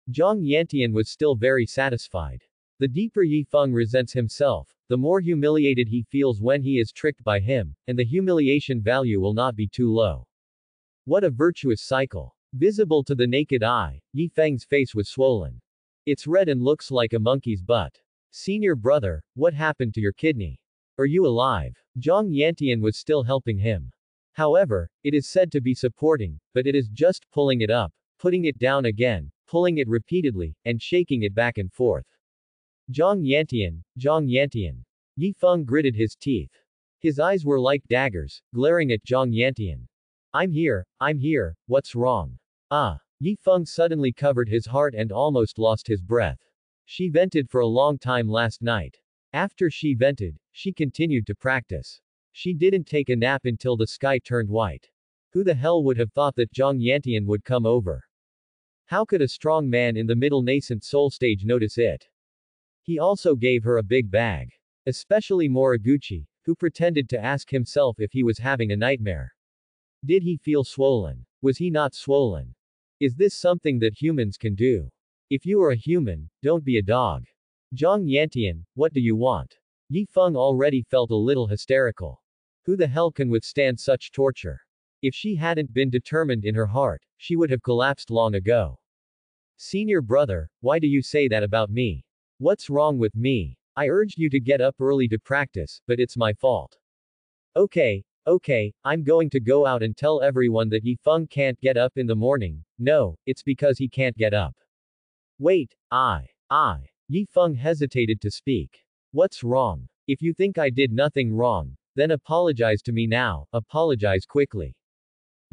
Zhang Yantian was still very satisfied. The deeper Yi Feng resents himself, the more humiliated he feels when he is tricked by him, and the humiliation value will not be too low. What a virtuous cycle. Visible to the naked eye, Yi Feng's face was swollen. It's red and looks like a monkey's butt. Senior brother, what happened to your kidney? Are you alive? Zhang Yantian was still helping him. However, it is said to be supporting, but it is just pulling it up, putting it down again, pulling it repeatedly, and shaking it back and forth. Zhang Yantian. Yi Feng gritted his teeth. His eyes were like daggers, glaring at Zhang Yantian. I'm here, what's wrong? Yi Feng suddenly covered his heart and almost lost his breath. She vented for a long time last night. After she vented, she continued to practice. She didn't take a nap until the sky turned white. Who the hell would have thought that Zhang Yantian would come over? How could a strong man in the middle nascent soul stage notice it? He also gave her a big bag. Especially Moriguchi, who pretended to ask himself if he was having a nightmare. Did he feel swollen? Was he not swollen? Is this something that humans can do? If you are a human, don't be a dog. Zhang Yantian, what do you want? Yi Feng already felt a little hysterical. Who the hell can withstand such torture? If she hadn't been determined in her heart, she would have collapsed long ago. Senior brother, why do you say that about me? What's wrong with me? I urged you to get up early to practice, but it's my fault. Okay, I'm going to go out and tell everyone that Yi Feng can't get up in the morning. No, it's because he can't get up. Wait, Yi Feng hesitated to speak. What's wrong? If you think I did nothing wrong, then apologize to me now, apologize quickly.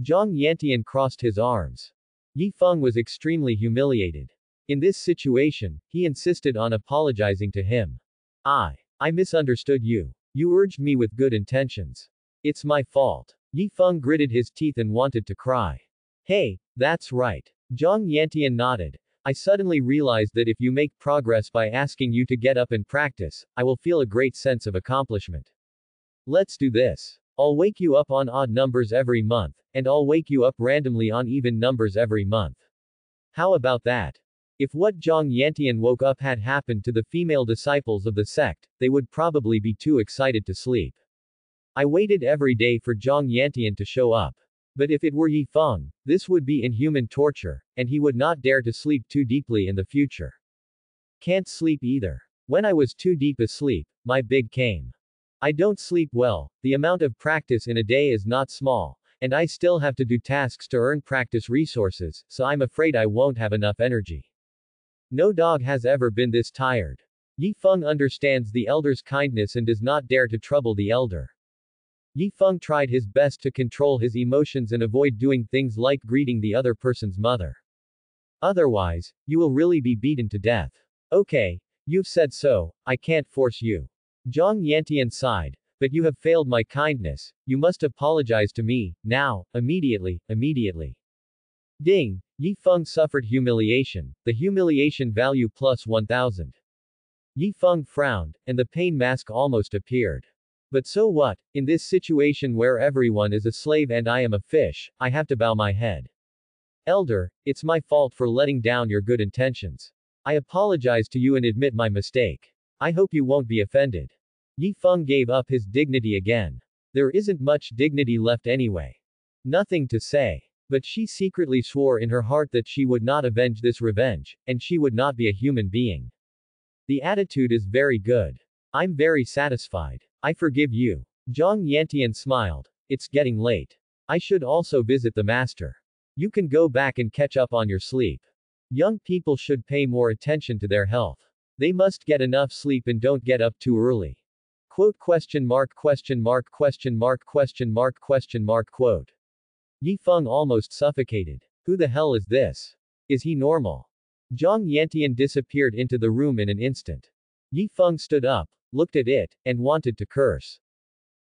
Zhang Yantian crossed his arms. Yi Feng was extremely humiliated. In this situation, he insisted on apologizing to him. I misunderstood you. You urged me with good intentions. It's my fault. Yi Feng gritted his teeth and wanted to cry. Hey, that's right. Zhang Yantian nodded. I suddenly realized that if you make progress by asking you to get up and practice, I will feel a great sense of accomplishment. Let's do this. I'll wake you up on odd numbers every month, and I'll wake you up randomly on even numbers every month. How about that? If what Zhang Yantian woke up had happened to the female disciples of the sect, they would probably be too excited to sleep. I waited every day for Zhang Yantian to show up. But if it were Yi Feng, this would be inhuman torture, and he would not dare to sleep too deeply in the future. Can't sleep either. When I was too deep asleep, my big came. I don't sleep well, the amount of practice in a day is not small, and I still have to do tasks to earn practice resources, so I'm afraid I won't have enough energy. No dog has ever been this tired. Yi Feng understands the elder's kindness and does not dare to trouble the elder. Yi Feng tried his best to control his emotions and avoid doing things like greeting the other person's mother. Otherwise, you will really be beaten to death. Okay, you've said so, I can't force you. Zhang Yantian sighed. But you have failed my kindness, you must apologize to me, now, immediately. Ding! Yi Feng suffered humiliation, the humiliation value plus 1000. Yi Feng frowned, and the pain mask almost appeared. But so what, in this situation where everyone is a slave and I am a fish, I have to bow my head. Elder, it's my fault for letting down your good intentions. I apologize to you and admit my mistake. I hope you won't be offended. Yi Feng gave up his dignity again. There isn't much dignity left anyway. Nothing to say. But she secretly swore in her heart that she would not avenge this revenge, and she would not be a human being. The attitude is very good. I'm very satisfied. I forgive you. Zhang Yantian smiled. It's getting late. I should also visit the master. You can go back and catch up on your sleep. Young people should pay more attention to their health. They must get enough sleep and don't get up too early. Quote question mark question mark question mark question mark question mark quote. Yi Feng almost suffocated. Who the hell is this? Is he normal? Zhang Yantian disappeared into the room in an instant. Yi Feng stood up, looked at it, and wanted to curse.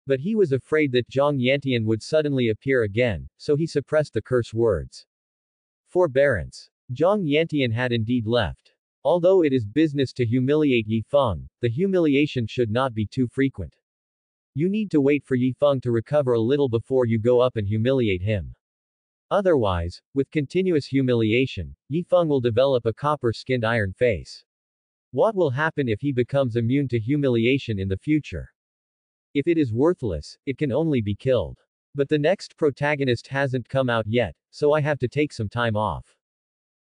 But he was afraid that Zhang Yantian would suddenly appear again, so he suppressed the curse words. Forbearance. Zhang Yantian had indeed left. Although it is business to humiliate Yi Feng, the humiliation should not be too frequent. You need to wait for Yi Feng to recover a little before you go up and humiliate him. Otherwise, with continuous humiliation, Yi Feng will develop a copper-skinned iron face. What will happen if he becomes immune to humiliation in the future? If it is worthless, it can only be killed. But the next protagonist hasn't come out yet, so I have to take some time off.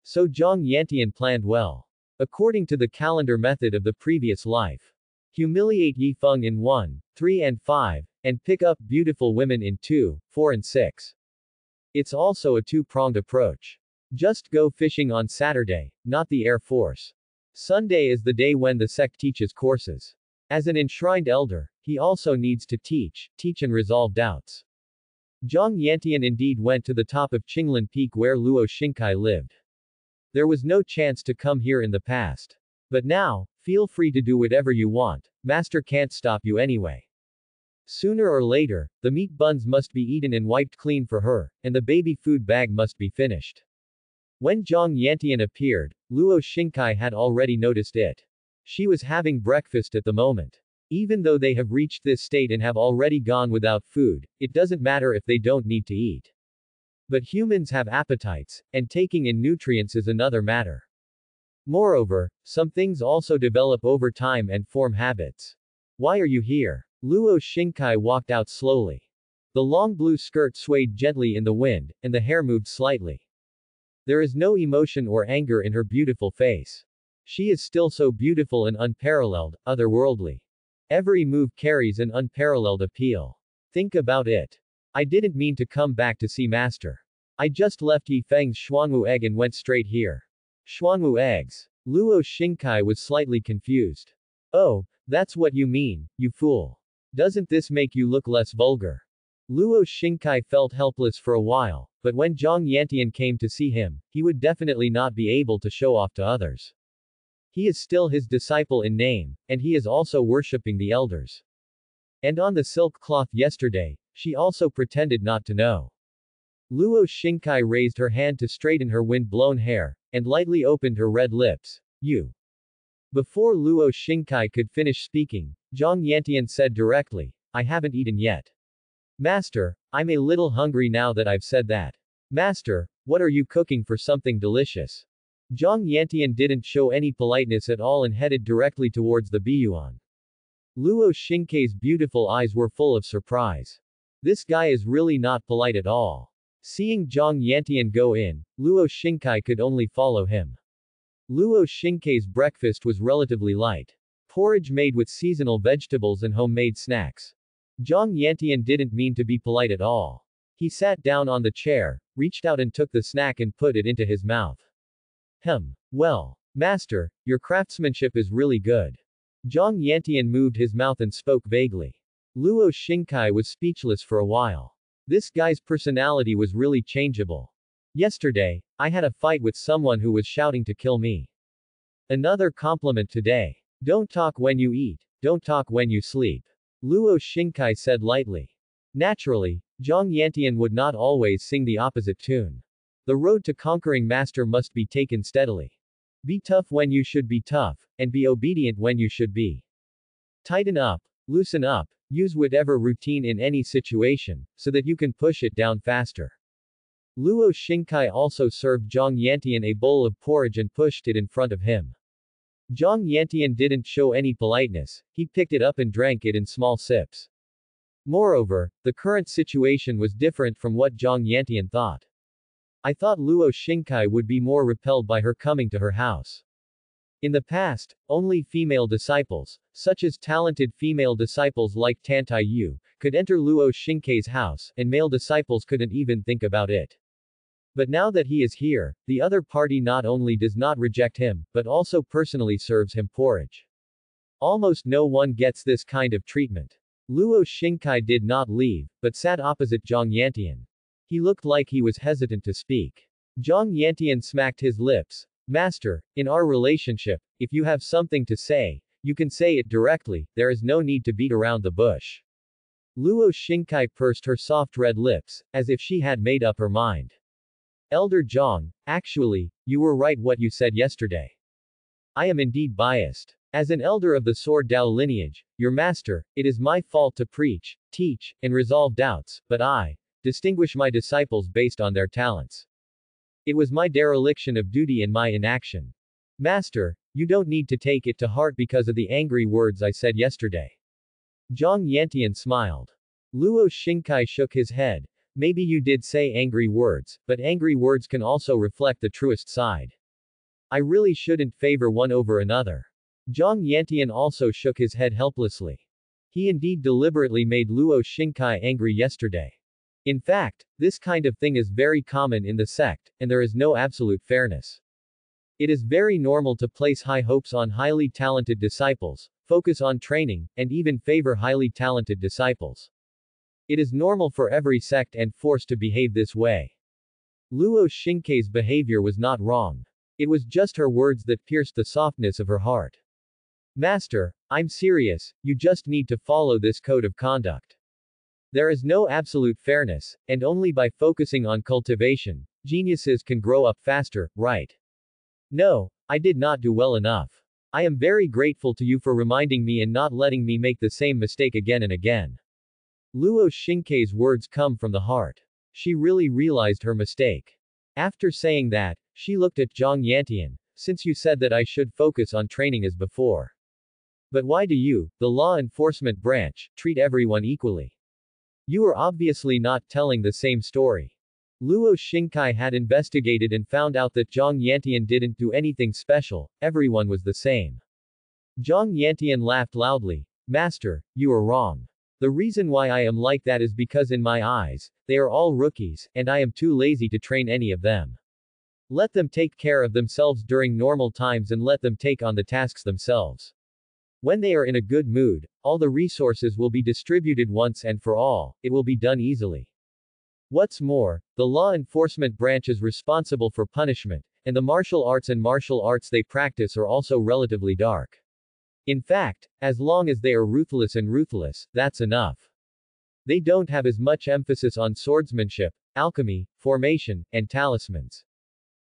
So Zhang Yantian planned well. According to the calendar method of the previous life. Humiliate Yi Feng in 1, 3 and 5, and pick up beautiful women in 2, 4 and 6. It's also a two-pronged approach. Just go fishing on Saturday, not the Air Force. Sunday is the day when the sect teaches courses. As an enshrined elder, he also needs to teach and resolve doubts. Zhang Yantian indeed went to the top of Qinglan Peak where Luo Xingkai lived. There was no chance to come here in the past. But now, feel free to do whatever you want, master can't stop you anyway. Sooner or later, the meat buns must be eaten and wiped clean for her, and the baby food bag must be finished. When Zhang Yantian appeared, Luo Xingkai had already noticed it. She was having breakfast at the moment. Even though they have reached this state and have already gone without food, it doesn't matter if they don't need to eat. But humans have appetites, and taking in nutrients is another matter. Moreover, some things also develop over time and form habits. Why are you here? Luo Xingkai walked out slowly. The long blue skirt swayed gently in the wind, and the hair moved slightly. There is no emotion or anger in her beautiful face. She is still so beautiful and unparalleled, otherworldly. Every move carries an unparalleled appeal. Think about it. I didn't mean to come back to see Master. I just left Yi Feng's Xuanwu egg and went straight here. Xuanwu eggs. Luo Xingkai was slightly confused. Oh, that's what you mean, you fool. Doesn't this make you look less vulgar? Luo Xingkai felt helpless for a while, but when Zhang Yantian came to see him, he would definitely not be able to show off to others. He is still his disciple in name, and he is also worshipping the elders. And on the silk cloth yesterday, she also pretended not to know. Luo Shinkai raised her hand to straighten her wind-blown hair, and lightly opened her red lips. You. Before Luo Shinkai could finish speaking, Zhang Yantian said directly, I haven't eaten yet. Master, I'm a little hungry now that I've said that. Master, what are you cooking for something delicious? Zhang Yantian didn't show any politeness at all and headed directly towards the Biyuan. Luo Shinkai's beautiful eyes were full of surprise. This guy is really not polite at all. Seeing Zhang Yantian go in, Luo Shinkai could only follow him. Luo Shinkai's breakfast was relatively light. Porridge made with seasonal vegetables and homemade snacks. Zhang Yantian didn't mean to be polite at all. He sat down on the chair, reached out and took the snack and put it into his mouth. Well, master, your craftsmanship is really good. Zhang Yantian moved his mouth and spoke vaguely. Luo Shinkai was speechless for a while. This guy's personality was really changeable. Yesterday, I had a fight with someone who was shouting to kill me. Another compliment today. Don't talk when you eat, don't talk when you sleep. Luo Shinkai said lightly. Naturally, Zhang Yantian would not always sing the opposite tune. The road to conquering master must be taken steadily. Be tough when you should be tough, and be obedient when you should be. Tighten up, loosen up, use whatever routine in any situation, so that you can push it down faster. Luo Shinkai also served Zhang Yantian a bowl of porridge and pushed it in front of him. Zhang Yantian didn't show any politeness, he picked it up and drank it in small sips. Moreover, the current situation was different from what Zhang Yantian thought. I thought Luo Shinkai would be more repelled by her coming to her house. In the past, only female disciples, such as talented female disciples like Tantai Yu, could enter Luo Shinkai's house, and male disciples couldn't even think about it. But now that he is here, the other party not only does not reject him, but also personally serves him porridge. Almost no one gets this kind of treatment. Luo Shinkai did not leave, but sat opposite Zhang Yantian. He looked like he was hesitant to speak. Zhang Yantian smacked his lips. Master, in our relationship, if you have something to say, you can say it directly, there is no need to beat around the bush. Luo Shinkai pursed her soft red lips, as if she had made up her mind. Elder Zhang, actually, you were right what you said yesterday. I am indeed biased. As an elder of the Sword Dao lineage, your master, it is my fault to preach, teach, and resolve doubts, but I distinguish my disciples based on their talents. It was my dereliction of duty and my inaction. Master, you don't need to take it to heart because of the angry words I said yesterday. Zhang Yantian smiled. Luo Shinkai shook his head. Maybe you did say angry words, but angry words can also reflect the truest side. I really shouldn't favor one over another. Zhang Yantian also shook his head helplessly. He indeed deliberately made Luo Shinkai angry yesterday. In fact, this kind of thing is very common in the sect, and there is no absolute fairness. It is very normal to place high hopes on highly talented disciples, focus on training, and even favor highly talented disciples. It is normal for every sect and force to behave this way. Luo Shinkai's behavior was not wrong. It was just her words that pierced the softness of her heart. Master, I'm serious, you just need to follow this code of conduct. There is no absolute fairness, and only by focusing on cultivation, geniuses can grow up faster, right? No, I did not do well enough. I am very grateful to you for reminding me and not letting me make the same mistake again and again. Luo Shinkai's words come from the heart. She really realized her mistake. After saying that, she looked at Zhang Yantian. Since you said that I should focus on training as before. But why do you, the law enforcement branch, treat everyone equally? You are obviously not telling the same story. Luo Shinkai had investigated and found out that Zhang Yantian didn't do anything special, everyone was the same. Zhang Yantian laughed loudly. Master, you are wrong. The reason why I am like that is because in my eyes, they are all rookies, and I am too lazy to train any of them. Let them take care of themselves during normal times and let them take on the tasks themselves. When they are in a good mood, all the resources will be distributed once and for all, it will be done easily. What's more, the law enforcement branch is responsible for punishment, and the martial arts they practice are also relatively dark. In fact, as long as they are ruthless, that's enough. They don't have as much emphasis on swordsmanship, alchemy, formation, and talismans.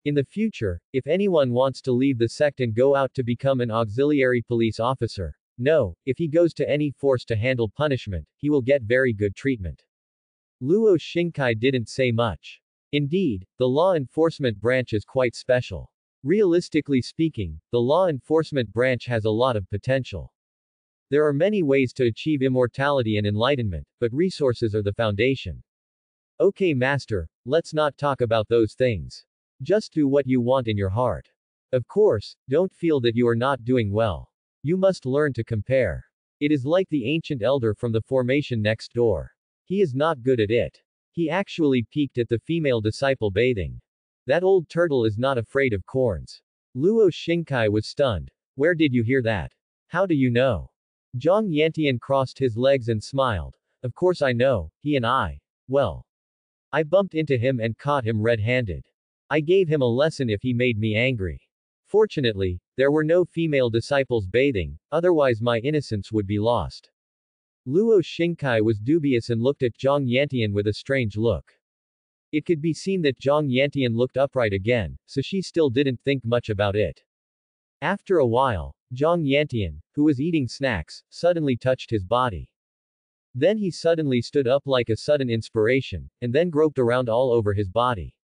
In the future, if anyone wants to leave the sect and go out to become an auxiliary police officer, no, if he goes to any force to handle punishment, he will get very good treatment. Luo Shinkai didn't say much. Indeed, the law enforcement branch is quite special. Realistically speaking, the law enforcement branch has a lot of potential. There are many ways to achieve immortality and enlightenment, but resources are the foundation. Okay, master, let's not talk about those things. Just do what you want in your heart. Of course, don't feel that you are not doing well. You must learn to compare. It is like the ancient elder from the formation next door. He is not good at it. He actually peeked at the female disciple bathing. That old turtle is not afraid of corns. Luo Shinkai was stunned. Where did you hear that? How do you know? Zhang Yantian crossed his legs and smiled. Of course I know, he and well, I bumped into him and caught him red-handed. I gave him a lesson if he made me angry. Fortunately, there were no female disciples bathing, otherwise my innocence would be lost. Luo Shinkai was dubious and looked at Zhang Yantian with a strange look. It could be seen that Zhang Yantian looked upright again, so she still didn't think much about it. After a while, Zhang Yantian, who was eating snacks, suddenly touched his body. Then he suddenly stood up like a sudden inspiration, and then groped around all over his body.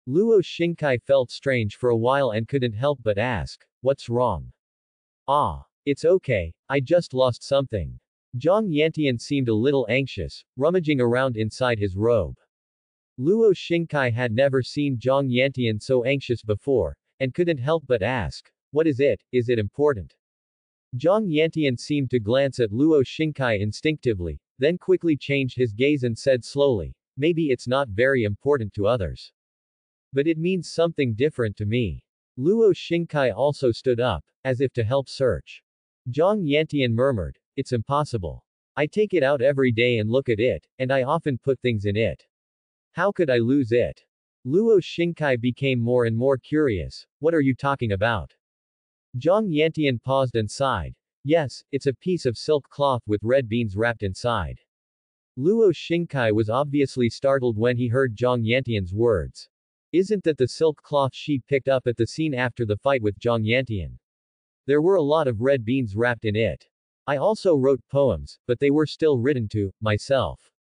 Luo Shinkai felt strange for a while and couldn't help but ask, "What's wrong?" "Ah. It's okay, I just lost something." Zhang Yantian seemed a little anxious, rummaging around inside his robe. Luo Shinkai had never seen Zhang Yantian so anxious before, and couldn't help but ask, "What is it? Is it important?" Zhang Yantian seemed to glance at Luo Shinkai instinctively, then quickly changed his gaze and said slowly, "Maybe it's not very important to others. But it means something different to me." Luo Shinkai also stood up, as if to help search. Zhang Yantian murmured, "It's impossible. I take it out every day and look at it, and I often put things in it. How could I lose it?" Luo Shinkai became more and more curious. "What are you talking about?" Zhang Yantian paused and sighed. "Yes, it's a piece of silk cloth with red beans wrapped inside." Luo Shinkai was obviously startled when he heard Zhang Yantian's words. Isn't that the silk cloth she picked up at the scene after the fight with Zhang Yantian? There were a lot of red beans wrapped in it. I also wrote poems, but they were still written to myself.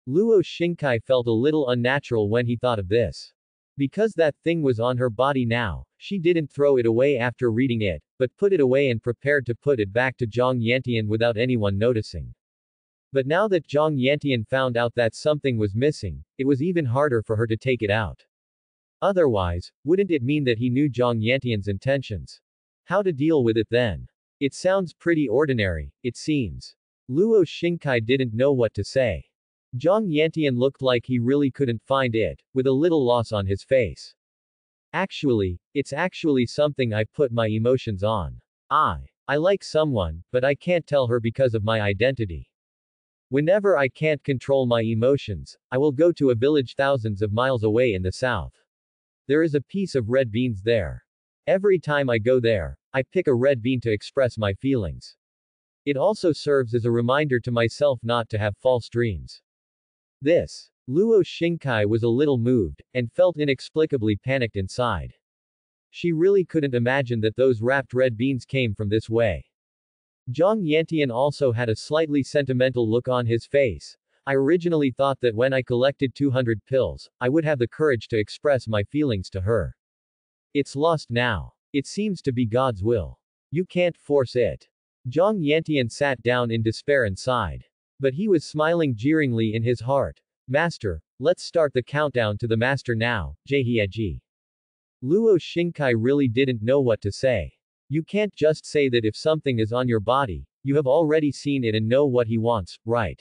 Luo Shinkai felt a little unnatural when he thought of this. Because that thing was on her body now, she didn't throw it away after reading it, but put it away and prepared to put it back to Zhang Yantian without anyone noticing. But now that Zhang Yantian found out that something was missing, it was even harder for her to take it out. Otherwise, wouldn't it mean that he knew Zhang Yantian's intentions? How to deal with it then? It sounds pretty ordinary, it seems. Luo Shinkai didn't know what to say. Zhang Yantian looked like he really couldn't find it, with a little loss on his face. Actually, it's actually something I put my emotions on. I like someone, but I can't tell her because of my identity. Whenever I can't control my emotions, I will go to a village thousands of miles away in the south. There is a piece of red beans there. Every time I go there, I pick a red bean to express my feelings. It also serves as a reminder to myself not to have false dreams. Luo Shinkai was a little moved, and felt inexplicably panicked inside. She really couldn't imagine that those wrapped red beans came from this way. Zhang Yantian also had a slightly sentimental look on his face. I originally thought that when I collected 200 pills, I would have the courage to express my feelings to her. It's lost now. It seems to be God's will. You can't force it. Zhang Yantian sat down in despair and sighed. But he was smiling jeeringly in his heart. "Master, let's start the countdown to the master now, Jihieji." Luo Shinkai really didn't know what to say. You can't just say that if something is on your body, you have already seen it and know what he wants, right?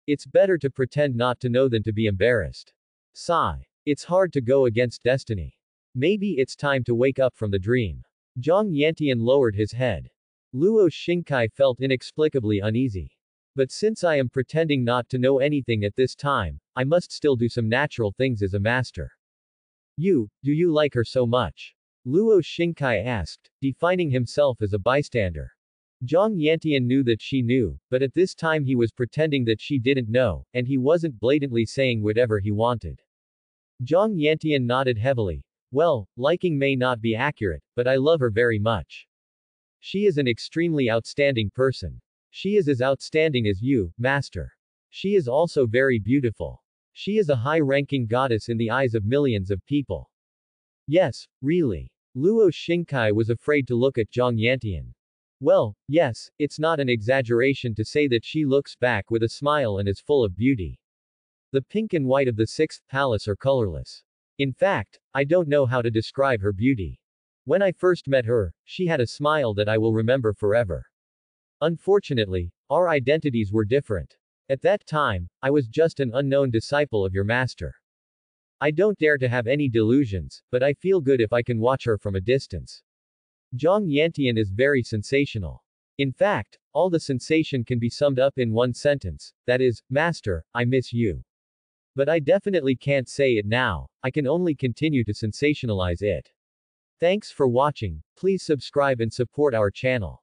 It's better to pretend not to know than to be embarrassed. Sigh. It's hard to go against destiny. Maybe it's time to wake up from the dream. Zhang Yantian lowered his head. Luo Shinkai felt inexplicably uneasy. But since I am pretending not to know anything at this time, I must still do some natural things as a master. Do you like her so much? Luo Shinkai asked, defining himself as a bystander. Zhang Yantian knew that she knew, but at this time he was pretending that she didn't know, and he wasn't blatantly saying whatever he wanted. Zhang Yantian nodded heavily. Well, liking may not be accurate, but I love her very much. She is an extremely outstanding person. She is as outstanding as you, master. She is also very beautiful. She is a high-ranking goddess in the eyes of millions of people. Yes, really. Luo Xingkai was afraid to look at Zhang Yantian. Well, yes, it's not an exaggeration to say that she looks back with a smile and is full of beauty. The pink and white of the sixth palace are colorless. In fact, I don't know how to describe her beauty. When I first met her, she had a smile that I will remember forever. Unfortunately, our identities were different. At that time, I was just an unknown disciple of your master. I don't dare to have any delusions, but I feel good if I can watch her from a distance. Zhang Yantian is very sensational. In fact, all the sensation can be summed up in one sentence, that is, Master, I miss you. But I definitely can't say it now, I can only continue to sensationalize it. Thanks for watching, please subscribe and support our channel.